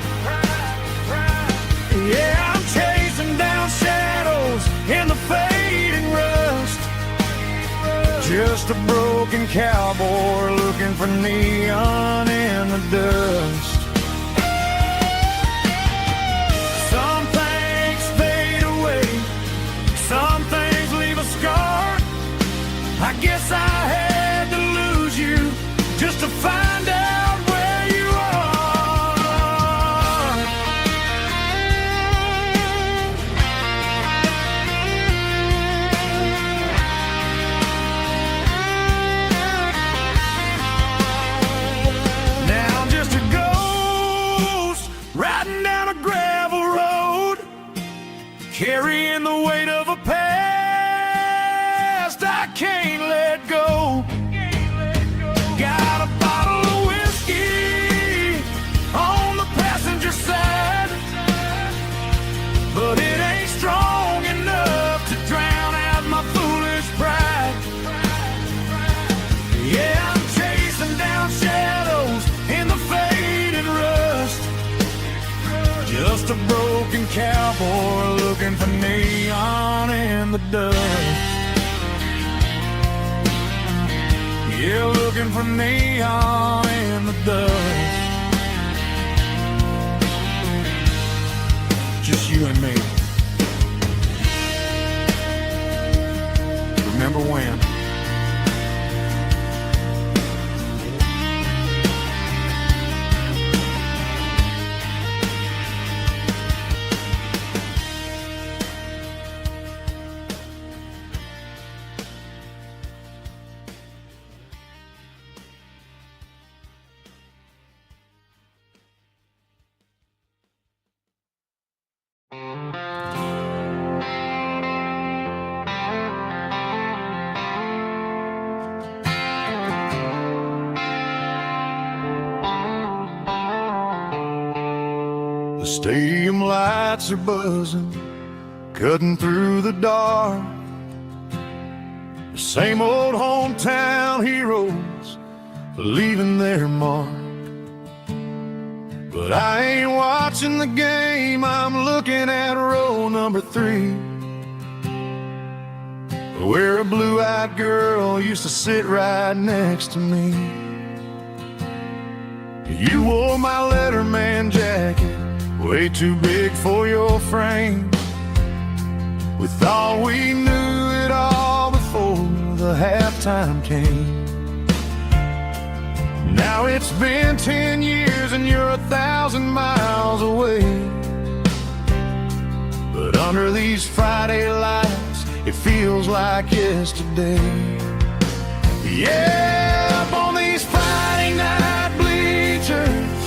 Yeah, I'm chasing down shadows in the fading rust, just a broken cowboy looking for neon in the dust. Some things fade away, some things leave a scar. I guess I had to lose you just to find out where you are. Now I'm just a ghost riding down a gravel road, carrying the weight of a past I can't let go. Got a bottle of whiskey on the passenger side, but it ain't strong enough to drown out my foolish pride. Yeah, I'm chasing down shadows in the faded rust, just a broken cowboy looking for neon in the dust. Yeah, looking for neon in the dust. Just you and me. Remember when? The stadium lights are buzzing, cutting through the dark. The same old hometown heroes leaving their mark. But I ain't watching the game, I'm looking at row number 3, where a blue-eyed girl used to sit right next to me. You wore my Letterman jacket, way too big for your frame. We thought we knew it all before the halftime came. Now it's been 10 years and you're 1,000 miles away. But under these Friday lights, it feels like yesterday. Yeah, up on these Friday night bleachers,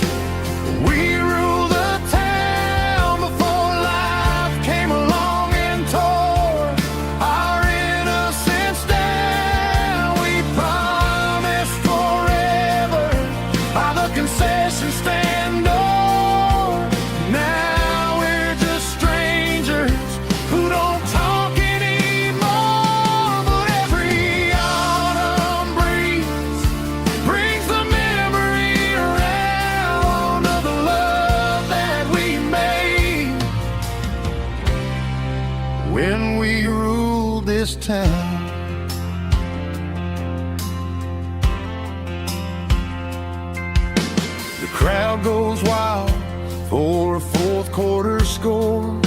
we rule the town before life came along and tore our innocence down. We crowd goes wild for a fourth quarter score.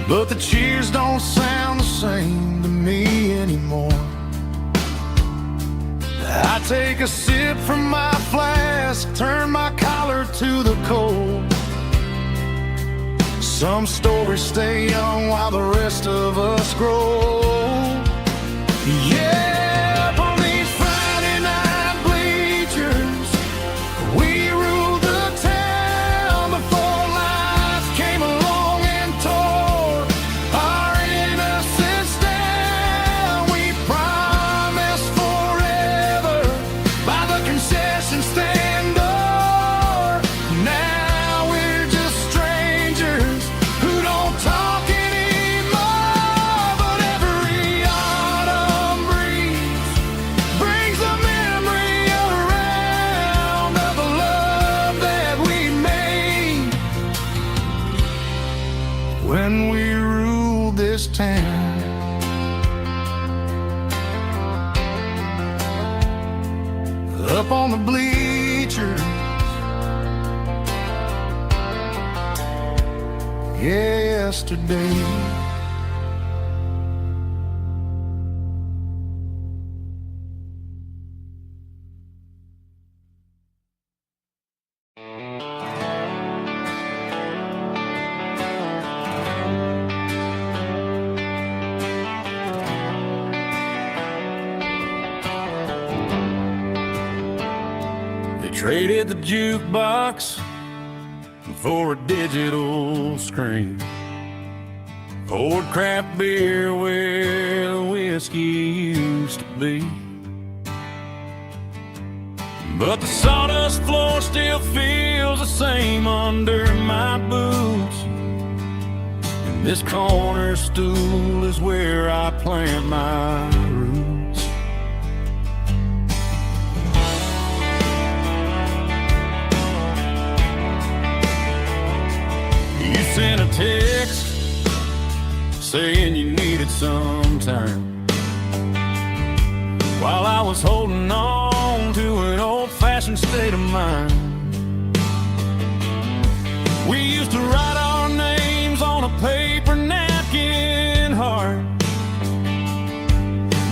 But the cheers don't sound the same to me anymore. I take a sip from my flask, turn my collar to the cold. Some stories stay young while the rest of us grow. Yeah, up on these Friday night bleachers, we ruled the town before life came along and tore our innocence down. We promised forever by the concession stand door. Now we're just strangers who don't talk anymore. But every autumn breeze brings a memory around of the love that we made when we ruled this town. Up on the bleachers, yesterday. They traded the jukebox for a digital screen, poured craft beer where the whiskey used to be. But the sawdust floor still feels the same under my boots, and this corner stool is where I plant my roots. You sent a text saying you needed some time, while I was holding on to an old-fashioned state of mind. We used to write our names on a paper napkin heart.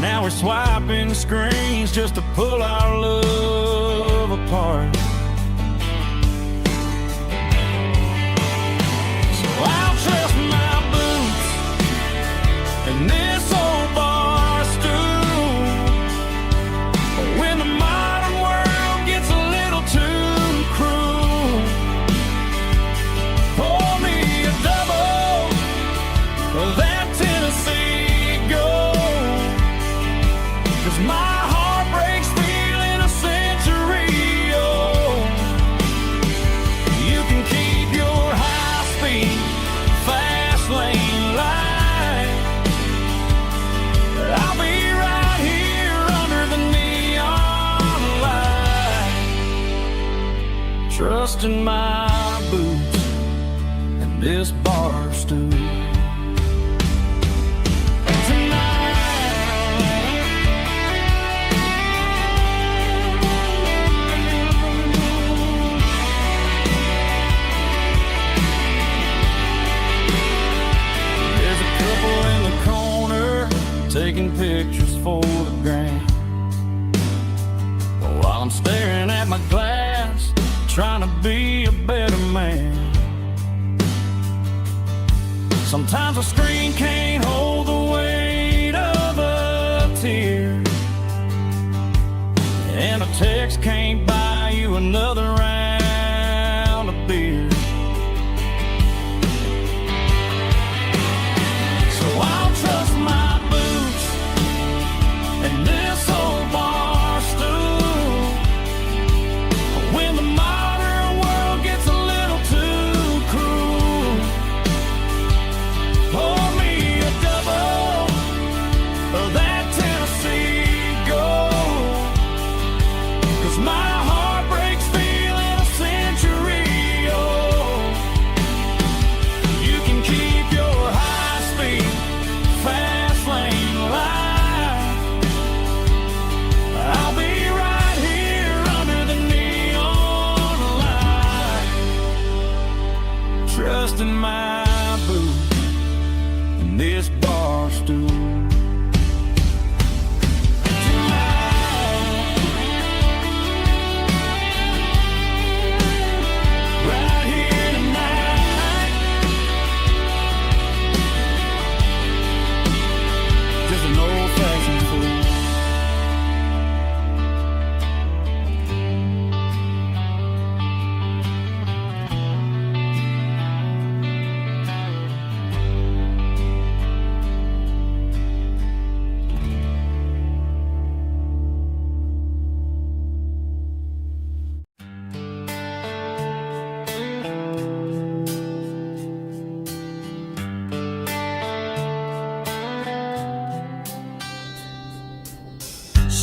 Now we're swiping screens just to pull our love apart. So I'll trust my boots and this old bar stool when the modern world gets a little too cruel. Pour me a double of that Tennessee Gold, 'cause my heart breaks feeling a century old. You can keep your high-speed, fast lane light, but I'll be right here under the neon light, trusting my boots and this bar stool. There's a couple in the corner taking pictures for the gram, while I'm staring at my glass, trying to be a better man. Sometimes a screen can't hold the weight of a tear, and a text can't buy you another round of beer. So I'll trust my boots and this old bar stool when the modern world gets a little too cruel. Pour me a double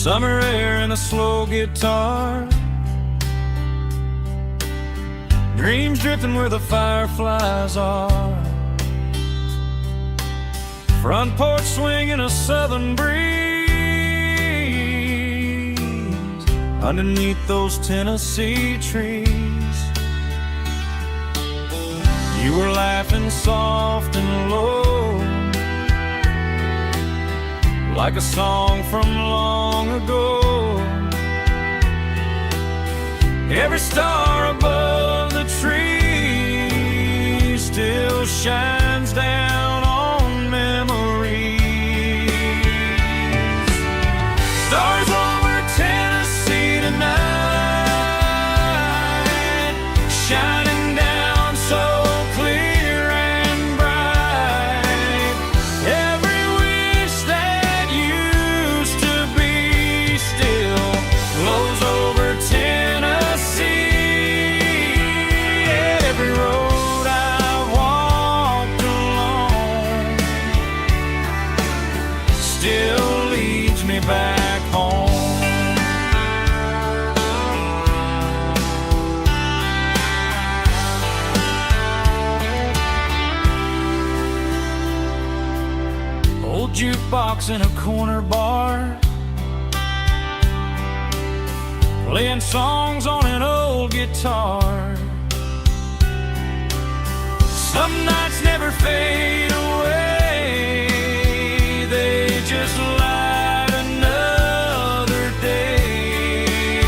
Summer air and a slow guitar, dreams drifting where the fireflies are. Front porch swinging a southern breeze underneath those Tennessee trees. You were laughing soft and low, like a song from long ago. Every star above the tree still shines down on memories. Stars over Tennessee tonight, shining down so clear and bright. Every wish that used to be still glows over Tennessee. Every road I walked along still leads me back home. Old jukebox in a corner bar, playing songs on an old guitar. Some nights never fade away, they just light another day.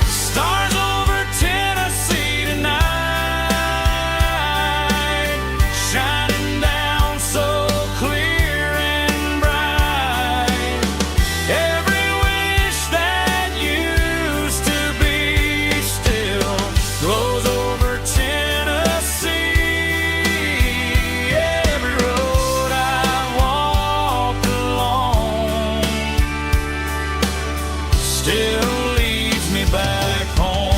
Stars over Tennessee tonight, shining down so clear and bright. Every wish that used to be still glows over Tennessee. Every road I walked along still leads me back home.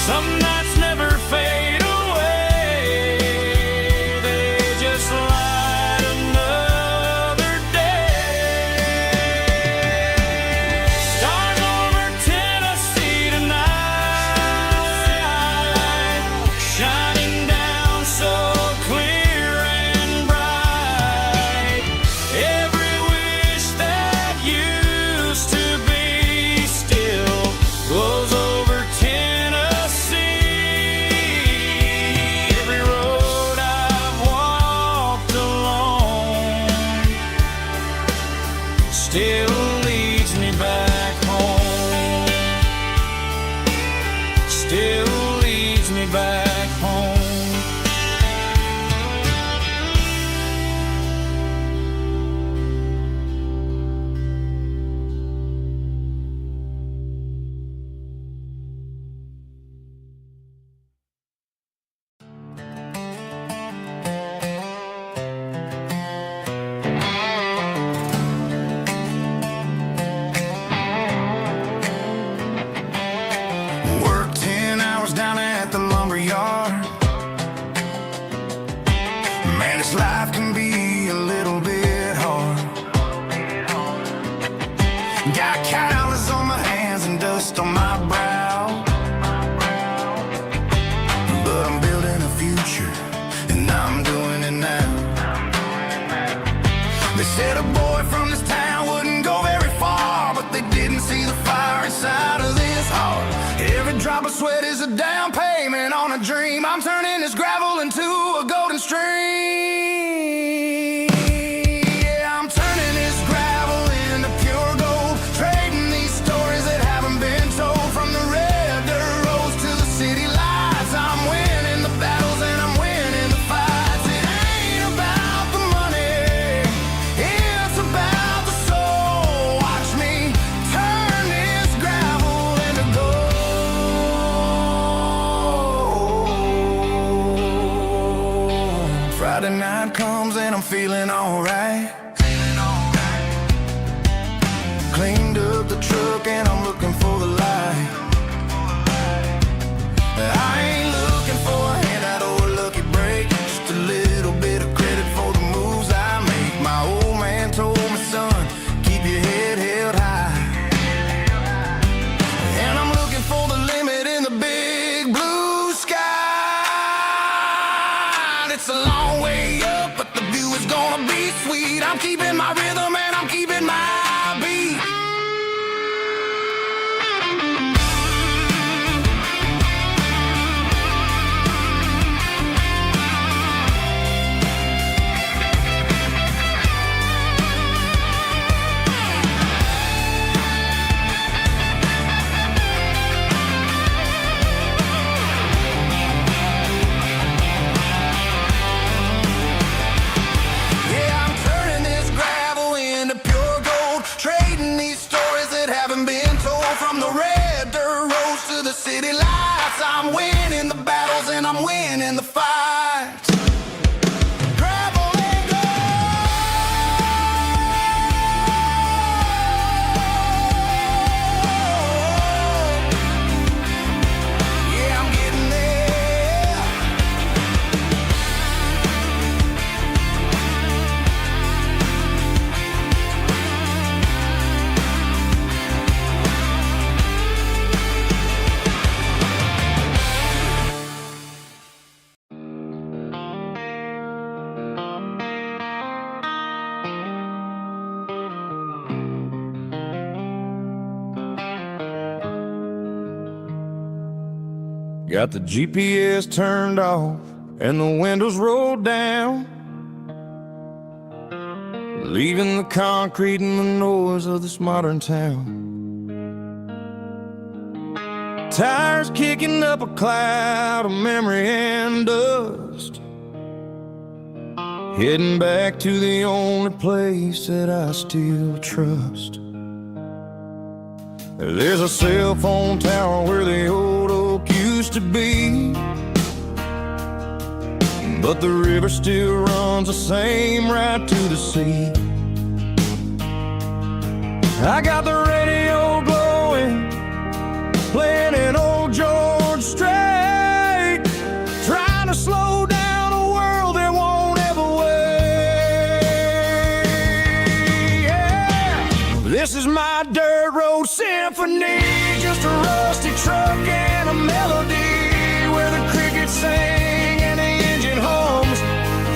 Some nights never fade away, they just light another day. Stars over Tennessee tonight, shining down so clear and bright. Every wish that used to be still glows over Tennessee. Every road I've walked along still leads me back home. Still leads me back home. Worked 10 hours down at the lumber yard. Man, this life can be a little bit hard. Got calluses on my hands and dust on my brow, but I'm building a future, and I'm doing it now. They said a boy from this town wouldn't go very far, but they didn't see the fire inside of this heart. Every drop of sweat is a down payment on a dream. I'm turning this gravel into a golden stream. Yeah, I'm turning this gravel into pure gold, trading these stories that haven't been told. From the red dirt roads to the city lights, I'm winning the battles and I'm winning the fights. It ain't about the money, it's about the soul. Watch me turn this gravel into gold. Friday night comes and I'm feeling alright. Cleaned up the truck and I'm looking for the light. from the red dirt roads to the city lights, I'm winning the battles and I'm winning the fights. Gravel and gold. Yeah, I'm getting there. Got the GPS turned off and the windows rolled down, leaving the concrete and the noise of this modern town. Tires kicking up a cloud of memory and dust, heading back to the only place that I still trust. There's a cell phone tower where the old oak used to be, but the river still runs the same right to the sea. I got the radio glowing, playing an old George Strait, trying to slow down a world that won't ever wait. Yeah. This is my dirt road symphony, just a rusty truck and a melody where the crickets sing and the engine hums,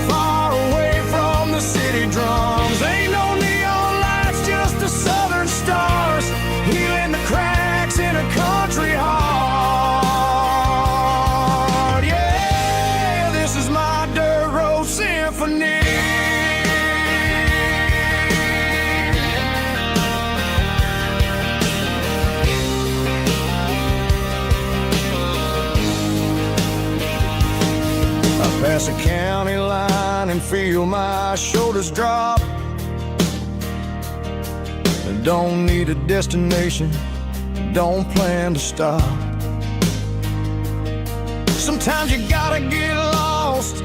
far away from the city drums. Ain't no neon lights, just the southern stars, healing the cracks in a country heart. Yeah, this is my dirt road symphony. Pass a county line and feel my shoulders drop. Don't need a destination, don't plan to stop. Sometimes you gotta get lost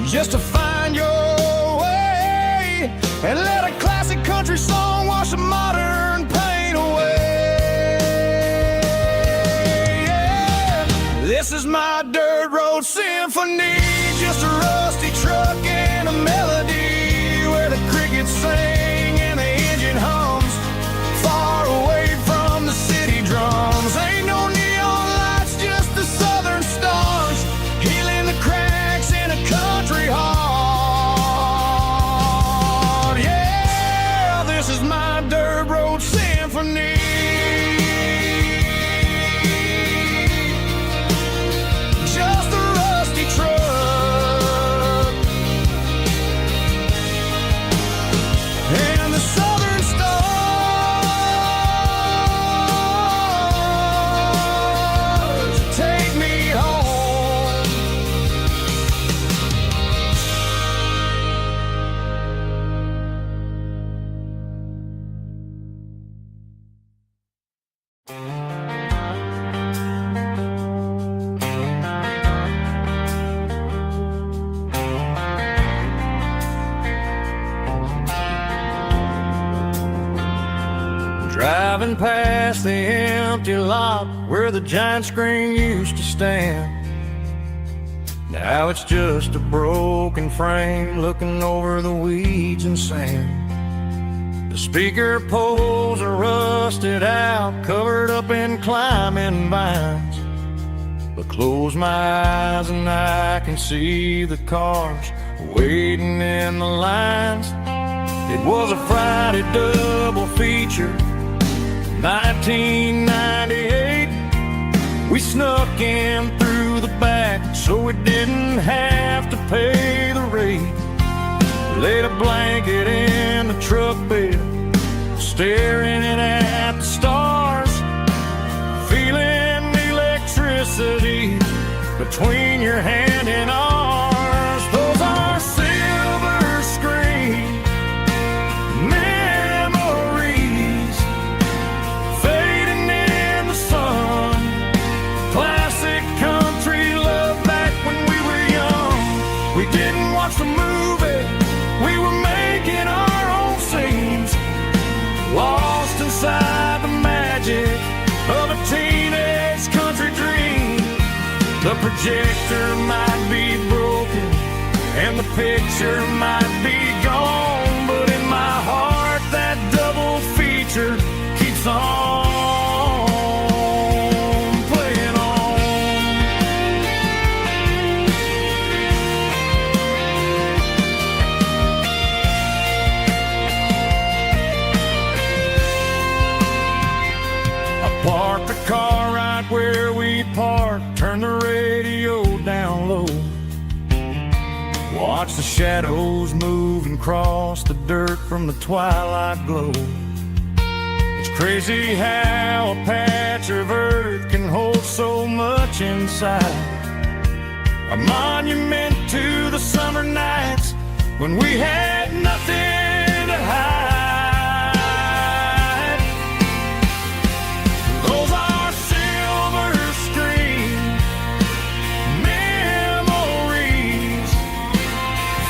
just to find your way, and let a classic country song wash a modern pain away. Yeah. This is my dirt road symphony, just a rusty truck and a melody where the crickets sing and the engine hums, far away from the city drums. Ain't no neon lights, just the southern stars, healing the cracks in a country heart. Yeah, this is my dirt road symphony. Just a rusty truck and the southern stars take me home. Driving past the empty lot where the giant screen used to stand. Now it's just a broken frame looking over the weeds and sand. The speaker poles are rusted out, covered up in climbing vines. But close my eyes and I can see the cars waiting in the lines. It was a Friday double feature, 1998. We snuck in through the back so we didn't have to pay the rate. Laid a blanket in the truck bed, staring at the stars, feeling the electricity between your hand and ours. Those are silver screen memories, The projector might be broken and the picture might be gone, but in my heart that double feature keeps on playing on. I parked the car right where we parked, turned the radio down low, watch the shadows move and cross the dirt from the twilight glow. It's crazy how a patch of earth can hold so much inside, a monument to the summer nights when we had nothing to hide. Those are silver screen memories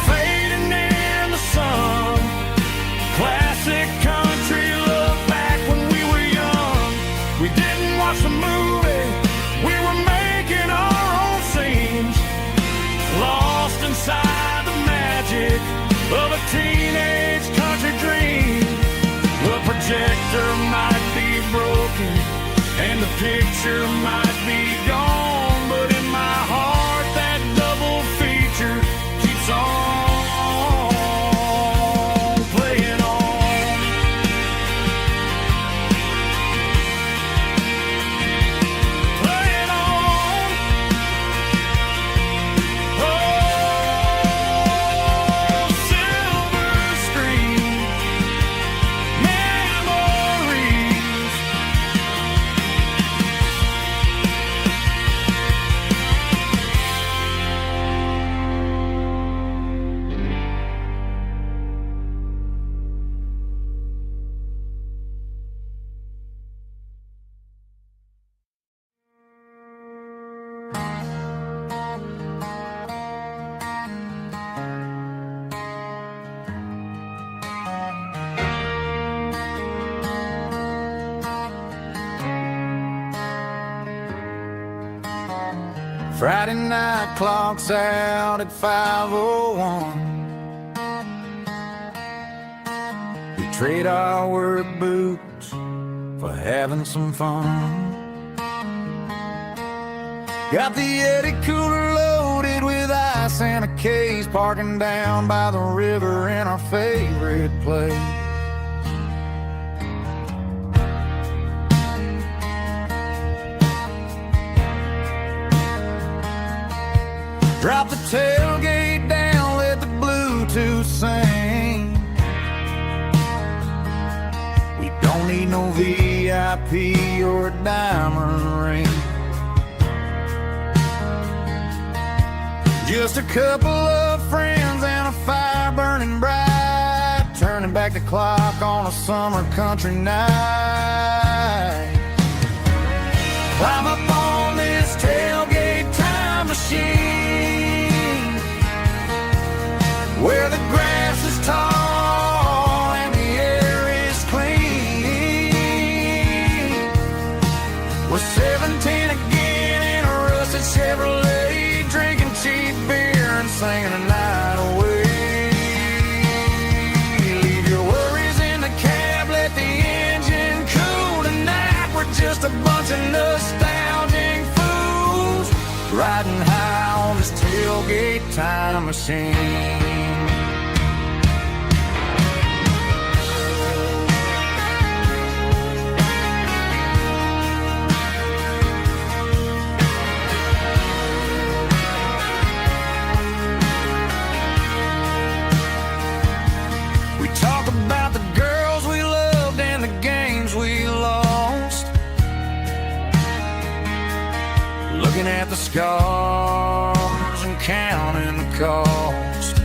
fading in the sun. Classic country look back when we were young. We didn't watch the movie, we were making our own scenes, lost inside the magic of a teenage country dream. The projector might be broken and the picture might be gone, but in my heart that double feature keeps on playing on. Playing on. Oh, silver screen memories. Friday night clocks out at 5:01. We trade our work boots for having some fun. Got the Yeti cooler loaded with ice and a case, parking down by the river in our favorite place. Drop the tailgate down, let the Bluetooth sing. We don't need no VIP or a diamond ring. Just a couple of friends and a fire burning bright, turning back the clock on a summer country night. Climb up on this tailgate time machine, where the grass is tall and the air is clean. We're 17 again in a rusted Chevrolet, drinking cheap beer and singing the night away. Leave your worries in the cab, let the engine cool tonight. We're just a bunch of nostalgic fools riding high on this tailgate time machine. About the girls we loved and the games we lost, looking at the scars and counting the cost.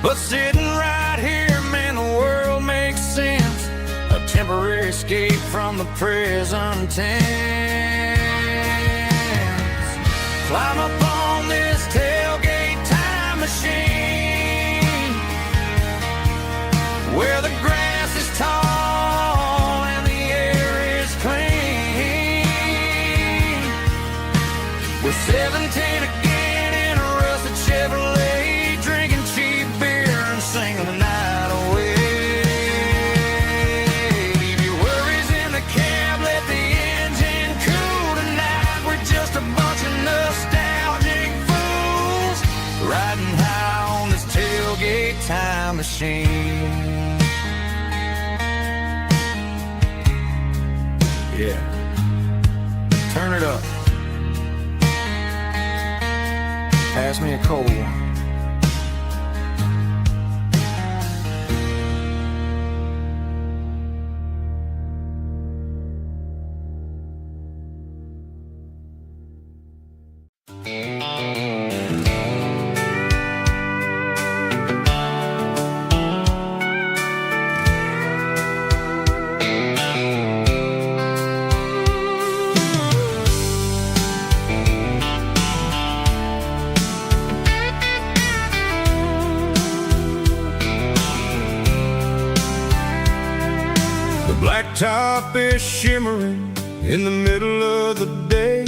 But sitting right here, man, the world makes sense, a temporary escape from the present tense. Climb up on this tailgate time machine, where the grass is tall and the air is clean. Yeah. Turn it up. Pass me a cold one. Blacktop is shimmering in the middle of the day.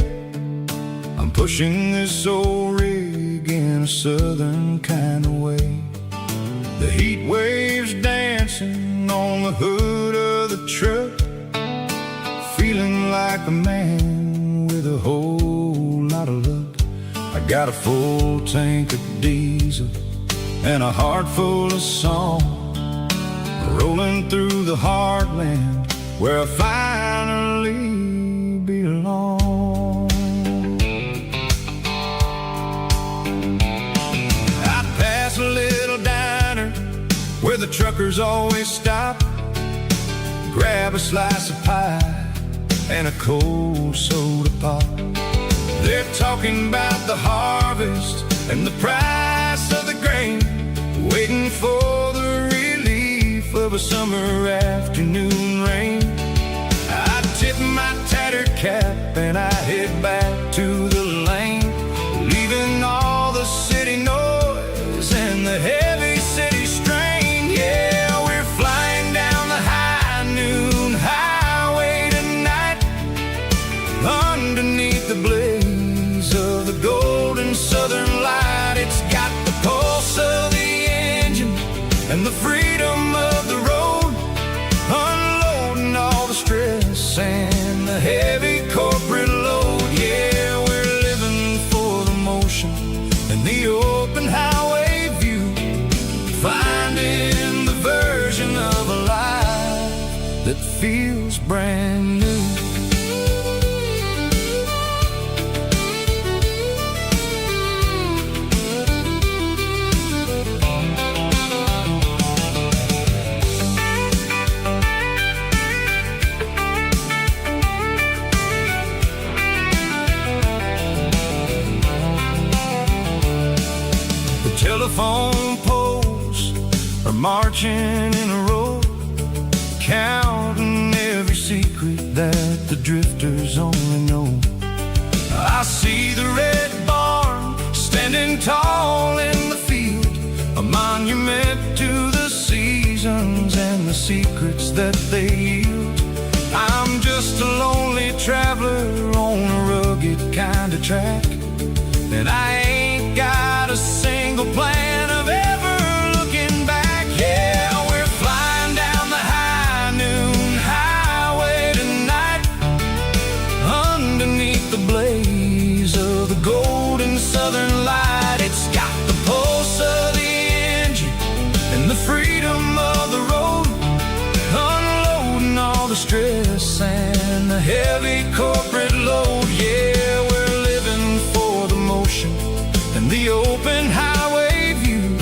I'm pushing this old rig in a southern kind of way. The heat waves dancing on the hood of the truck, feeling like a man with a whole lot of luck. I got a full tank of diesel and a heart full of song, rolling through the heartland where I finally belong. I pass a little diner where the truckers always stop, grab a slice of pie and a cold soda pop. They're talking about the harvest and the price of the grain, waiting for the relief of a summer afternoon rain. I tip my tattered cap and I head back to the lane, leaving all the city noise and the heavy city strain. Yeah, we're flying down the high noon highway tonight, underneath the blaze of the golden southern light. It's got the pulse of the engine and the freedom of the road, unloading all the stress and the heavy corporate load. Yeah, we're living for the motion and the open highway view, finding the version of a life that feels brand new. Telephone poles are marching in a row, counting every secret that the drifters only know. I see the red barn standing tall in the field, a monument to the seasons and the secrets that they yield. I'm just a lonely traveler on a rugged kind of track, and I ain't got a single plan of ever looking back. Yeah, we're flying down the high noon highway tonight, underneath the blaze of the golden southern light. It's got the pulse of the engine and the freedom of the road, unloading all the stress and the heavy corporate load. Yeah, we're living for the motion and the open highway view,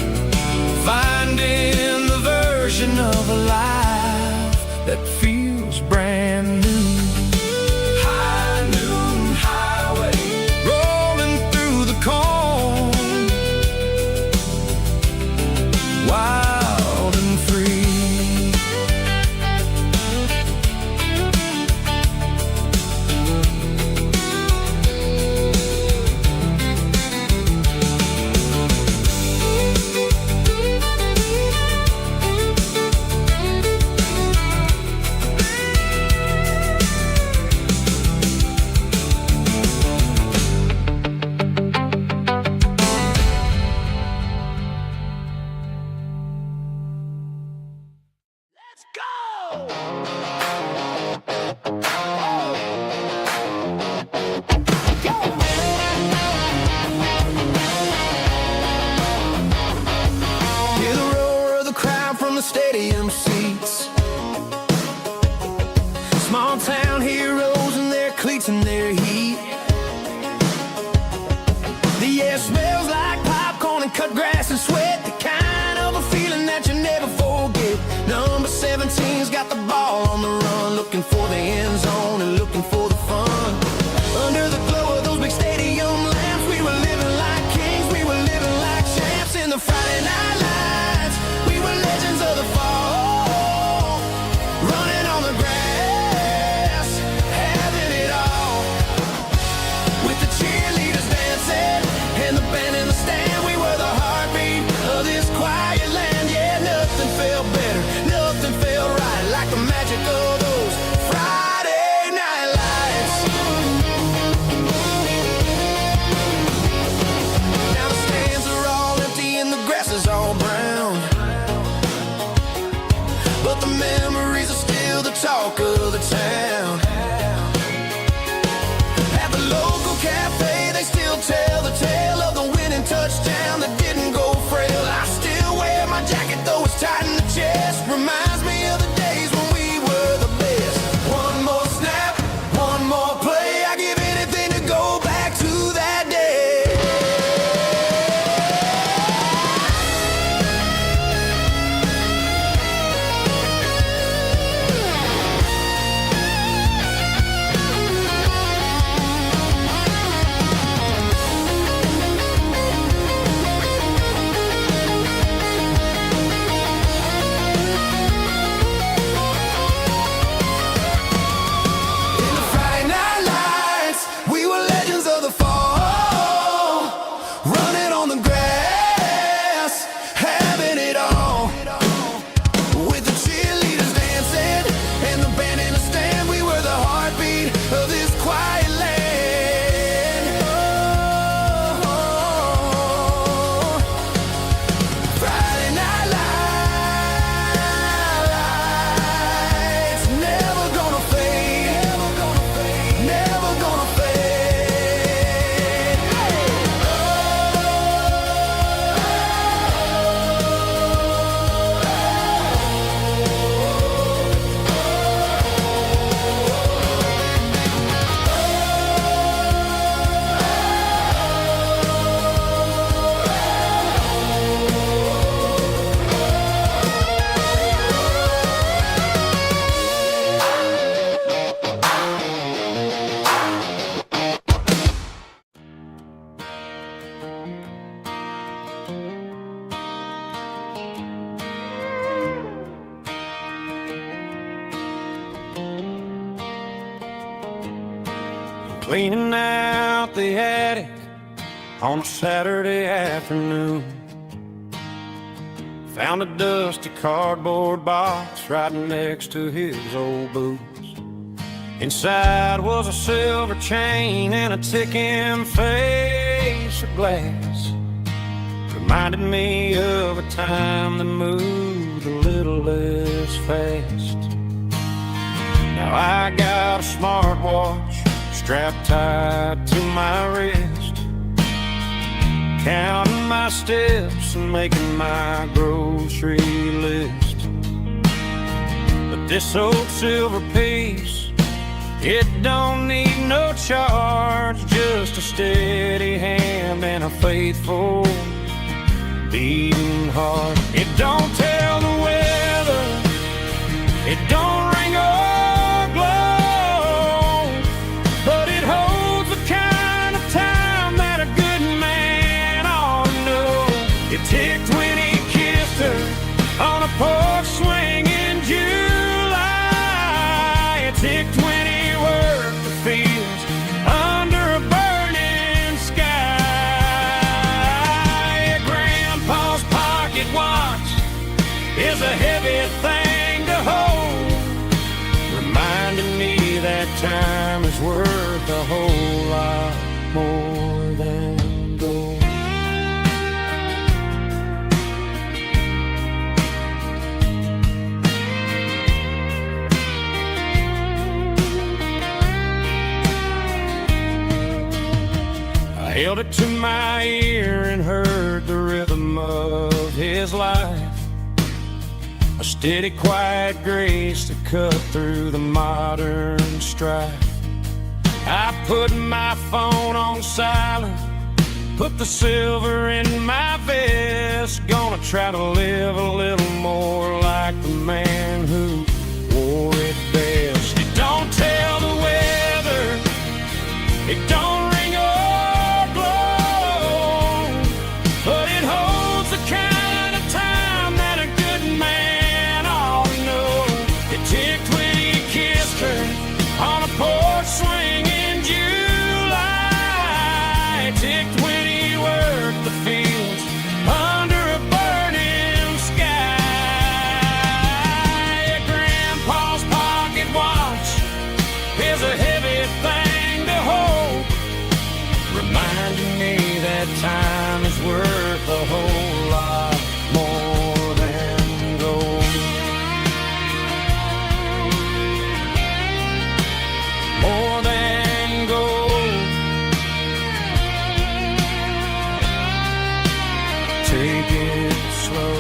finding the version of a life that feels brand new. High noon highway, rolling through the corn, wild and free. Stadium seats, small town hero streets in their heat. The air smells like popcorn and cut grass and sweat, the kind of a feeling that you never forget. Number 17's got the ball on the run, looking for the end zone and looking for the fun. Under the glow of those big stadium lamps, we were living like kings, we were living like champs in the Friday night lights. We were legends of the fall, running on the grass, having it all. With the cheerleaders dancing and the band in the stand, we were the heartbeat of this quiet land. Yeah, nothing felt better, nothing felt right like the magic of those Friday night lights. Now the stands are all empty and the grass is all brown, but the memories are still the talk of the town. At the local cafe, they still tell the tale of the winning touchdown that didn't go frail. I still wear my jacket though it's tight in the chest. Reminds me of the days when we were the best. One more snap, one more play, I give anything to go back to that day. In the Friday night lights, we were legends of the fall, running on the grass, having it all. With the cheerleaders dancing and the band in the stand, we were the heartbeat of this quiet land. Oh, Friday night lights, never gonna fade, never gonna fade. Cleaning out the attic on a Saturday afternoon, found a dusty cardboard box right next to his old boots. Inside was a silver chain and a ticking face of glass. Reminded me of a time that moved a little less fast. Now I got a smartwatch strapped tight to my wrist, counting my steps and making my grocery list. But this old silver piece, it don't need no charge, just a steady hand and a faithful beating heart. It don't tell the weather, it don't ring or glow, but it holds the kind of time that a good man ought to know. It ticked when he kissed her on a porch swing in July. It ticked when he worked the fields under a burning sky. Grandpa's pocket watch is a heavy thing to hold, reminding me that time is worth a whole lot more than gold. I held it to my ear and heard the rhythm of his life, a steady, quiet grace that cut through the modern strife. I put my phone on silent, put the silver in my vest. Gonna try to live a little more like the man who wore it best. It don't tell the weather, it don't ring or glow, but it holds the kind of time that a good man ought to know. It ticked when he kissed her on a porch swing in July. It ticked when he worked the fields under a burning sky. Grandpa's pocket watch is a heavy thing to hold, reminding me that time is worth a whole lot more than gold. More than gold. Take it slow.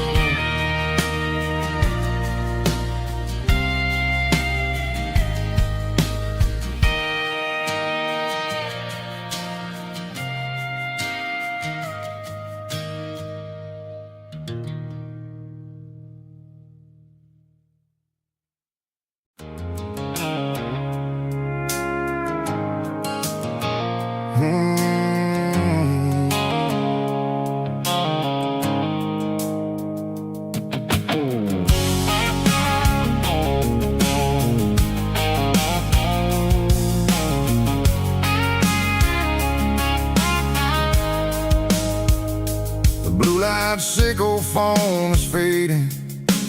The blue light sickle phone is fading,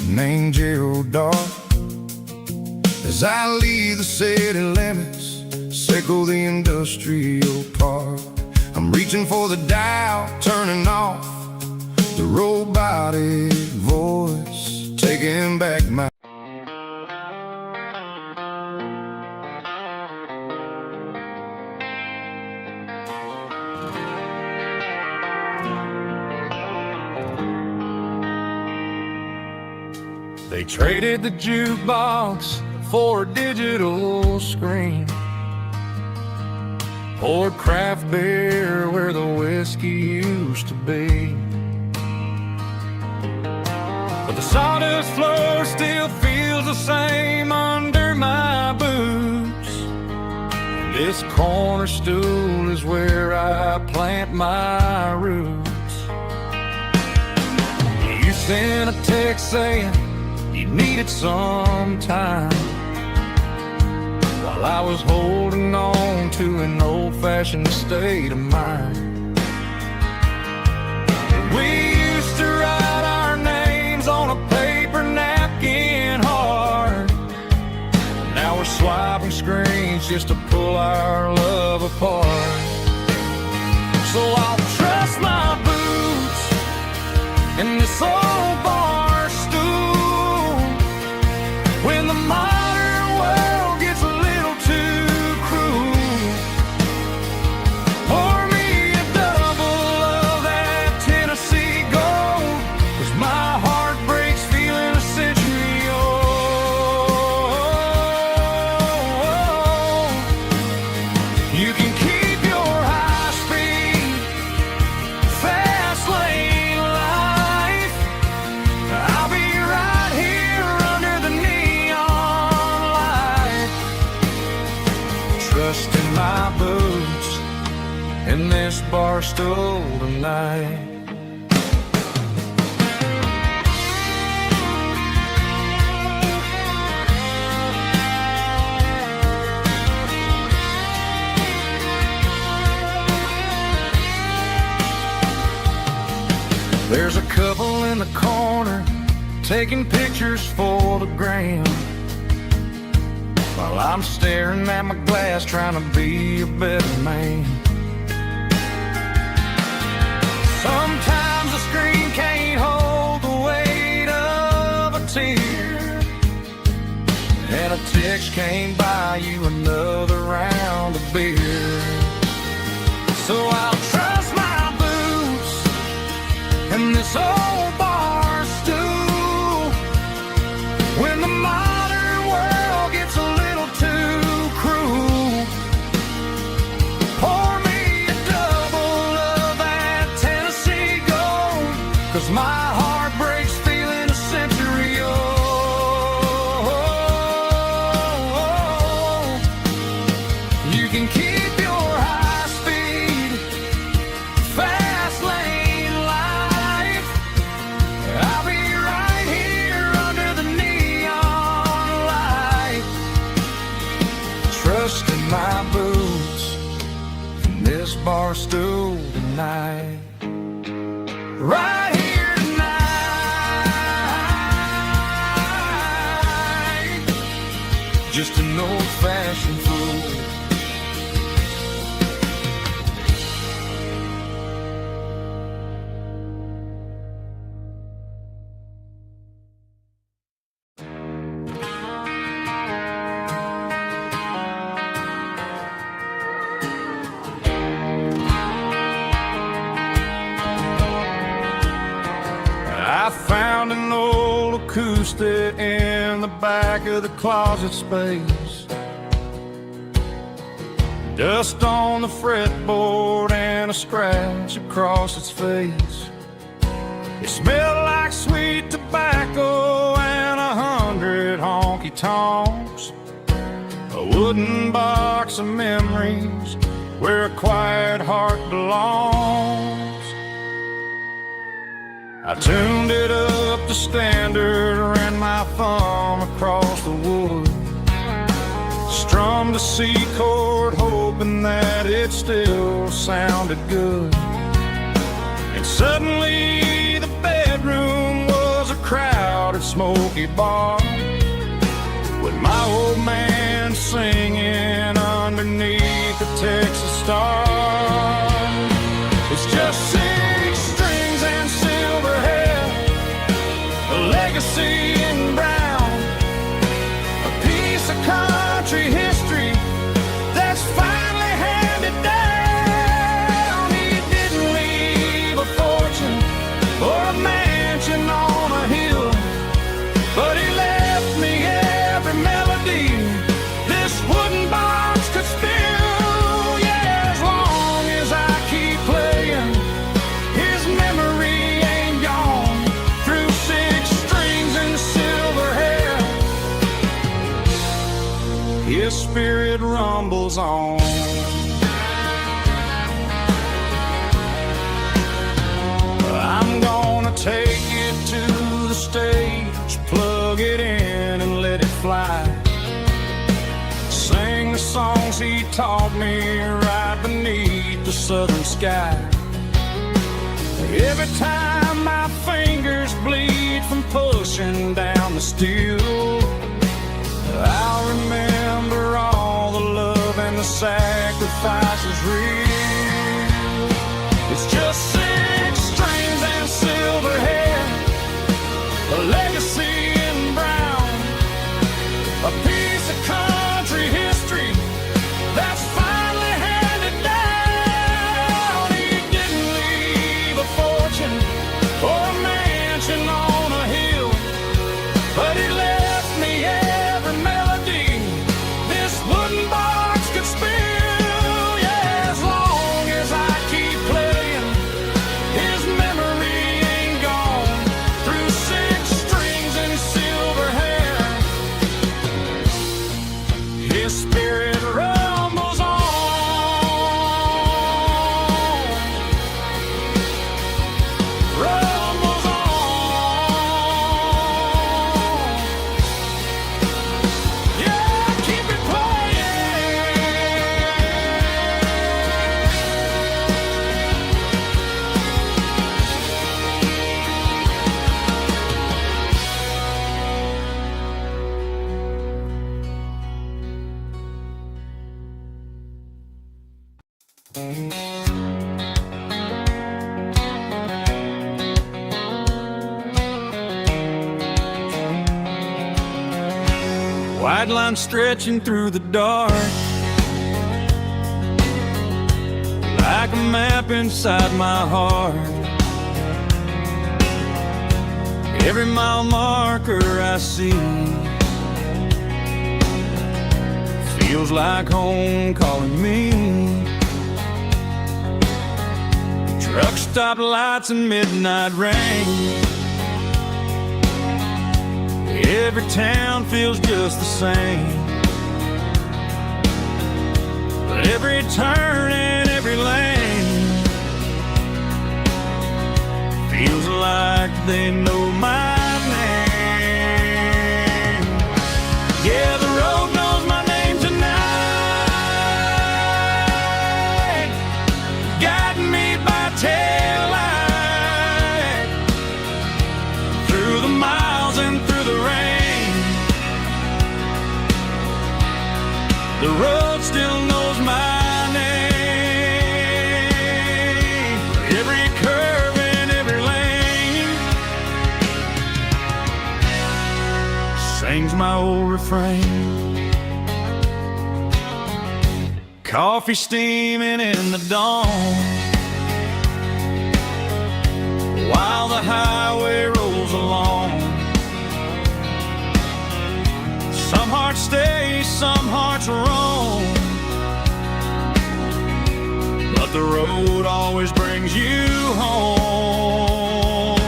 an angel dark. As I leave the city limits, sickle the industrial park. I'm reaching for the dial, turning off the robotic voice, taking back my They traded the jukebox for a digital screen, poured craft beer where the whiskey used to be. But the sawdust floor still feels the same under my boots. This corner stool is where I plant my roots. You sent a text saying you needed some time, while I was holding on to an old-fashioned state of mind. We used to write our names on a paper napkin hard. Now we're swiping screens just to pull our love apart. So I'll trust my boots in this old bar stool when the modern world gets a little too cruel. Pour me a double of that Tennessee Gold, 'cause my heart breaks feeling a century old. You can keep your high-speed, fast lane life. I'll be right here under the neon light, trusting my boots in this bar stool tonight. There's a couple in the corner taking pictures for the gram, while I'm staring at my glass trying to be a better man. Sometimes the screen can't hold the weight of a tear, and a text can't buy you another round of beer. So I'll trust my boots in this old bar stool when the modern world gets a little too cruel. this bar stool tonight. Right here tonight. Just an old-fashioned fool. I found an old acoustic in the back of the closet space. Dust on the fretboard and a scratch across its face. It smelled like sweet tobacco and 100 honky-tonks. A wooden box of memories where a quiet heart belongs. I tuned it up to standard, ran my thumb across the wood, strummed a C chord hoping that it still sounded good. And suddenly the bedroom was a crowded smoky bar, with my old man singing underneath the Texas star. It's just 6 strings and silver hair, a legacy in brown, a piece of country history that's finally handed down. He didn't leave a fortune or a mansion on a hill, but he left me every melody this wooden box could spill. Yeah, as long as I keep playing, his memory ain't gone. Through 6 strings and silver hair, his spirit rumbles on. I'm gonna take it to the stage, plug it in and let it fly. Sing the songs he taught me right beneath the southern sky. Every time my fingers bleed from pushing down the steel, I'll remember all the love and the sacrifices real. It's just 6 strings and silver hair, a legacy in brown, a piece of country history that's finally handed down. He didn't leave a fortune or a mansion on a hill, but he left me every melody this wooden box could spill. Yeah, as long as I keep playing, his memory ain't gone. Through 6 strings and silver hair, his spirit rumbles on. Rumbles on. Yeah, keep it playing. White line stretching through the dark, like a map inside my heart. Every mile marker I see feels like home calling me. Truck stop lights and midnight rain, every town feels just the same. But every turn and every lane feels like they know my name. Yeah, the road knows my name tonight. The road still knows my name. Every curve and every lane sings my old refrain. Coffee steaming in the dawn, while the highway rolls along. Some hearts stay, some hearts roam, but the road always brings you home.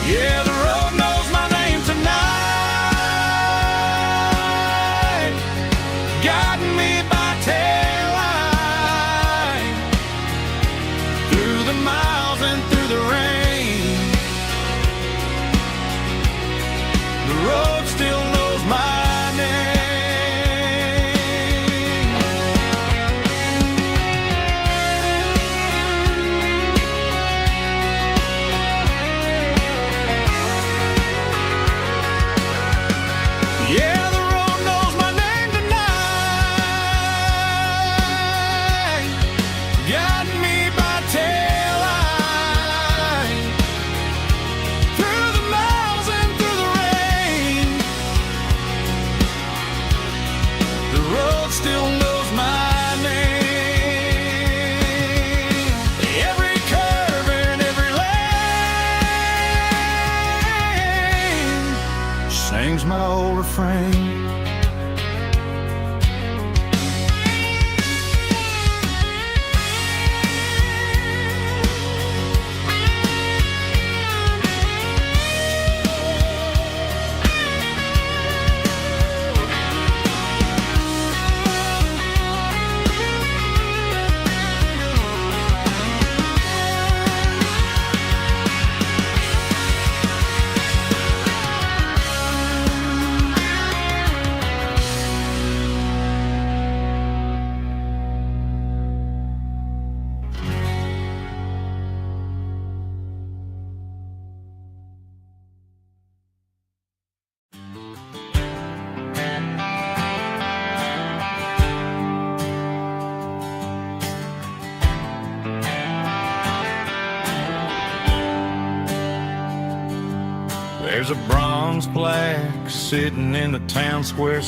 Yeah, the road knows my name tonight, guiding me by taillight, through the miles and through the rain. The road still knows my name. Yeah, the road knows my name tonight, guiding me by taillight, through the miles and through the rain. The road still knows my name. Every curve and every lane sings my old refrain. There's a bronze plaque sitting in the town square.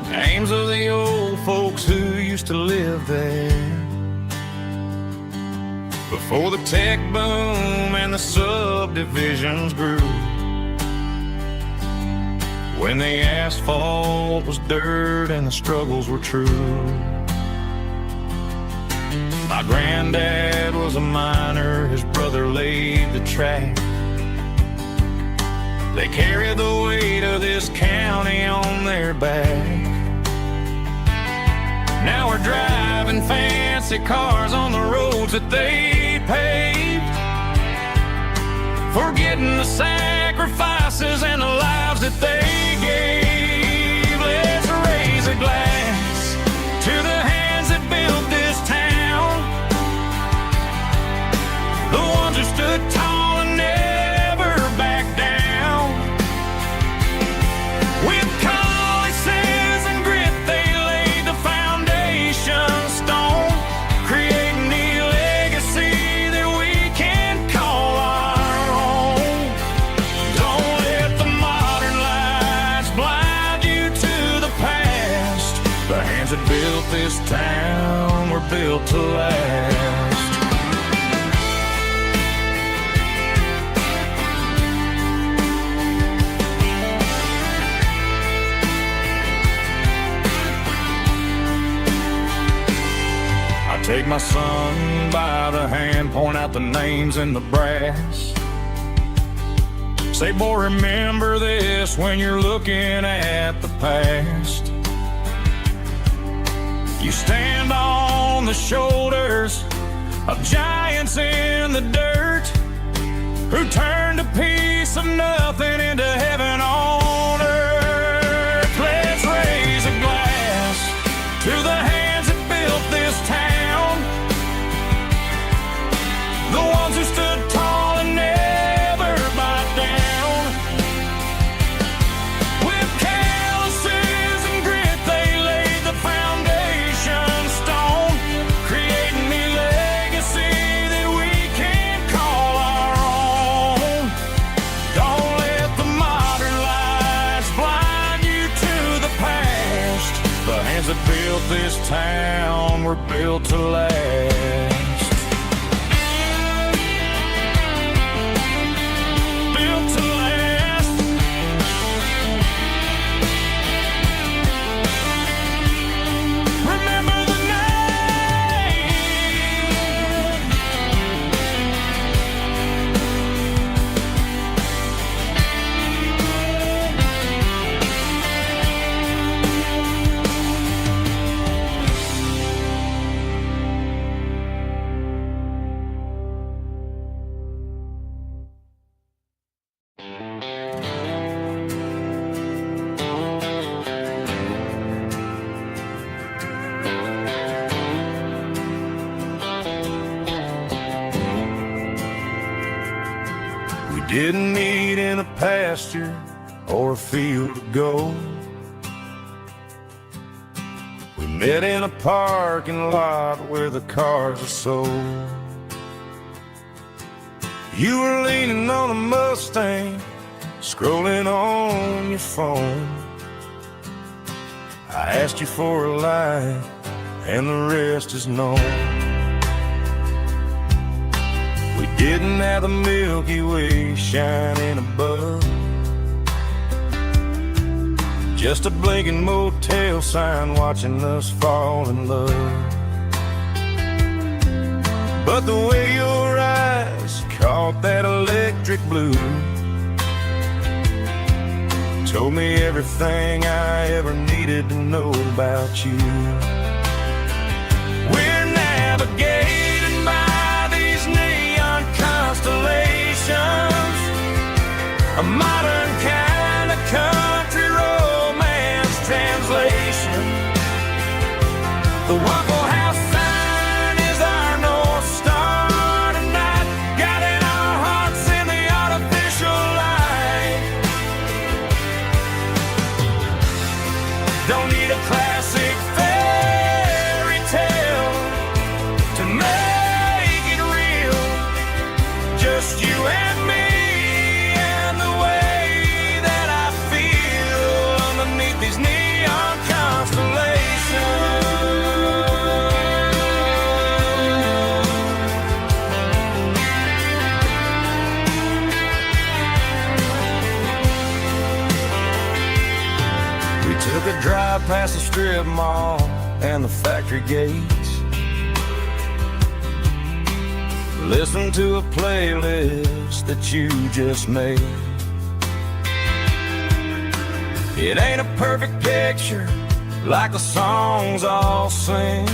Names of the old folks who used to live there before the tech boom and the subdivisions grew, when the asphalt was dirt and the struggles were true. My granddad was a miner, his brother laid the track. They carried the weight of this county on their back. Now we're driving fancy cars on the roads that they paved, forgetting the sacrifices and the lives that they gave. Let's raise a glass to the hands that built this town, the ones who stood tall and never backed down. With calluses and grit, they laid the foundation stone, creating the legacy that we can call our own. Don't let the modern lights blind you to the past. The hands that built this town were built to last. Take my son by the hand, point out the names in the brass. Say, boy, remember this when you're looking at the past. You stand on the shoulders of giants in the dirt, who turned a piece of nothing into heaven on earth. Let's raise a glass to the hands that built this town, the ones who stood tall and never backed down. With Cal that built this town were built to last. Built to last. Remember the name. Didn't meet in a pasture or a field of gold. We met in a parking lot where the cars are sold. You were leaning on a Mustang, scrolling on your phone. I asked you for a light, and the rest is known. We didn't have the Milky Way shining above, just a blinking motel sign watching us fall in love. But the way your eyes caught that electric blue told me everything I ever needed to know about you. We're navigating by these neon constellations, a modern kind of country romance translation. The Waffle House sign is our North Star tonight, guiding our hearts in the artificial light. Don't need a classic fairy tale to make it real, just you and me and the way that I feel underneath these neon constellations. We took a drive past the strip mall and the factory gates, listened to a playlist that you just made. It ain't a perfect picture like the songs all sing,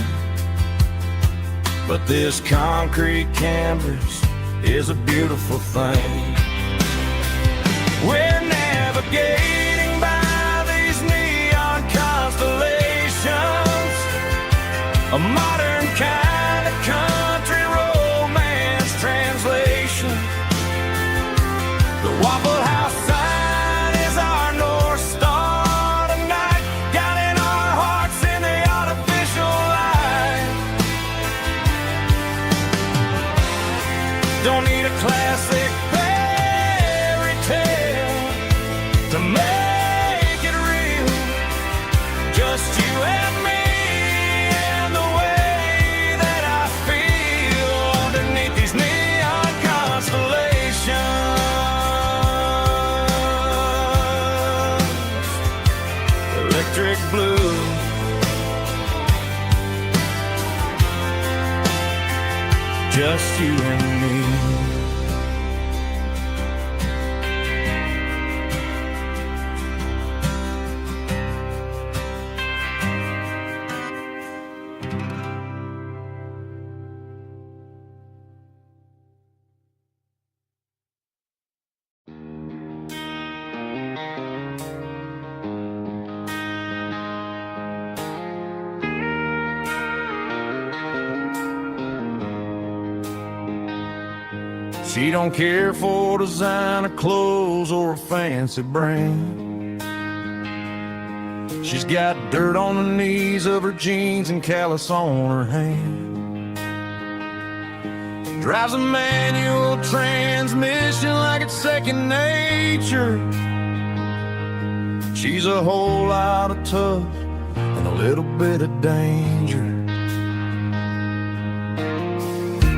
but this concrete canvas is a beautiful thing. We're navigating by these neon constellations, a modern kind of country romance translation. The Waffle House sign is our North Star tonight, guiding our hearts in the artificial light. Don't need a classic fairy tale to make it real, just you and me and the way that I feel underneath these neon constellations. Electric blue, just you and me. She don't care for designer clothes or a fancy brand. She's got dirt on the knees of her jeans and callus on her hand. Drives a manual transmission like it's second nature. She's a whole lot of tough and a little bit of danger.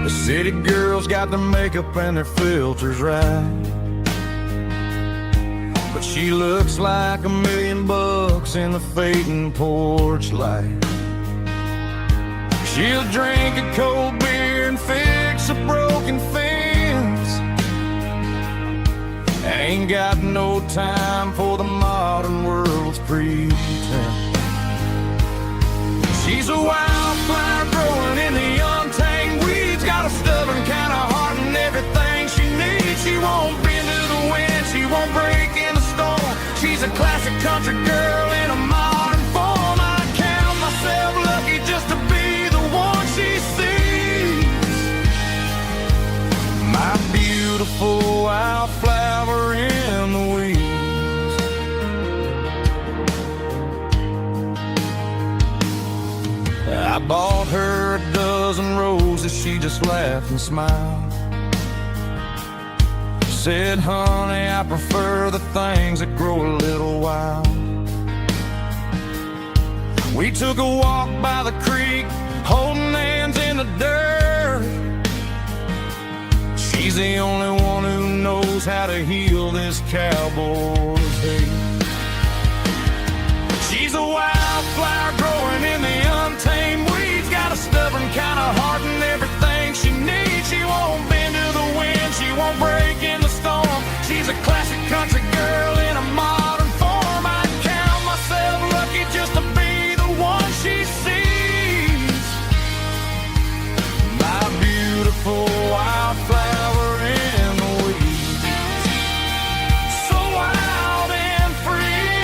The city girls got their makeup and their filters right, but she looks like $1,000,000 in the fading porch light. She'll drink a cold beer and fix a broken fence. Ain't got no time for the modern world's pretense. She's a wildflower growing in the untamed weeds, got a stubborn kind of heart and everything she needs. She won't bend to the wind, she won't break in the storm. She's a classic country girl in a modern form. I count myself lucky just to be the one she sees. My beautiful wildflower in the weeds. I bought her a dozen roses, she just laughed and smiled. Said, honey, I prefer the things that grow a little wild. We took a walk by the creek, holding hands in the dirt. She's the only one who knows how to heal this cowboy's hate. She's a wildflower growing in the untamed weeds, got a stubborn kind of heart and everything she needs. She won't bend to the wind, she won't break in the storm. She's a classic country girl in a modern form. I count myself lucky just to be the one she sees. My beautiful wildflower in the weeds. So wild and free.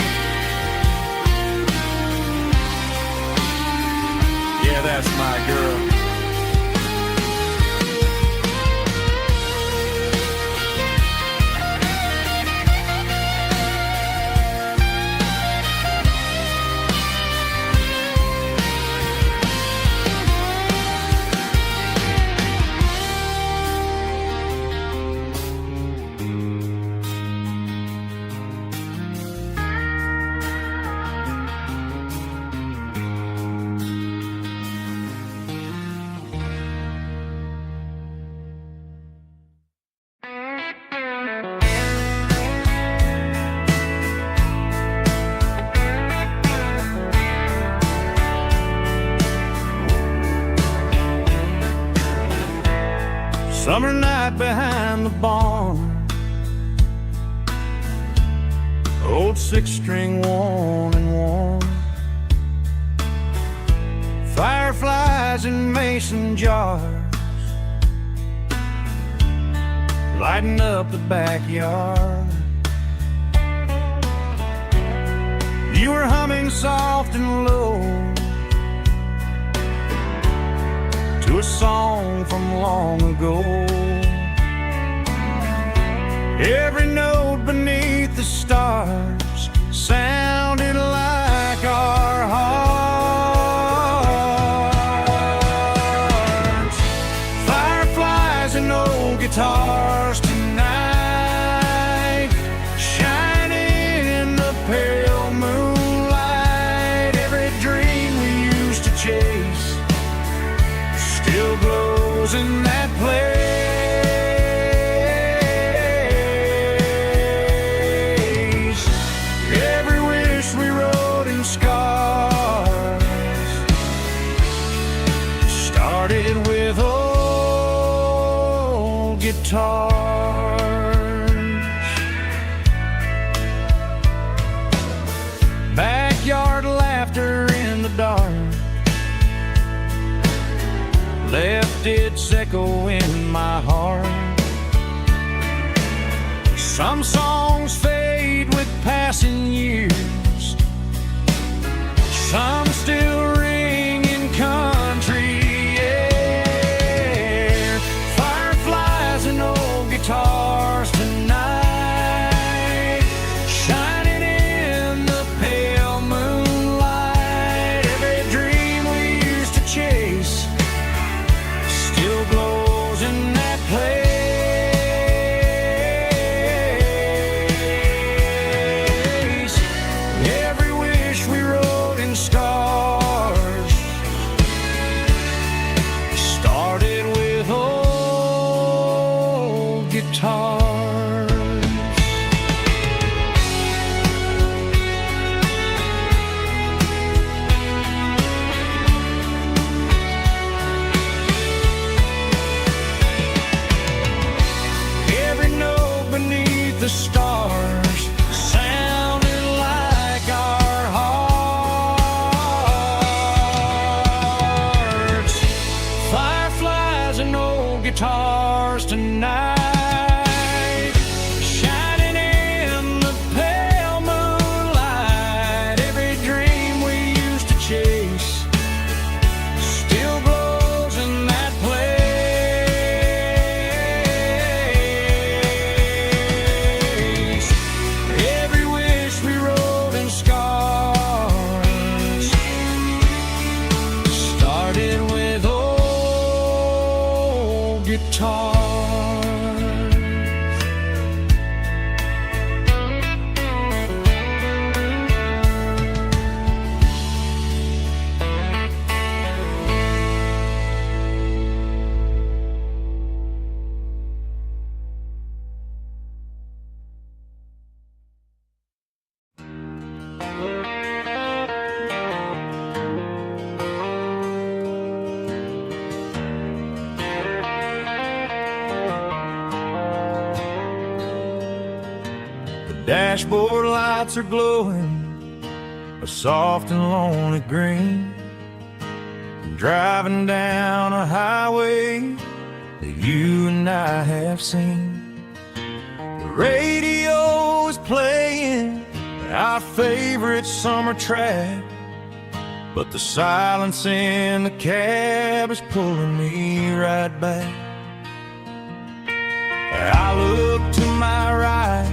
Yeah, that's my girl. Summer night behind the barn, old six-string worn and worn. Fireflies in mason jars, lighting up the backyard. You were humming soft and low to a song from long ago. Every note beneath the stars sounded like our hearts. Fireflies and old guitars tonight, shining in the pale moonlight. Every dream we used to chase still glows in that place. Every wish we wrote in scars started with old guitars. Backyard laughter in the dark left its echo in my heart. Some songs fade with passing years, some still ring in country air. Fireflies and old guitars tonight, shining in the pale moonlight. Every dream we used to chase still glows in that place. guitars. Dashboard lights are glowing a soft and lonely green. Driving down a highway that you and I have seen. The radio is playing our favorite summer track, but the silence in the cab is pulling me right back. I look to my right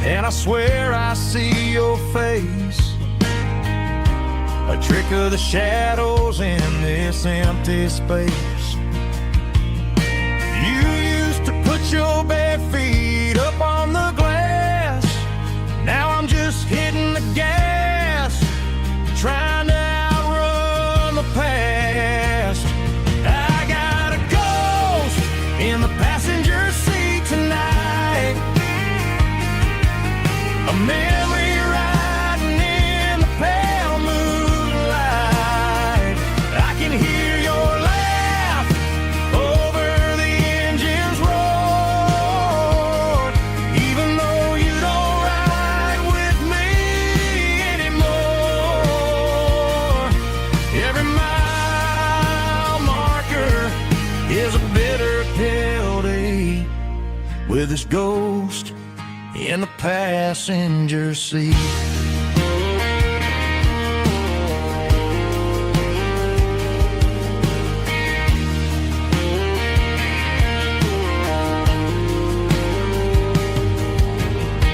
and I swear I see your face, a trick of the shadows in this empty space. You used to put your bare feet up on the glass. Now I'm just hitting the gas, trying to outrun the past. I got a ghost in the passenger seat tonight, a memory riding in the pale moonlight. I can hear your laugh over the engine's roar, even though you don't ride with me anymore. Every mile marker is a bitter pill to eat, with this ghost in the passenger seat.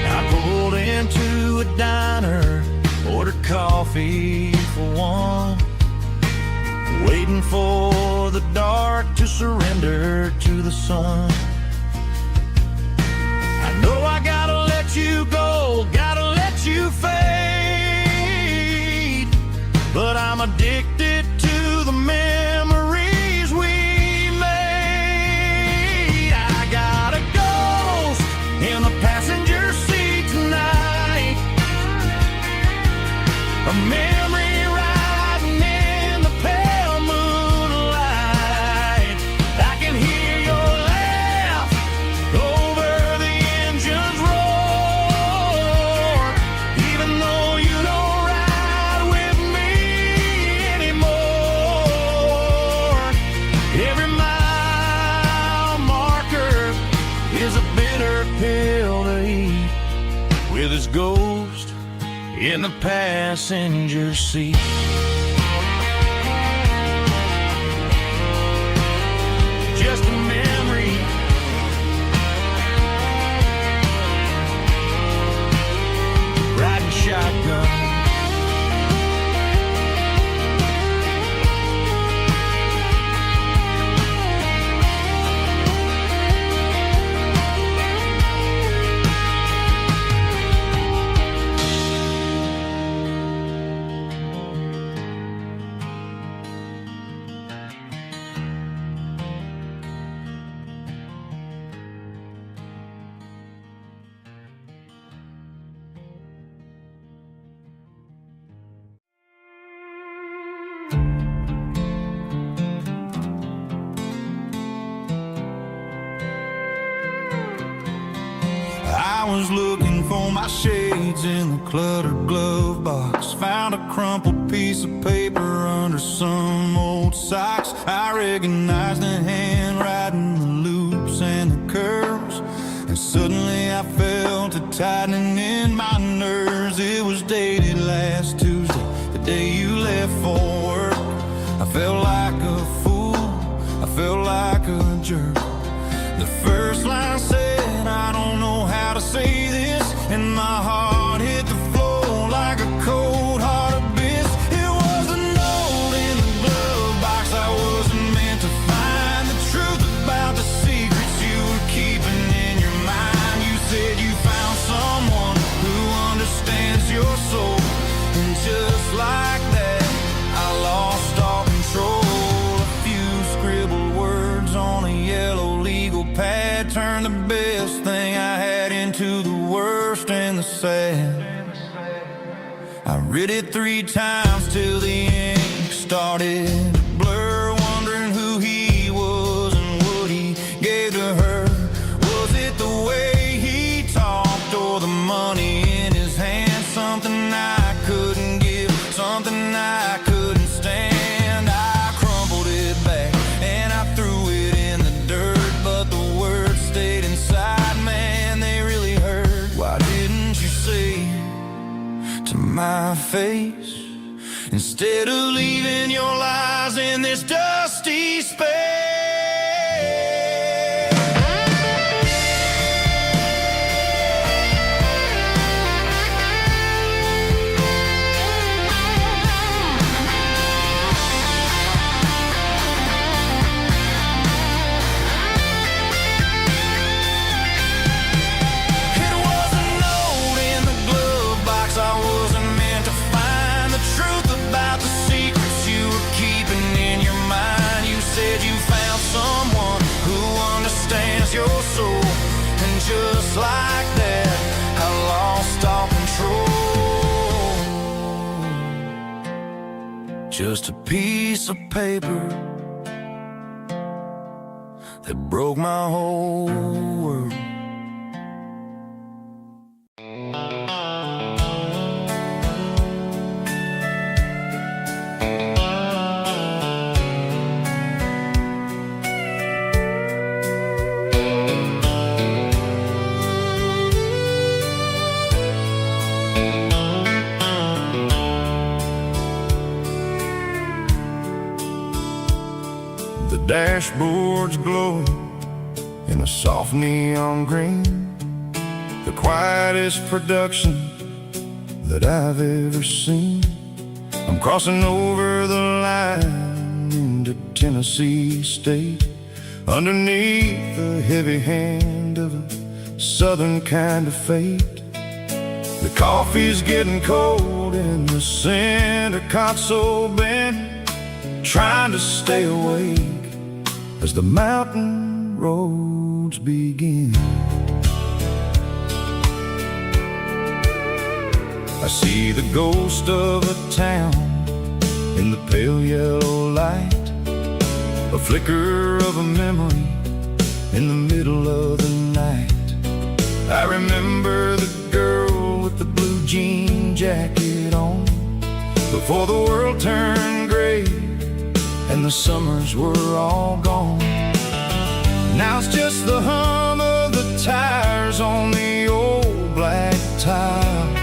I pulled into a diner, ordered coffee for one, waiting for the dark to surrender to the sun. I know I gotta let you go, gotta let you fade, but I'm addicted to the memories we made. I got a ghost in the passenger seat tonight, a memory riding in the pale moonlight. I can hear your laugh over the engine's roar, even though you don't ride with me anymore. Every mile marker is a bitter pill to eat, with his ghost in the passenger seat. Just a memory, riding shotgun. I was looking for my shades in the cluttered glove box, found a crumpled piece of paper under some old socks. I recognized the handwriting, the loops and the curves, and suddenly I felt a tightening in my nerves. It was dated last Tuesday, the day you left for work. I felt like a fool, I felt like a jerk. The first line said, I don't know how to say this, and my heart hit the floor like a cold heart abyss. It was a note in the glove box I wasn't meant to find, the truth about the read it 3 times till the ink started to blur, wondering who he was and what he gave to her. Was it the way he talked or the money in his hand? Something I couldn't give, something I couldn't stand. I crumpled it back and I threw it in the dirt, but the words stayed inside, man, they really hurt. Why didn't you say to my face, instead of leaving your lies in this dusty space? Your soul, and just like that I lost all control. Just a piece of paper that broke my whole world. Dashboard's glowing in a soft neon green, the quietest production that I've ever seen. I'm crossing over the line into Tennessee State, underneath the heavy hand of a southern kind of fate. The coffee's getting cold in the center console bin, trying to stay awake as the mountain roads begin. I see the ghost of a town in the pale yellow light, a flicker of a memory in the middle of the night. I remember the girl with the blue jean jacket on, before the world turned gray and the summers were all gone. Now it's just the hum of the tires on the old black tile,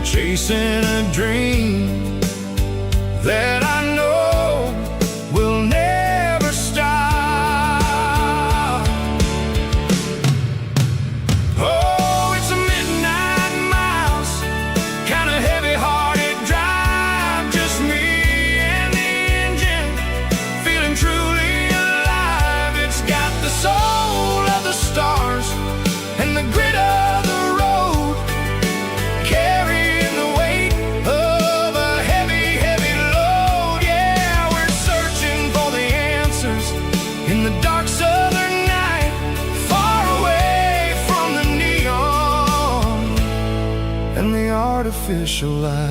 chasing a dream that I know will never stop. Oh, it's a midnight miles, kind of heavy-hearted drive, just me and the engine, feeling truly alive. It's got the soul of the stars and the grit of the road, carrying the weight of a heavy, heavy load. Yeah, we're searching for the answers in the dark southern night, far away from the neon and the artificial light.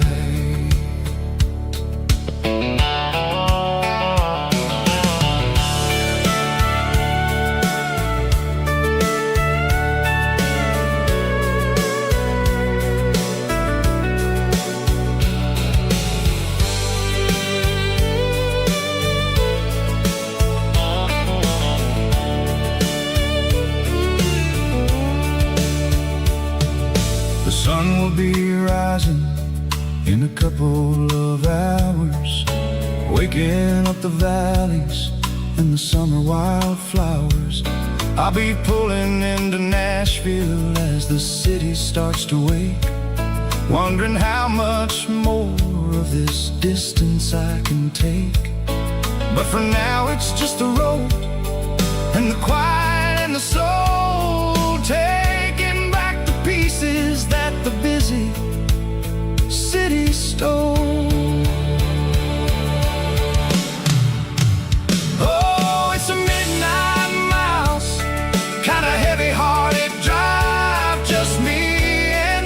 The sun will be rising in a couple of hours, waking up the valleys and the summer wildflowers. I'll be pulling into Nashville as the city starts to wake, wondering how much more of this distance I can take. But for now it's just the road and the quiet and the soul, taking back the pieces that the busy city stole. Oh, it's a midnight miles, kind of heavy-hearted drive, just me and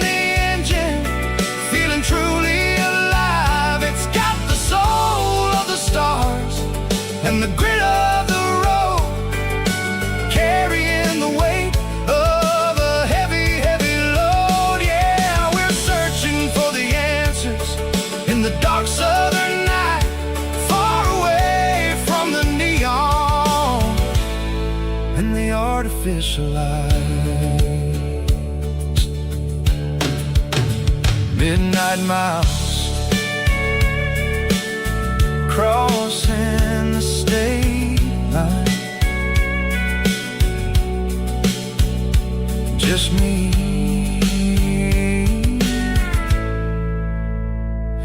officialized. Midnight miles crossing the state line. Just me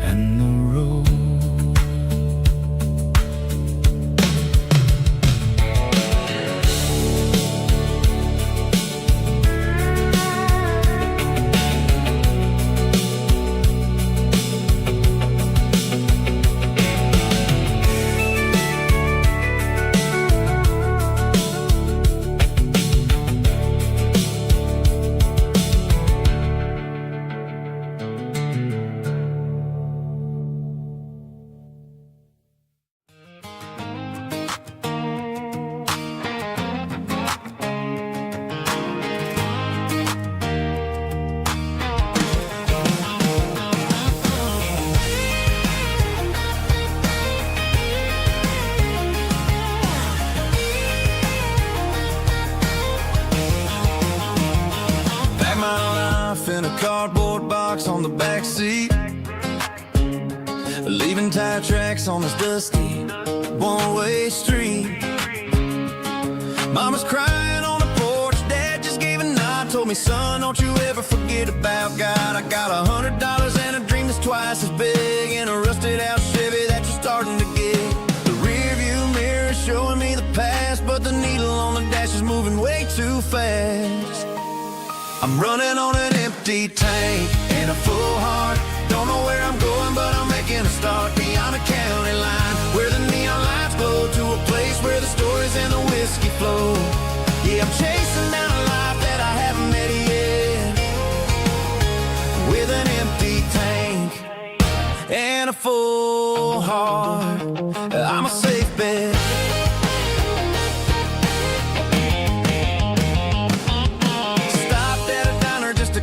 and the road. In a cardboard box on the back seat, leaving tire tracks on this dusty one-way street. Mama's crying on the porch, Dad just gave a nod, told me, son, don't you ever forget about God. I got $100 and a dream that's twice as big, and a rusted out Chevy that you're starting to get. The rear view mirror is showing me the past, but the needle on the dash is moving way too fast. I'm running on an empty tank and a full heart. Don't know where I'm going, but I'm making a start beyond the county line, where the neon lights glow, to a place where the stories and the whiskey flow. Yeah, I'm chasing down a life that I haven't met yet, with an empty tank and a full heart. I'm a safe bet.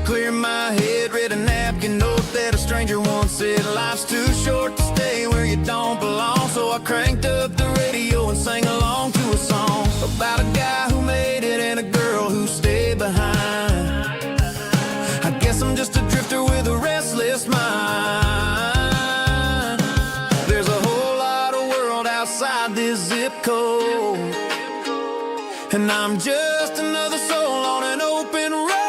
Clear my head, read a napkin note that a stranger once said, life's too short to stay where you don't belong. So I cranked up the radio and sang along to a song about a guy who made it and a girl who stayed behind. I guess I'm just a drifter with a restless mind. There's a whole lot of world outside this zip code, and I'm just another soul on an open road.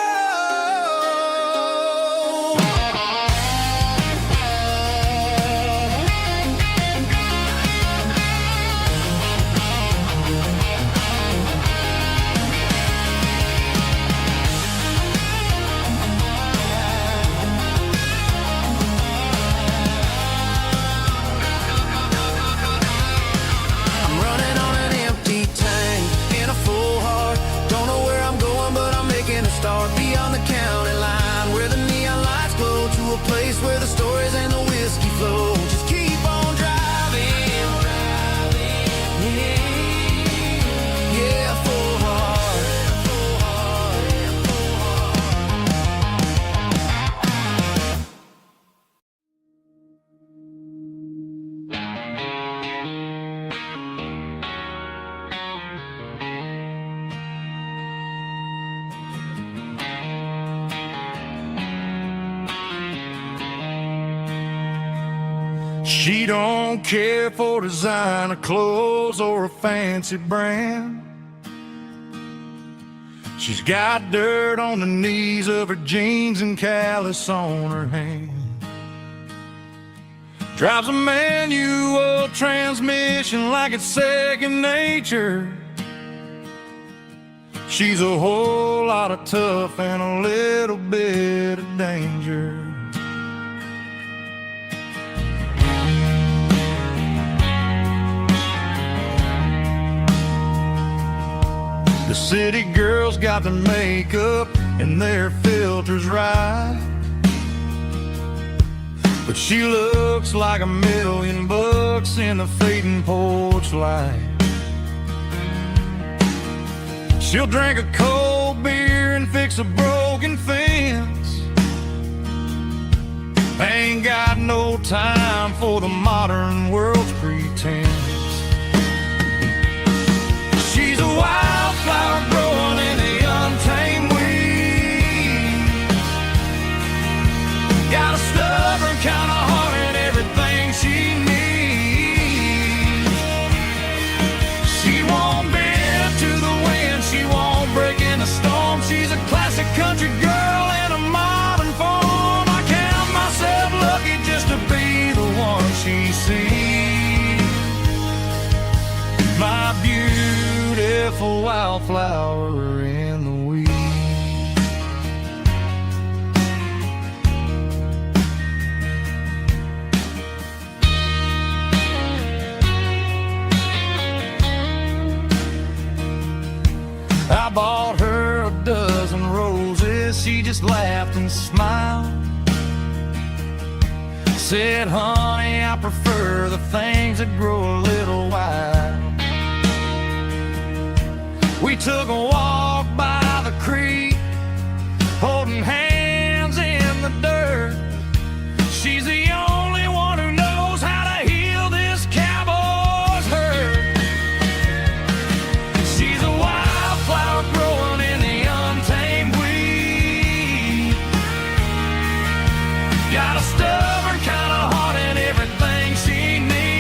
Start beyond the county line, where the neon lights glow, to a place where the stories and the whiskey flow. Just keep on driving, yeah, full heart, full heart, full She don't care for designer clothes or a fancy brand. She's got dirt on the knees of her jeans and callus on her hand. Drives a manual transmission like it's second nature. She's a whole lot of tough and a little bit of danger. The city girls got their makeup and their filters right, but she looks like $1,000,000 in the fading porch light. She'll drink a cold beer and fix a broken fence. Ain't got no time for the modern world's pretense. She's a wildflower growing in Got a stubborn kind of heart and everything she needs. She won't bend to the wind, she won't break in the storm. She's a classic country girl in a modern form. I count myself lucky just to be the one she sees. My beautiful wildflower in the weeds. I bought her a dozen roses, she just laughed and smiled. Said, honey, I prefer the things that grow a little wild. We took a walk by the creek, holding hands in the dirt. She's the only one who knows how to heal this cowboy's hurt. She's a wildflower growing in the untamed weed. Got a stubborn kind of heart and everything she needs.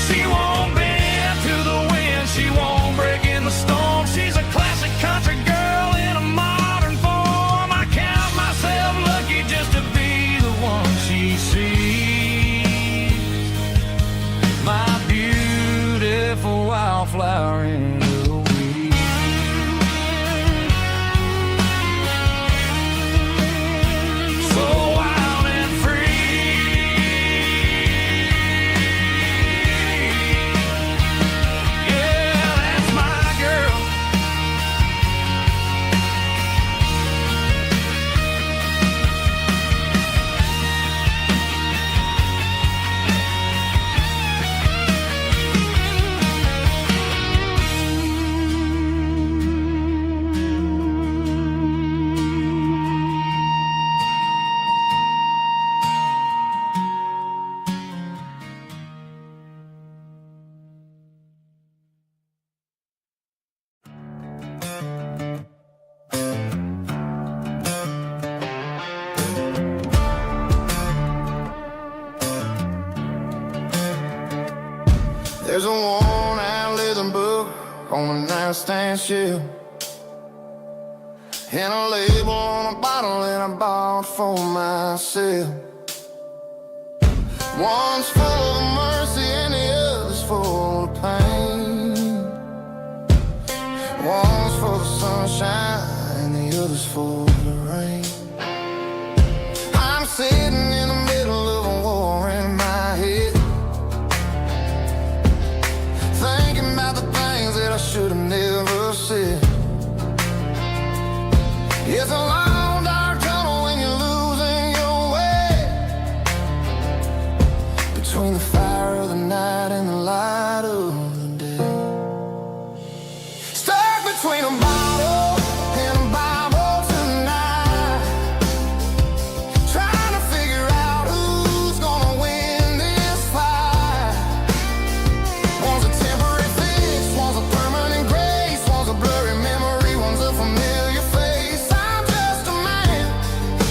She won't bend to the wind, she won't break in the storm. She's a classic country girl in a modern form. I count myself lucky just to be the one she sees. My beautiful wildflower in the weeds. So wild and free. Yeah, that's my girl. There's a worn-out leather book on the nightstand shelf, and a label on a bottle that I bought for myself. One's full of mercy and the other's full of pain. One's for the sunshine and the other's for the rain. I'm sitting in the middle of a war in my head, thinking about the things that I should have never said. It's a long dark tunnel when you're losing your way, between the fire of the night and the light of the day. Stuck between a bottle and a Bible tonight, trying to figure out who's gonna win this fight. One's a temporary fix, one's a permanent grace, one's a blurry memory, one's a familiar face. I'm just a man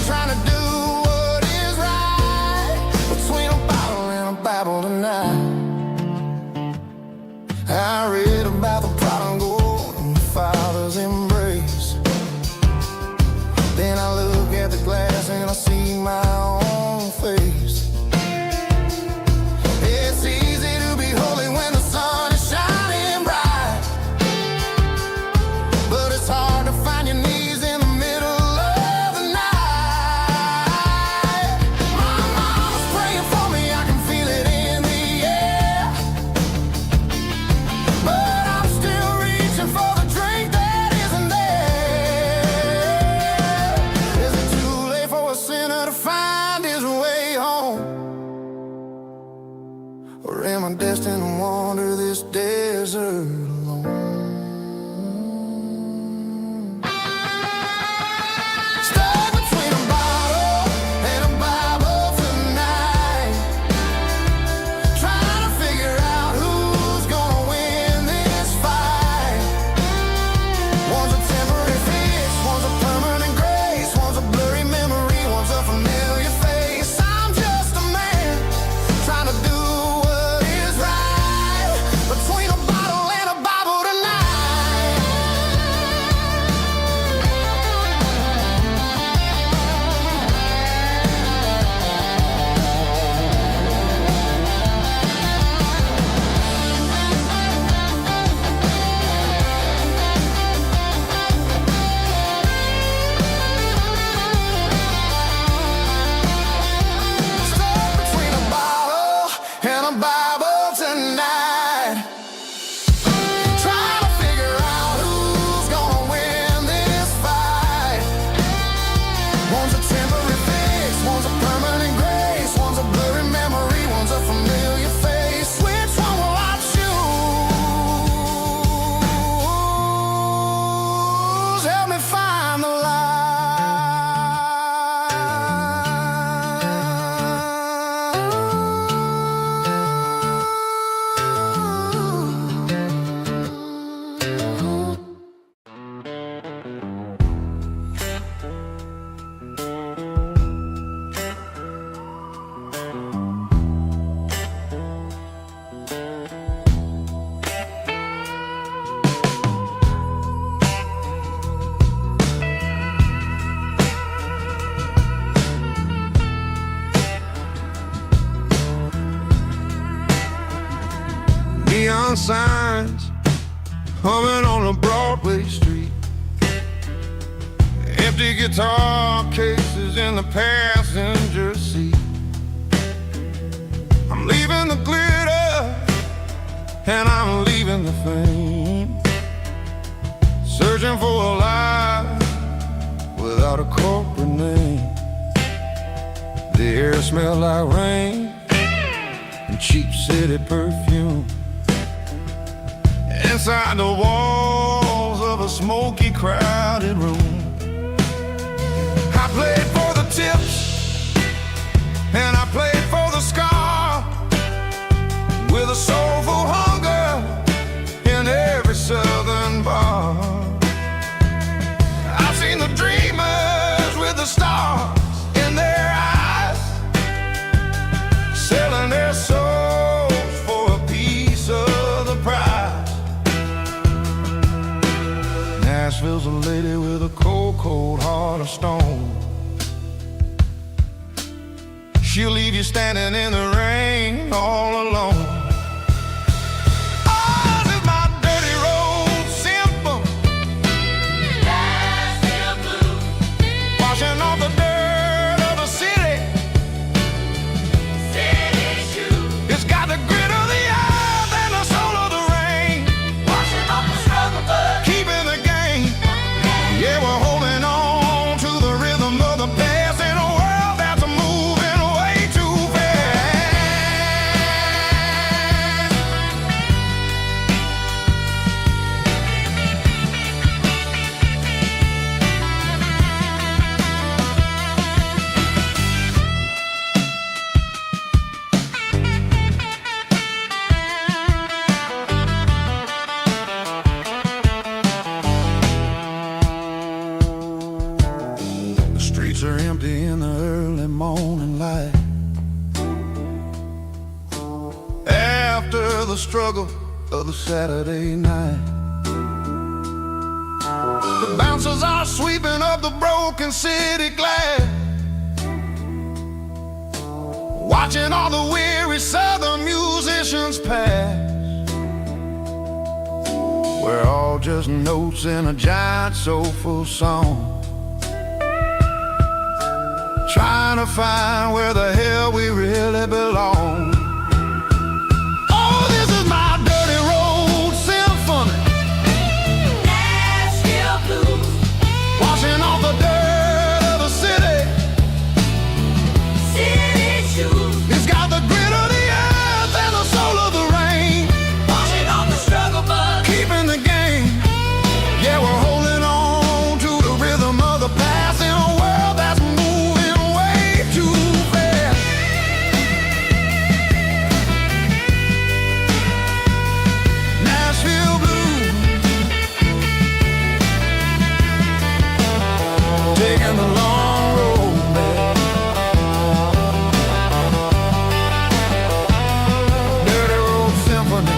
trying to do what is right, between a bottle and a Bible tonight. I read about the prodigal and the father's embrace. Then I look at the glass and I see my own face. It's easy to be holy when the sun is shining bright, but it's hard to find your knees in the middle of the night. My mama's praying for me, I can feel it in the air, but I'm still reaching for the drink that isn't there. Is it too late for a sinner to find his way home? empty guitar cases in the passenger seat. I'm leaving the glitter and I'm leaving the fame, searching for a life without a corporate name. The air smells like rain and cheap city perfume. Inside the walls of a smoky, crowded room, I played for the tips and I played for the scar, with a soulful hunger in every southern bar. I've seen the dreamers with the stars in their eyes, selling their souls for a piece of the prize. Nashville's a lady with a cold, cold heart of stone. She'll leave you standing in the rain all alone. Oh, this is my dirty road symphony, Nashville blues, washing off the dirt of the city, city shoes. It's got the grit of the earth and the soul of the rain, washing off the struggle but keeping the game. Yeah, we're holding on to the rhythm of the past in a world that's moving way too fast. The streets are empty in the early morning light, after the struggle of the Saturday night. The bouncers are sweeping up the broken city glass, watching all the weary southern musicians pass. We're all just notes in a giant soulful song, trying to find where the hell we really belong. Oh, this is my dirty road symphony, Nashville blues, washing off the dirt of the city, city shoes. It's got the grit of the earth and the soul of the rain, washing off the struggle but keeping the game. Yeah, we're holding on to the rhythm of the past in a world that's moving way too fast. Nashville blues, taking the long road back. Dirty road symphony.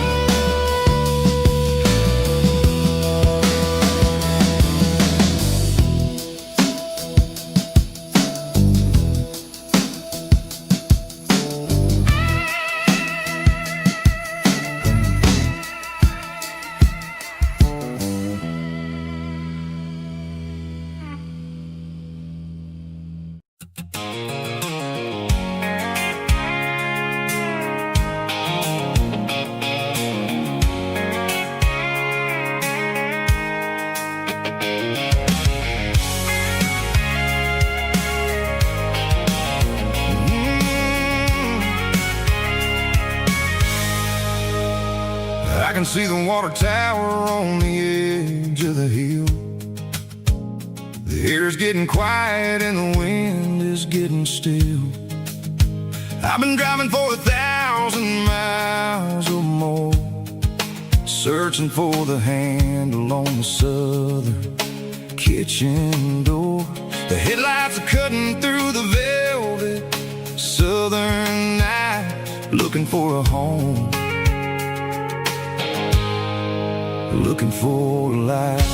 I can see the water tower on the edge of the hill. The air's getting quiet and the wind is getting still. I've been driving for 1,000 miles or more, searching for the handle on the southern kitchen door. The headlights are cutting through the velvet southern night, looking for a home, looking for a life.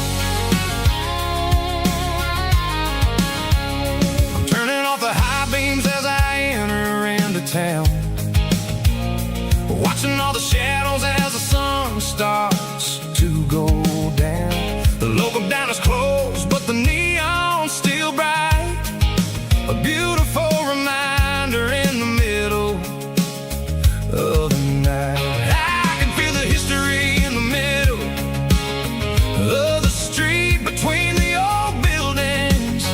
I'm turning off the high beams as I enter into town, watching all the shadows as the sun starts to go down. The local diner is closed, but the neon's still a beautiful reminder in the middle of the night. I can feel the history in the middle of the street between the old buildings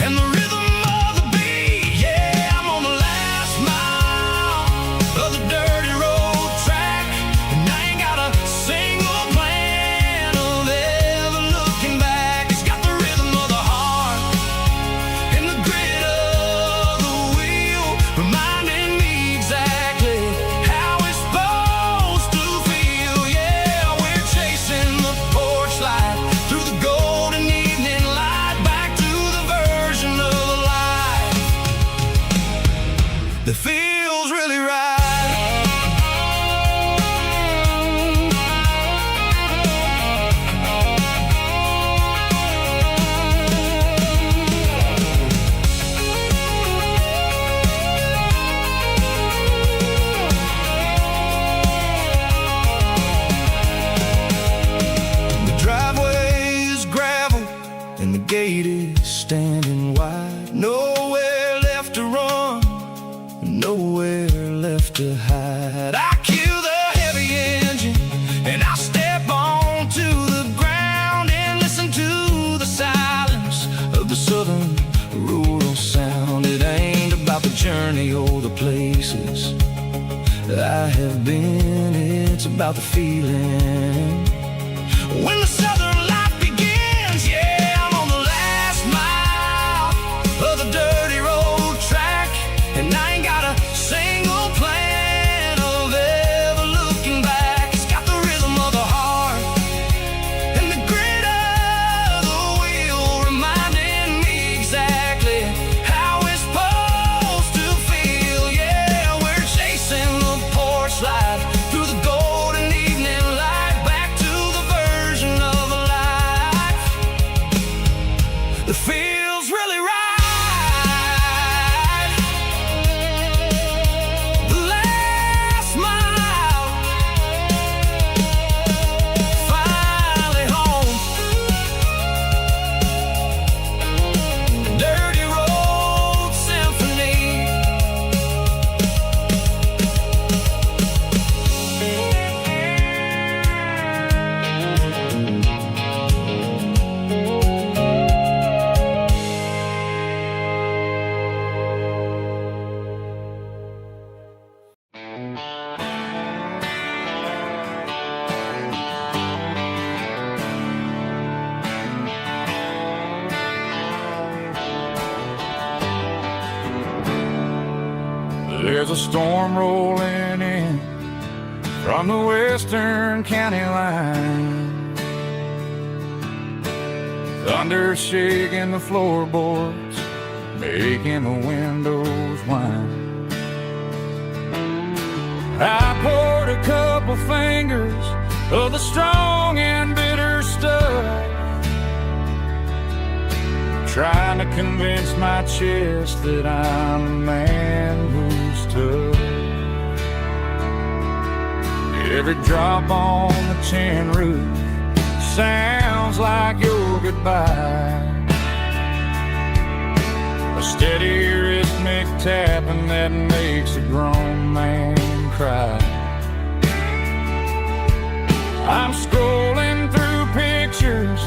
and the rhythm of the beat. Yeah, I'm on the last mile of the dirty road track, and I ain't got a single plan of ever looking back. It's got the rhythm of the heart and the grit of the wheel, reminding me exactly how it's supposed to feel. Yeah, we're chasing the porch light through the golden evening light, back to the version of life that feels really right. The driveway is gravel and the gate is standing wide. Nowhere left to run, nowhere left to hide. I kill the heavy engine and I step onto the ground and listen to the silence of the southern rural sound. It ain't about the journey or the places I have been, it's about the feeling when the southern life begins. Yeah, I'm on the last mile of the dirty road track, and I ain't got a single plan of ever looking back. It's got the rhythm of the heart and the grit of the wheel, reminding me exactly how it's supposed to feel. Yeah, we're chasing the porch light through the golden evening light, back to the version of life that feels really right. The last mile, finally home. Dirty Road Symphony. There's a storm rolling in from the western county line. Thunder shaking the floorboards, making the windows whine. I poured a couple fingers of the strong and bitter stuff, trying to convince my chest that I'm a man who's tough. Every drop on the tin roof sounds like your goodbye, a steady rhythmic tapping that makes a grown man cry. I'm scrolling through pictures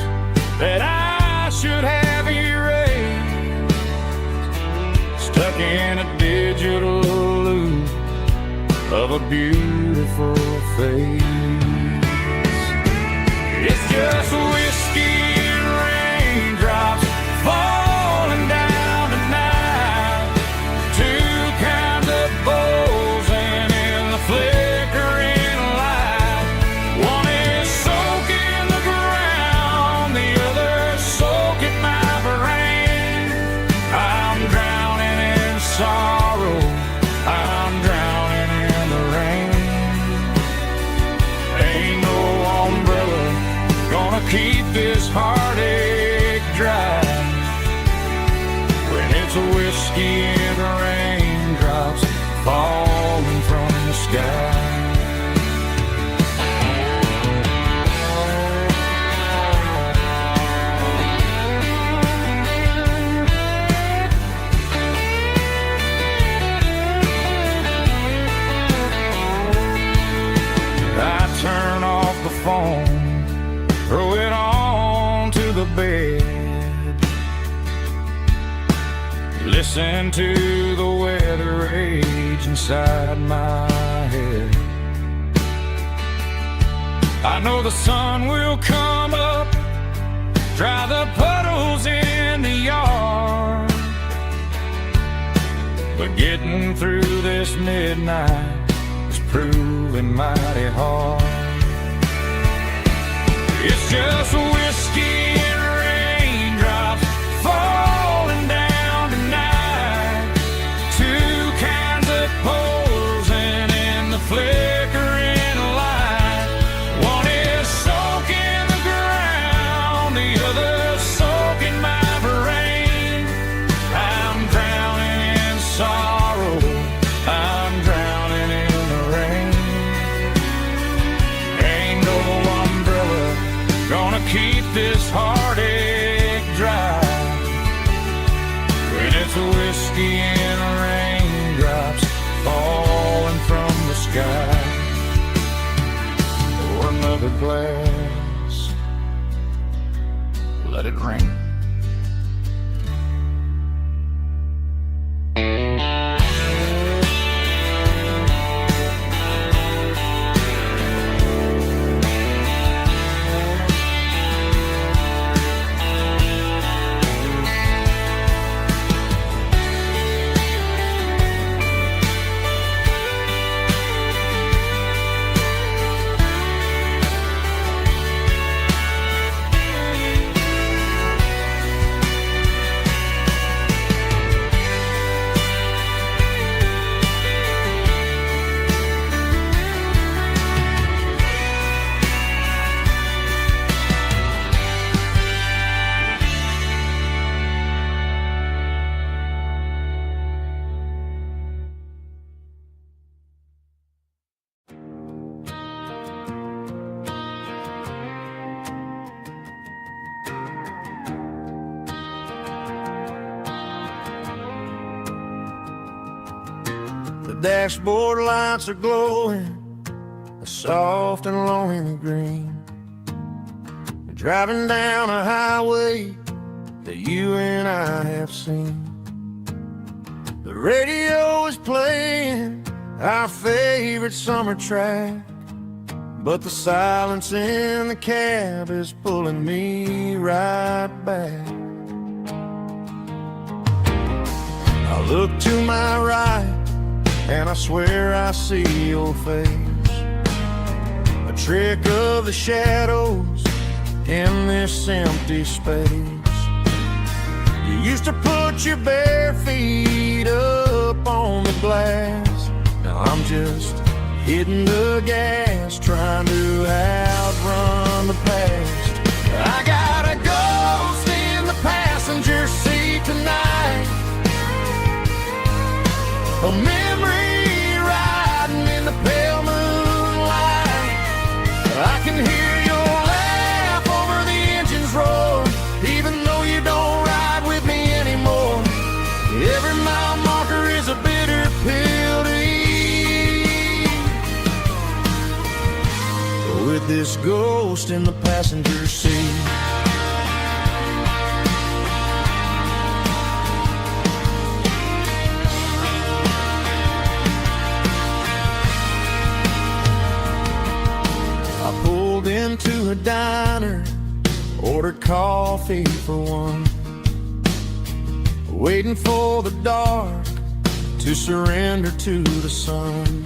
that I should have erased, stuck in a digital loop of a beautiful face. It's just whiskey and raindrops falling down tonight, two kinds of bowls and in the flickering light. One is soaking the ground, the other soaking my brain. I'm drowning in sorrow, I'm drowning in the rain. Ain't no umbrella gonna keep this heartache dry when it's a whiskey and raindrops falling from the sky. Listen to the weather rage inside my head. I know the sun will come up, dry the puddles in the yard, but getting through this midnight is proving mighty hard. It's just whiskey and raindrops falling down tonight, two cans of poison in the flickering light. One is soaking the ground, the other soaking my brain. I'm drowning in sorrow, I'm drowning in the rain. Ain't no umbrella gonna keep this heartache dry when it's whiskey and raindrops falling from the sky. Pour another glass, let it rain. The dashboard lights are glowing, a soft and lonely green. You're driving down a highway that you and I have seen. The radio is playing our favorite summer track, but the silence in the cab is pulling me right back. I look to my right and I swear I see your face, a trick of the shadows in this empty space. You used to put your bare feet up on the glass. Now I'm just hitting the gas, trying to outrun the past. I got a ghost in the passenger seat tonight, a memory riding in the pale moonlight. I can hear your laugh over the engine's roar, even though you don't ride with me anymore. Every mile marker is a bitter pill to eat, with this ghost in the passenger seat. Into a diner, ordered coffee for one, waiting for the dark to surrender to the sun.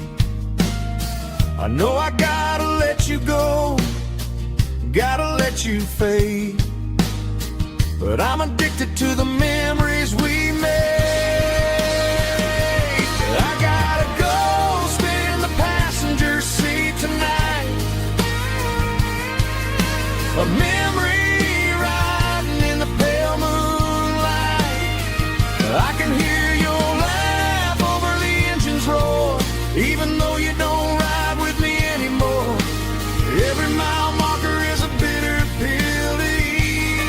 I know I gotta let you go, gotta let you fade, but I'm addicted to the memories we made. I got a ghost in the passenger seat tonight, a memory riding in the pale moonlight. I can hear your laugh over the engine's roar, even though you don't ride with me anymore. Every mile marker is a bitter pill to eat,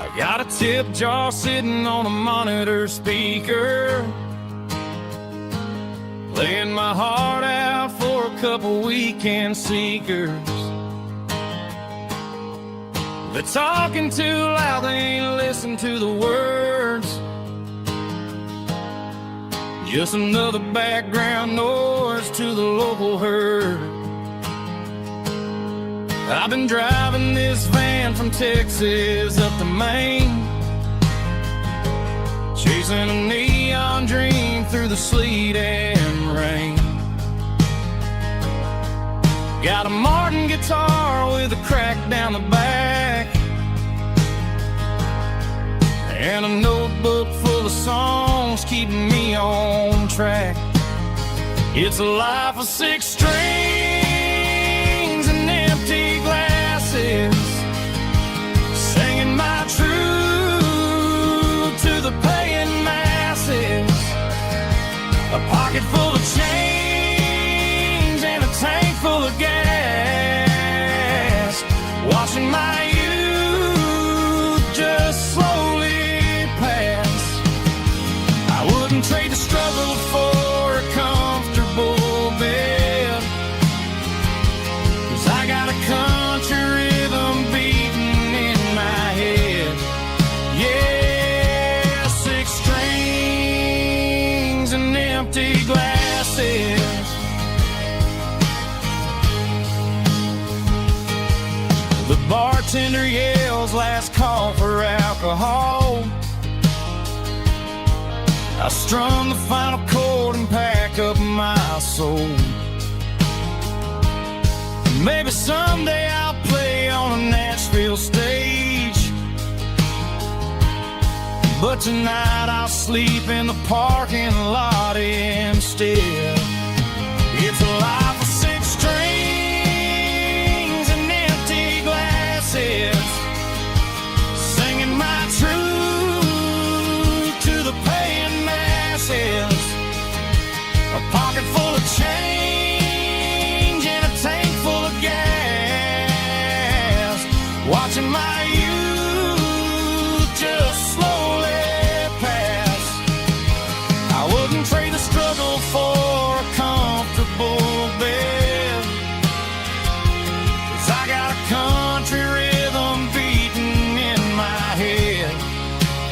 I got a tip jar sitting on a monitor speaker, laying my heart out for a couple weekend seekers. They're talking too loud, they ain't listen to the words. Just another background noise to the local herd. I've been driving this van from Texas up to Maine, chasing a neon dream through the sleet and rain. Got a Martin guitar with a crack down the back, and a notebook full of songs keeping me on track. It's a life of 6 strings and empty glasses, singing my truth to the paying masses. A pocket full of change and a tank full of gas, watching my youth just slowly pass. I wouldn't trade the struggle for a comfortable bed, 'cause I got a country rhythm beating in my head. Yeah, 6 strings and empty glasses. The bartender yells last call for alcohol. I strum the final chord and pack up my soul. Maybe someday I'll play on a Nashville stage, but tonight I'll sleep in the parking lot instead. It's a life of 6 strings and empty glasses, singing my truth to the paying masses. A pocket full of change and a tank full of gas, watching my youth just slowly pass. I wouldn't trade the struggle for a comfortable bed, 'cause I got a country rhythm beating in my head.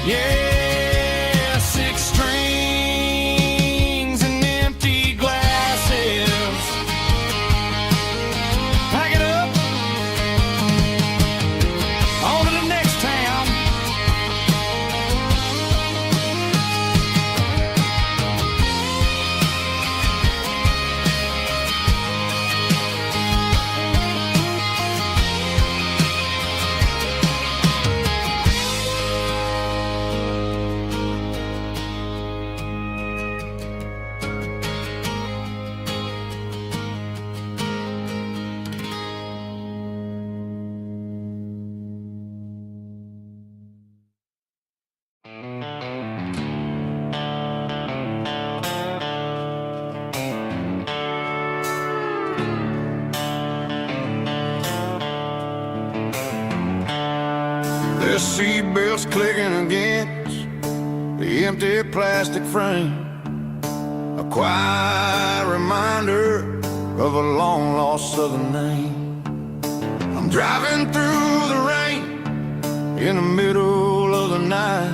Yeah, 6 strings and empty glasses. Pack it up, on to the next town. The seatbelts clicking against the empty plastic frame, a quiet reminder of a long-lost southern name. I'm driving through the rain in the middle of the night,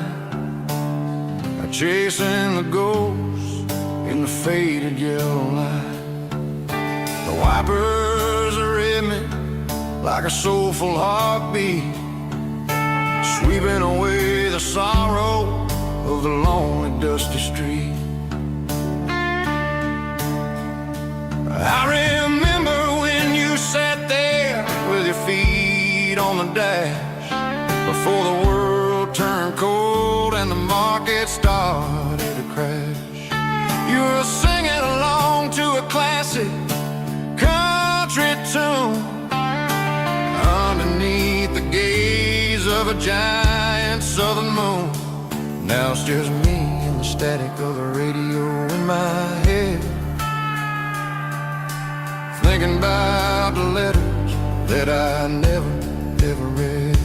chasing the ghosts in the faded yellow light. The wipers are in me like a soulful heartbeat, sweeping away the sorrow of the lonely, dusty street. I remember when you sat there with your feet on the dash, before the world turned cold and the market started to crash. You were singing along to a classic country tune underneath the gaze of a giant southern moon. Now it's just me and the static of the radio in my head, thinking about the letters that I never, ever read.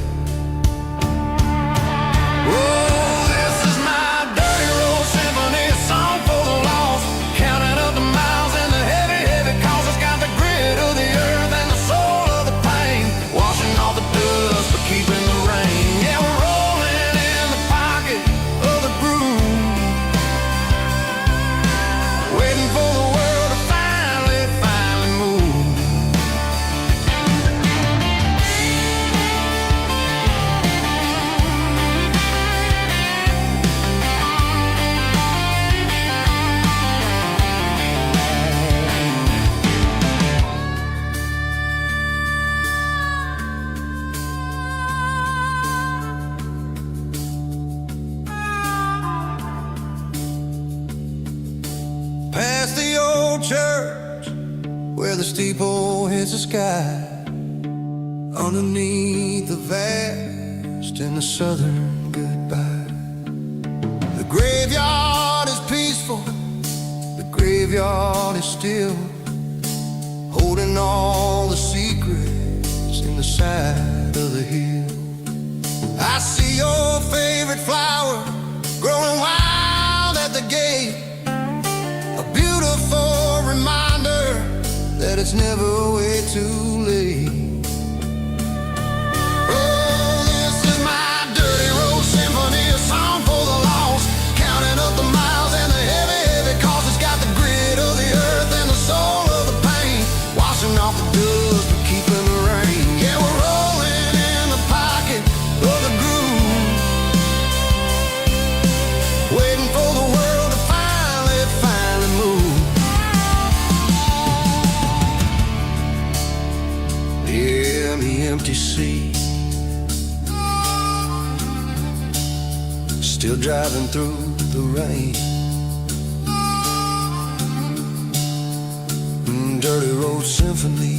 church where the steeple hits the sky, underneath the vast in the southern goodbye. The graveyard is peaceful, the graveyard is still, holding all the secrets in the side of the hill. I see your favorite flower growing wild at the gate, a beautiful reminder that it's never way too late. Oh, this is my dirty road symphony, a song for the lost, counting up the miles and the heavy, heavy cost. It's got the grit of the earth and the soul of the pain, washing off the dust but keeping the rain. Yeah, we're rolling in the pocket of the groove, waiting for the world to finally move. Yeah, the empty sea, still driving through the rain. Dirty road symphony.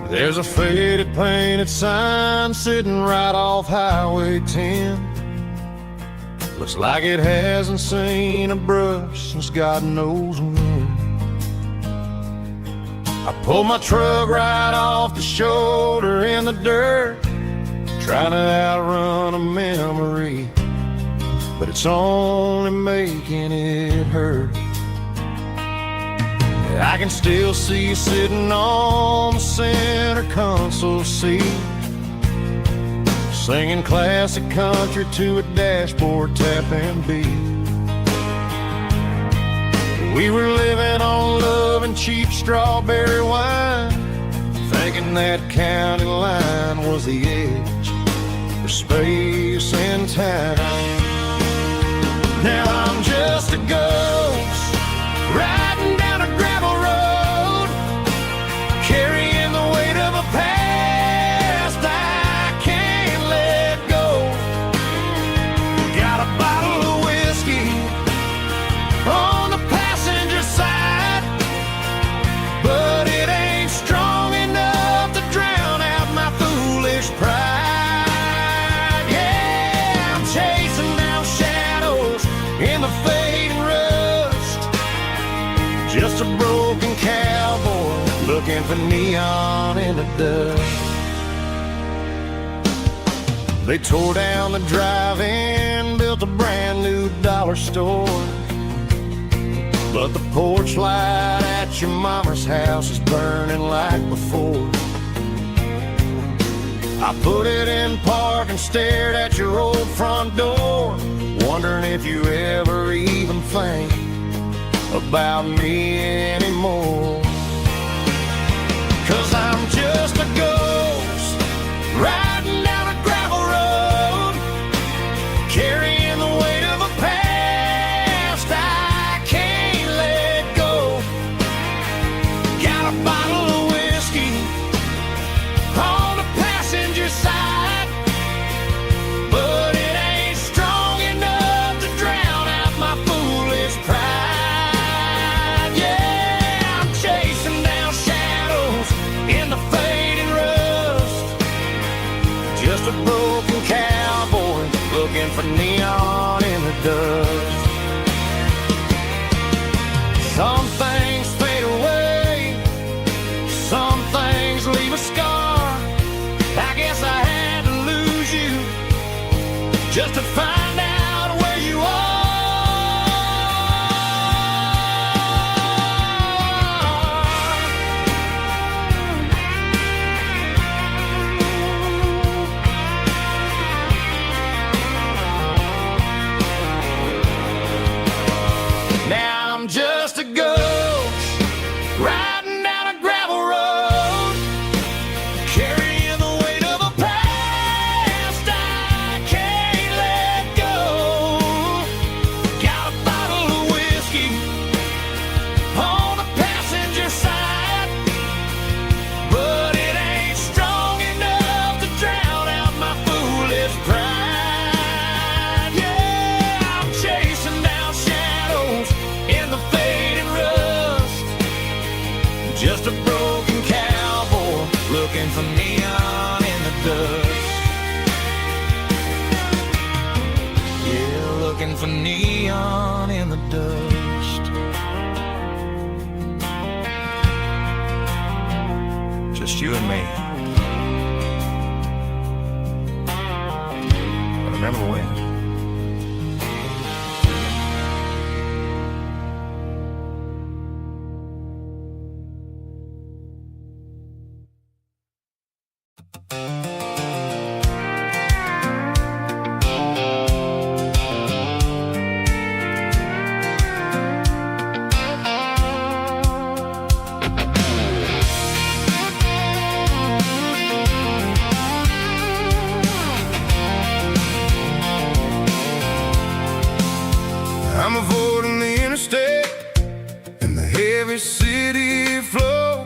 There's a faded painted sign sitting right off Highway 10. Looks like it hasn't seen a brush since God knows when. I pulled my truck right off the shoulder in the dirt, trying to outrun a memory, but it's only making it hurt. I can still see you sitting on the center console seat, singing classic country to a dashboard tapping beat. We were living on love and cheap strawberry wine, thinking that county line was the edge for space and time. Now I'm just a ghost riding down a gravel road, carrying the weight of a past I can't let go. Got a bottle of whiskey on the passenger side, but it ain't strong enough to drown out my foolish pride. Yeah, I'm chasing down shadows in the fading rust, just a broken cowboy looking for neon in the dust. They tore down the drive-in, built a brand new dollar store, but the porch light at your mama's house is burning like before. I put it in park and stared at your old front door, wondering if you ever even think about me anymore. 'Cause I'm just a ghost riding down a gravel road, carrying the weight of a past I can't let go. Got a bottle of whiskey on the passenger side, but it ain't strong enough to drown out my foolish pride. Yeah, I'm chasing down shadows in the fading rust, just a broken cowboy looking for neon in the dust. Some things fade away, some things dust. Just you and me. But remember when? I'm avoiding the interstate and the heavy city flow,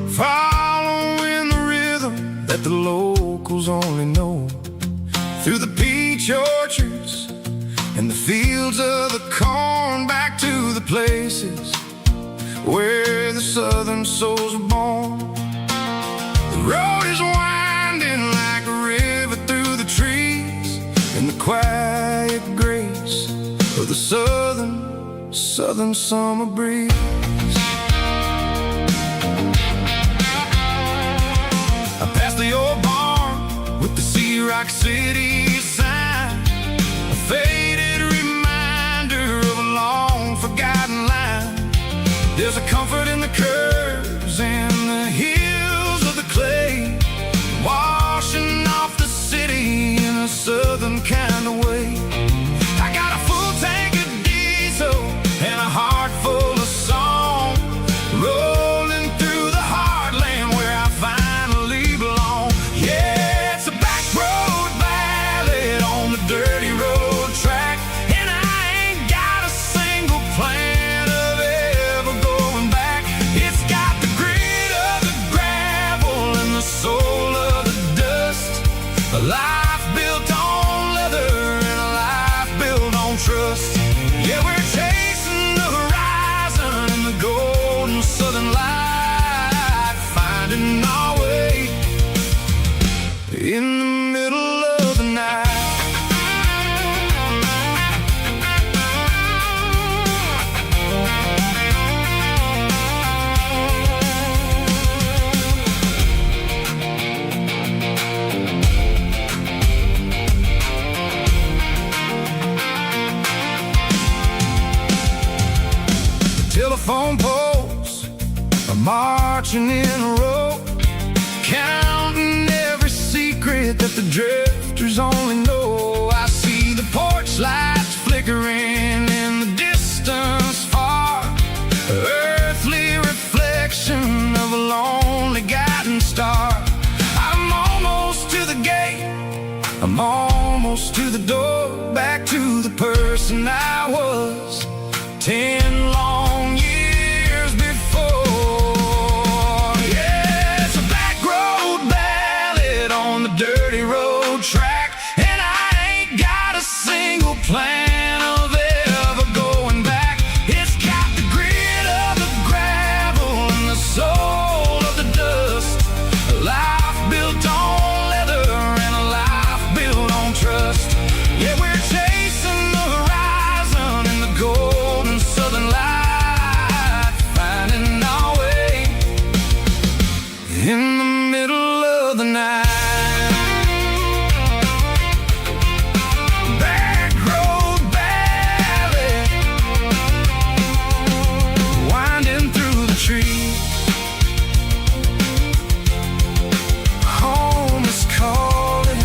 following the rhythm that the locals only know. Through the peach orchards and the fields of the corn, back to the places where the southern souls were born. The road is winding like a river through the trees, in the quiet grace of the southern summer breeze. I passed the old barn with the Sea Rock City sign, a faded reminder of a long forgotten line. There's a comfort in the curves and the hills of the clay, washing off the city in a southern kind of way. I got a full tank of diesel and a heart full of song, rolling through the heartland where I finally belong. Yeah, it's a back road ballad on the dirty road track, and I ain't got a single plan of ever going back. It's got the grit of the gravel and the soul of the dust, a life built on leather and a life built on trust. Yeah, we're chasing the horizon in the golden southern light, finding our way in the middle of the night. Telephone poles are marching in a row, counting every secret that the drifters only know. I see the porch lights flickering in the distance far, earthly reflection of a lonely guiding star. I'm almost to the gate, I'm almost to the door, back to the person I was 10 long years before. Yeah, it's a back road ballad on the dirty road track, and I ain't got a single plan of ever going back. It's got the grit of the gravel and the soul of the dust, a life built on leather and a life built on trust. Yeah, we're chasing the horizon in the golden southern light, finding our way in the middle of the night. Back road ballad, winding through the trees. Home is calling.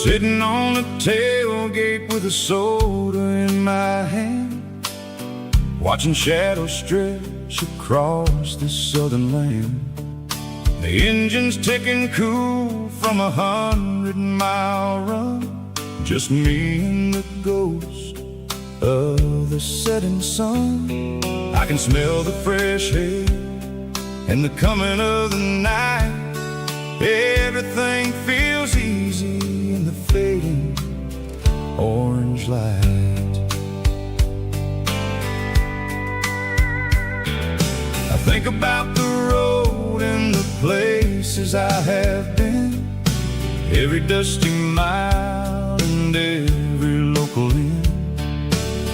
Sitting on the tailgate with a soda in my hand, watching shadows stretch across this southern land. The engine's ticking cool from 100-mile run. Just me and the ghost of the setting sun. I can smell the fresh air and the coming of the night. Everything feels easy in the fading orange light. I think about the road and the places I have been, every dusty mile and every local inn.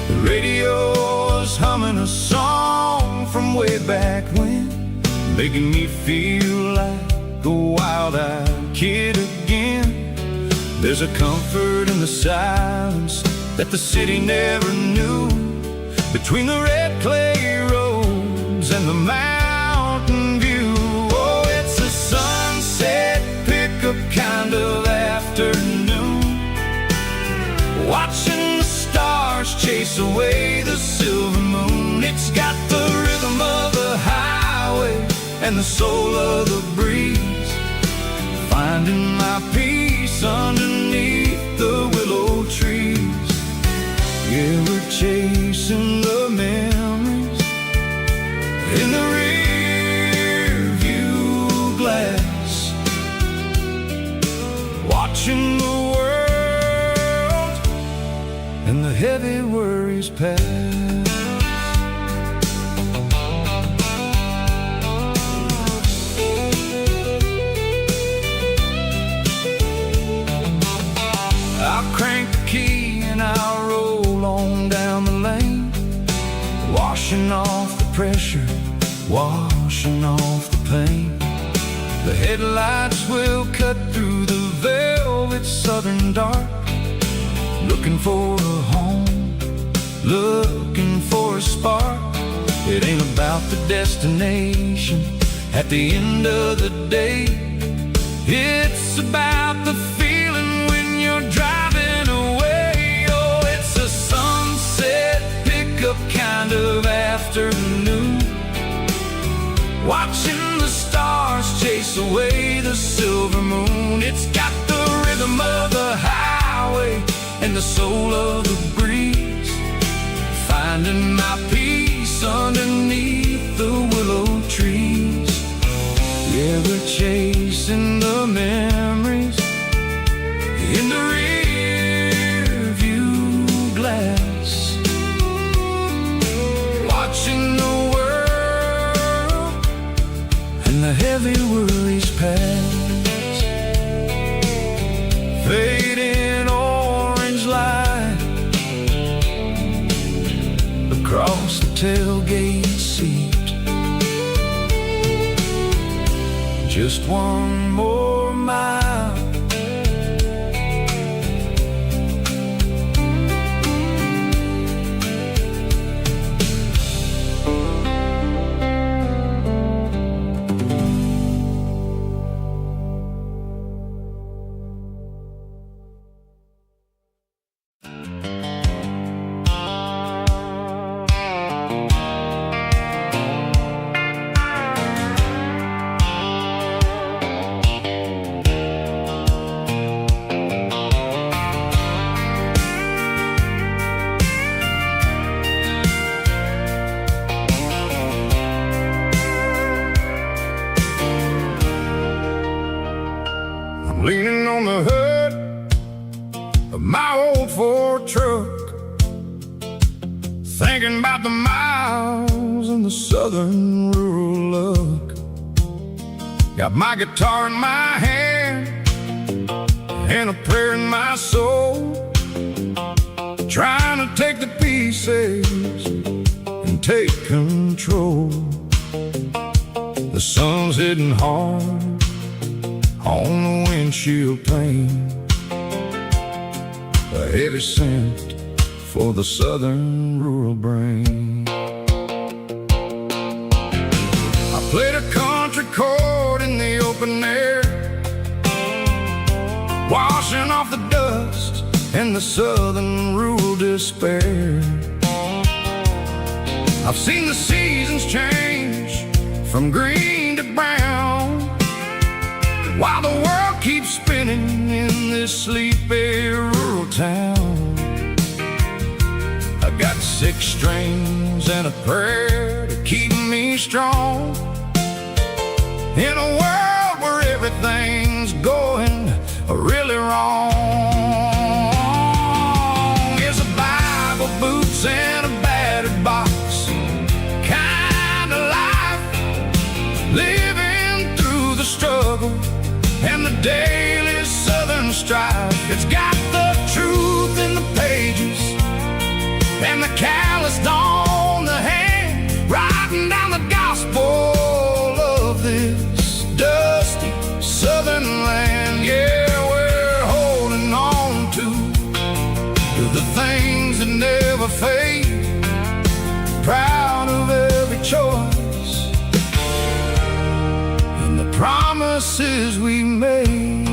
The radio is humming a song from way back when, making me feel like a wild-eyed kid again. There's a comfort in the silence that the city never knew, between the red clay roads and the mountain view. Oh, it's a sunset pickup kind of afternoon, watching the stars chase away the silver moon. It's got the rhythm of the highway and the soul of the breeze, finding my peace underneath the willow trees. Yeah, we're chasing the memories in the rear view glass, watching the world and the heavy worries pass. I'll crank the key and I'll roll on down the lane, washing off the pressure, washing off the pain. The headlights will cut through the velvet southern dark, looking for a home, looking for a spark. It ain't about the destination at the end of the day, it's about the feeling when you're driving away. Oh, it's a sunset pickup kind of afternoon, watching the stars chase away the silver moon. It's got the rhythm of the highway and the soul of the breeze, finding my peace underneath the willow trees. Yeah, we're chasing the memories in the rear view glass, watching the world and the heavy worries pass. Fading orange light across the tailgate seat, just one more mile. Leaning on the hood of my old Ford truck, thinking about the miles and the southern rural look. Got my guitar in my hand and a prayer in my soul, trying to take the pieces and take control. The sun's hitting hard on the windshield pane, a heavy scent for the southern rural brain. I played a country chord in the open air, washing off the dust and the southern rural despair. I've seen the seasons change from green to brown, while the world keeps spinning in this sleepy rural town. I got 6 strings and a prayer to keep me strong in a world where everything's going really wrong. Is a Bible, boots, and a battered box kind of life, living through the struggle and the daily southern strife. It's got the truth in the pages and the calloused on the hand, writing down the gospel of this dusty southern land. Yeah, we're holding on to the things that never fade, proud of every choice and the promises we made.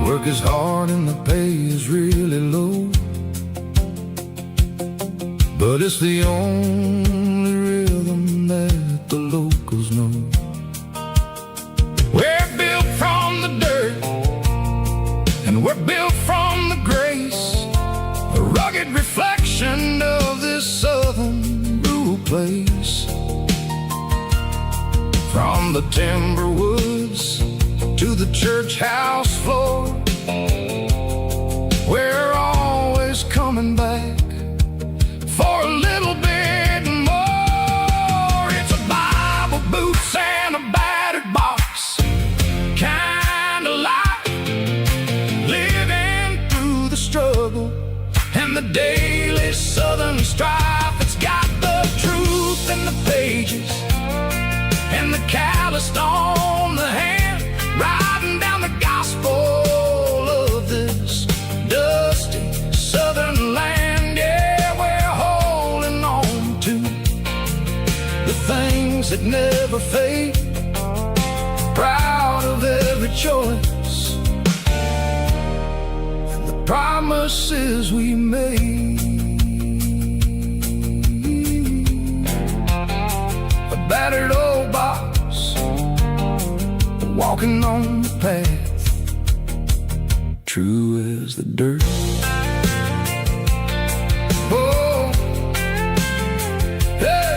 Work is hard and the pay is really low, but it's the only rhythm that the locals know. We're built from the dirt and we're built from the grace, a rugged reflection of this southern rural place. From the timber woods to the church house floor, we're always coming back for a little bit more. It's a Bible, boots, and a battered box kind of life, living through the struggle and the daily southern strife. It's got the truth in the pages and the calloused on the hand, writing down the gospel of this dusty southern land. Yeah, we're holding on to the things that never fade, proud of every choice and the promises we made. A battered old box, walking on the path, true as the dirt. Oh, yeah.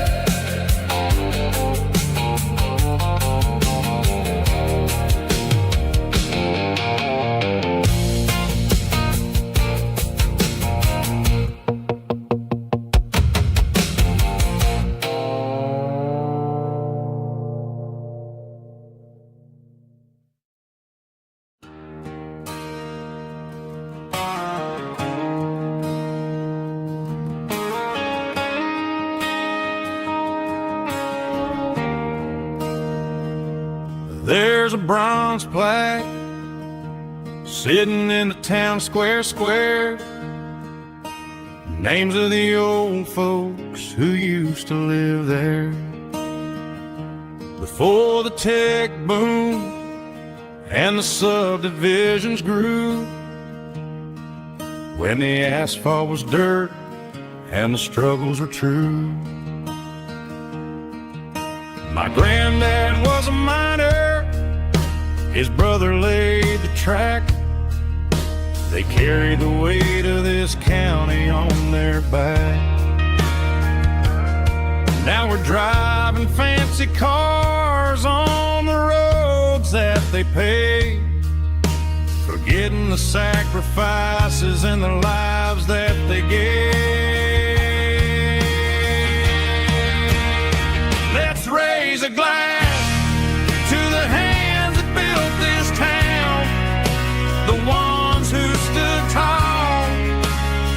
There's a bronze plaque sitting in the town square. Names of the old folks who used to live there before the tech boom and the subdivisions grew, when the asphalt was dirt and the struggles were true. My granddad was a miner, his brother laid the track. They carried the weight of this county on their back. Now we're driving fancy cars on the roads that they paved, forgetting the sacrifices and the lives that they gave. Let's raise a glass to the hands that built this town, the ones who stood tall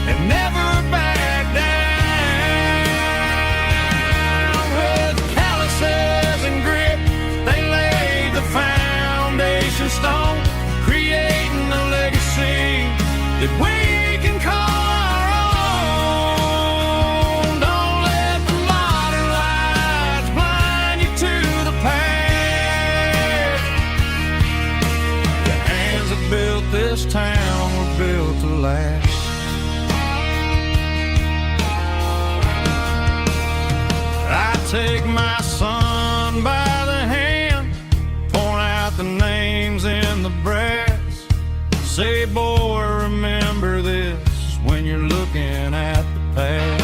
and never backed down. With calluses and grit, they laid the foundation stone, creating a legacy that we can call our take my son by the hand, point out the names in the brass, say, boy, remember this when you're looking at the past.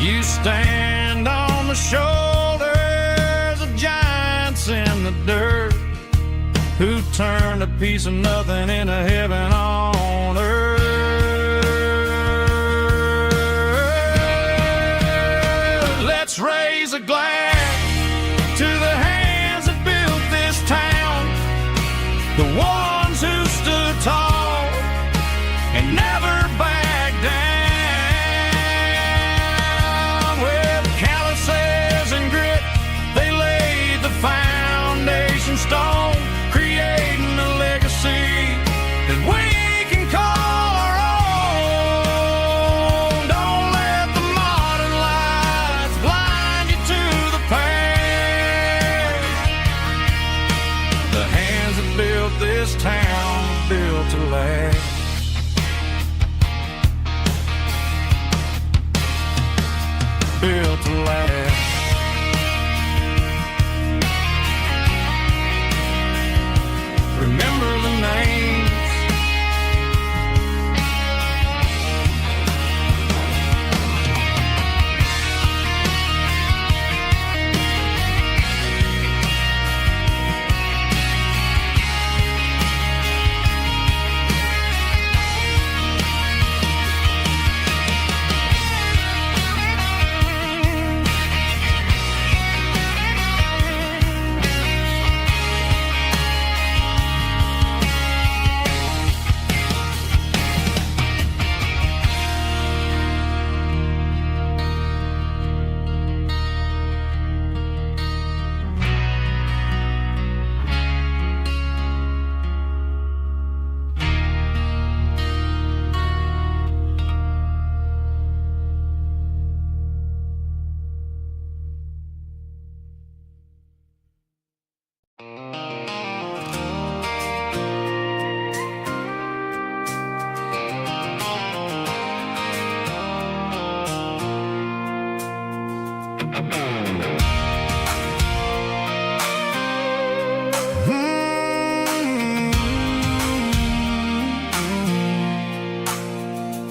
You stand on the shoulders of giants in the dirt, who turned a piece of nothing into heaven on earth. Let's raise a glass to the hands that built this town, the ones who stood tall and never backed down. With calluses and grit, they laid the foundation stone, creating a legacy that we can call our own. Don't let the modern lights blind you to the past. The hands that built this town built to last. Built to last. Remember the names.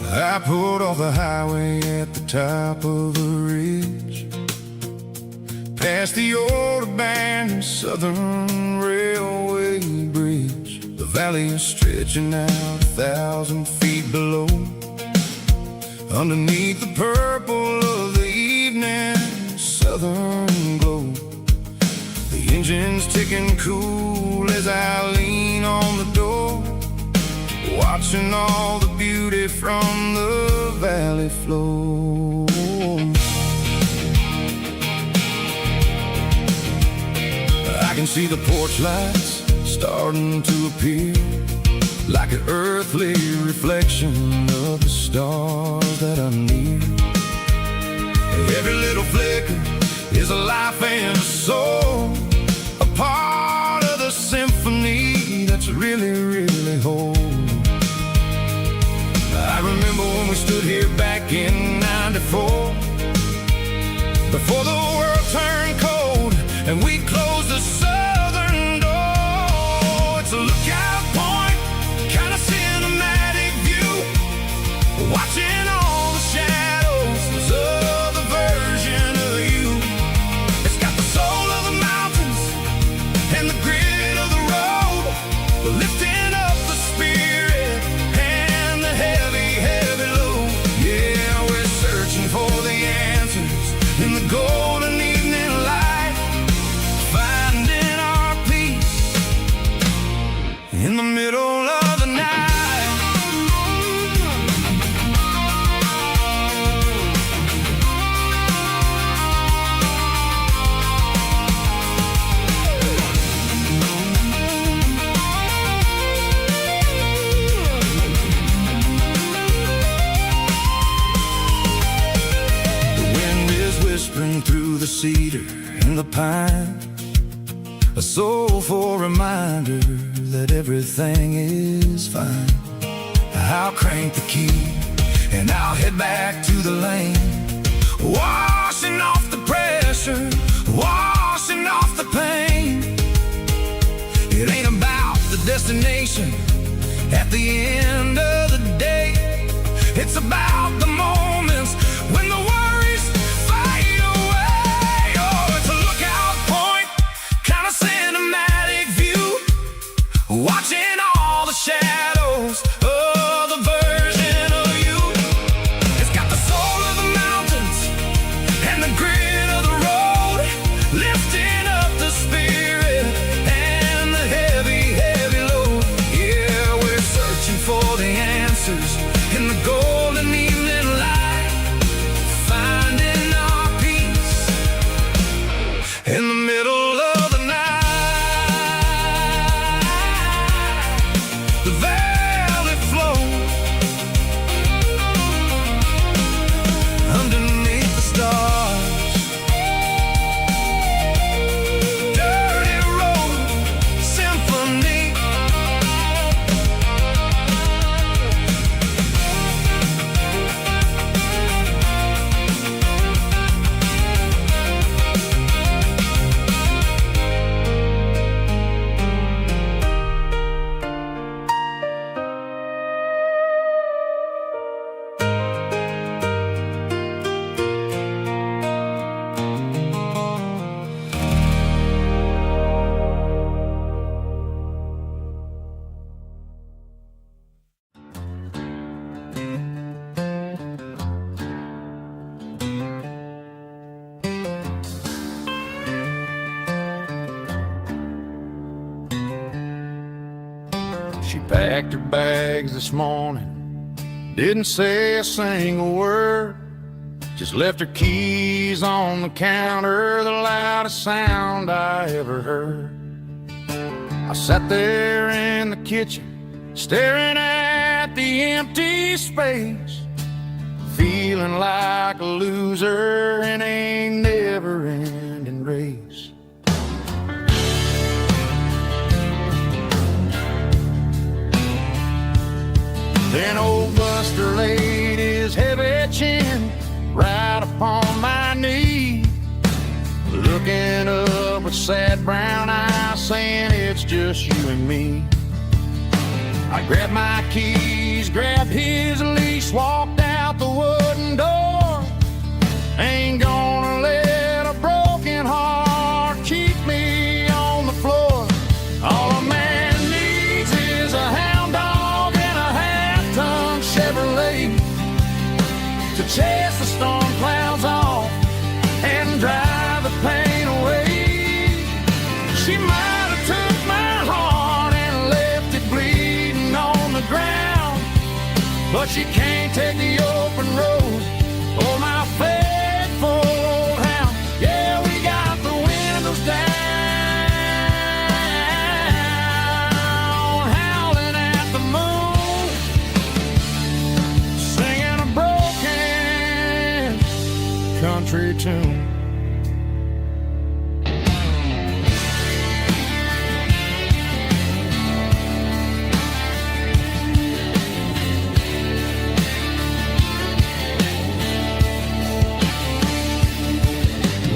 I pulled off the highway at the top of the ridge, past the old abandoned Southern Railway bridge. The valley is stretching out 1,000 feet below, underneath the purple of the evening southern glow. The engine's ticking cool as I lean on the door, watching all the beauty from the valley flow. I can see the porch lights starting to appear, like an earthly reflection of the stars that are near. Every little flicker is a life and a soul, a part of the symphony that's really, really whole. I remember when we stood here back in '94, before the world turned cold and we closed the southern door. It's a lookout point, kind of cinematic view, watching all the shadows of the version of you. It's got the soul of the mountains and the grit of the road, lifting up the spirit and the heavy, heavy load. Yeah, we're searching for the answers in the golden evening light, finding our peace in the middle of the night. Whispering through the cedar and the pine, a soulful reminder that everything is fine. I'll crank the key and I'll head back to the lane, washing off the At the end of the day, it's about the moments when the worries fade away. Oh, it's a lookout point, kind of cinematic view, watching all the shadows of the version of you. It's got the soul of the mountains and the grit of the road, lifting up the spirit and the heavy, heavy load. Yeah, we're searching for the answers in the golden evening light, finding our peace in the middle of the night. The valley flows underneath the stars. Dirty road symphony. She packed her bags this morning, didn't say a single word, just left her keys on the counter, the loudest sound I ever heard. I sat there in the kitchen, staring at the empty space, feeling like a loser in a never-ending race. Then old Buster laid his heavy chin right upon my knee, looking up with sad brown eyes, saying it's just you and me. I grabbed my keys, grabbed his leash, walked out the wooden door. Ain't gonna let a broken heart keep me on the floor. All a man needs is a hound dog and a half-ton Chevrolet to chase the storm clouds off and drive the pain away. She might have took my heart and left it bleeding on the ground, but she can't take the open road or my faithful old hound. Yeah, we got the windows down, howling at the moon, singing a broken country tune.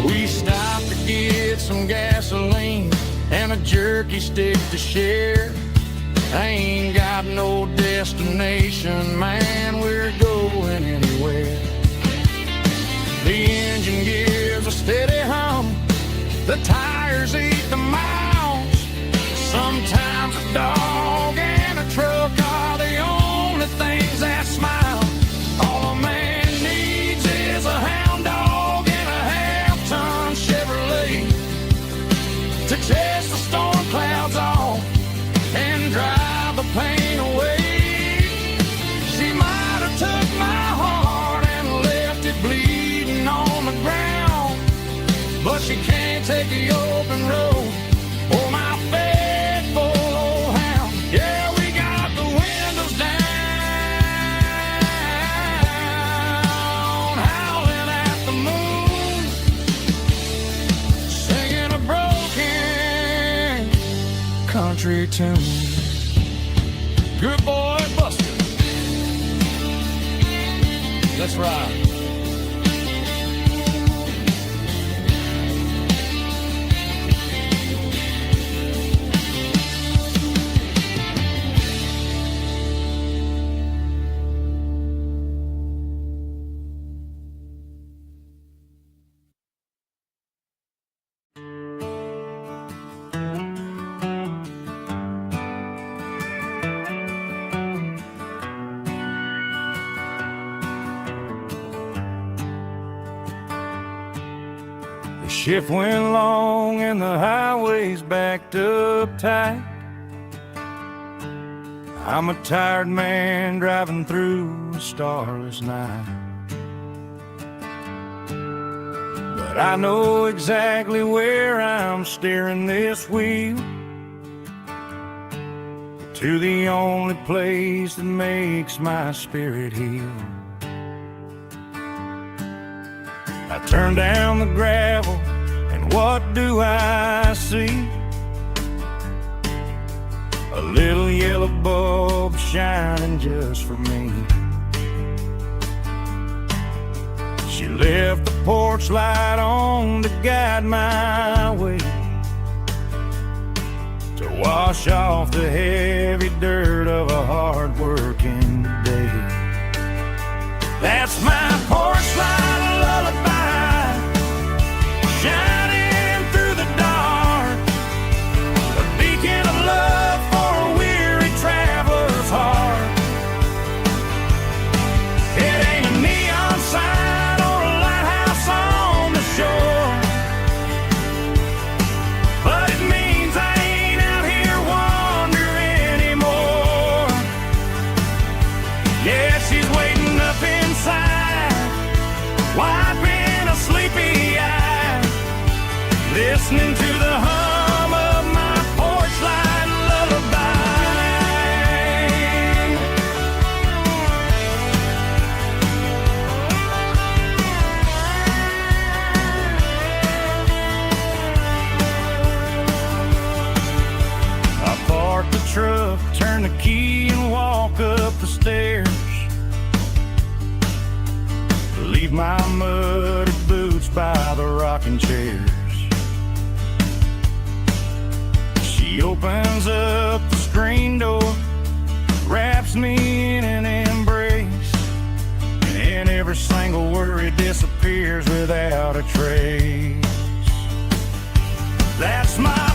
We stopped to get some gasoline and a jerky stick to share. I ain't got no destination, man, we're going anywhere. The engine gives a steady hum, the tires eat the miles. Sometimes a dog and a truck are the only things that smile. All a man needs is a hound dog and a half-ton Chevrolet to chase the storm clouds off and drive the pain away. She might have took my heart and left it bleeding on the ground, but she can't take the open road or my faithful old hound. Yeah, we got the windows down, howling at the moon, singing a broken country tune. Good boy, Buster. Let's ride. Shift went long and the highway's backed up tight. I'm a tired man driving through a starless night. But I know exactly where I'm steering this wheel, to the only place that makes my spirit heal. I turn down the gravel, and what do I see? A little yellow bulb shining just for me. She left the porch light on to guide my way, to wash off the heavy dirt of a hard-working day. That's my porch light lullaby, shining through the dark, a beacon of love for a weary traveler's heart. It ain't a neon sign or a lighthouse on the shore, but it means I ain't out here wandering anymore. Yeah, she's waiting up inside, wiping a sleepy eye, listening to the hum of my porch light lullaby. I park the truck, turn the key and walk up the stairs, leave my muddy boots by the rocking chairs. She opens up the screen door, wraps me in an embrace, and every single worry disappears without a trace. That's my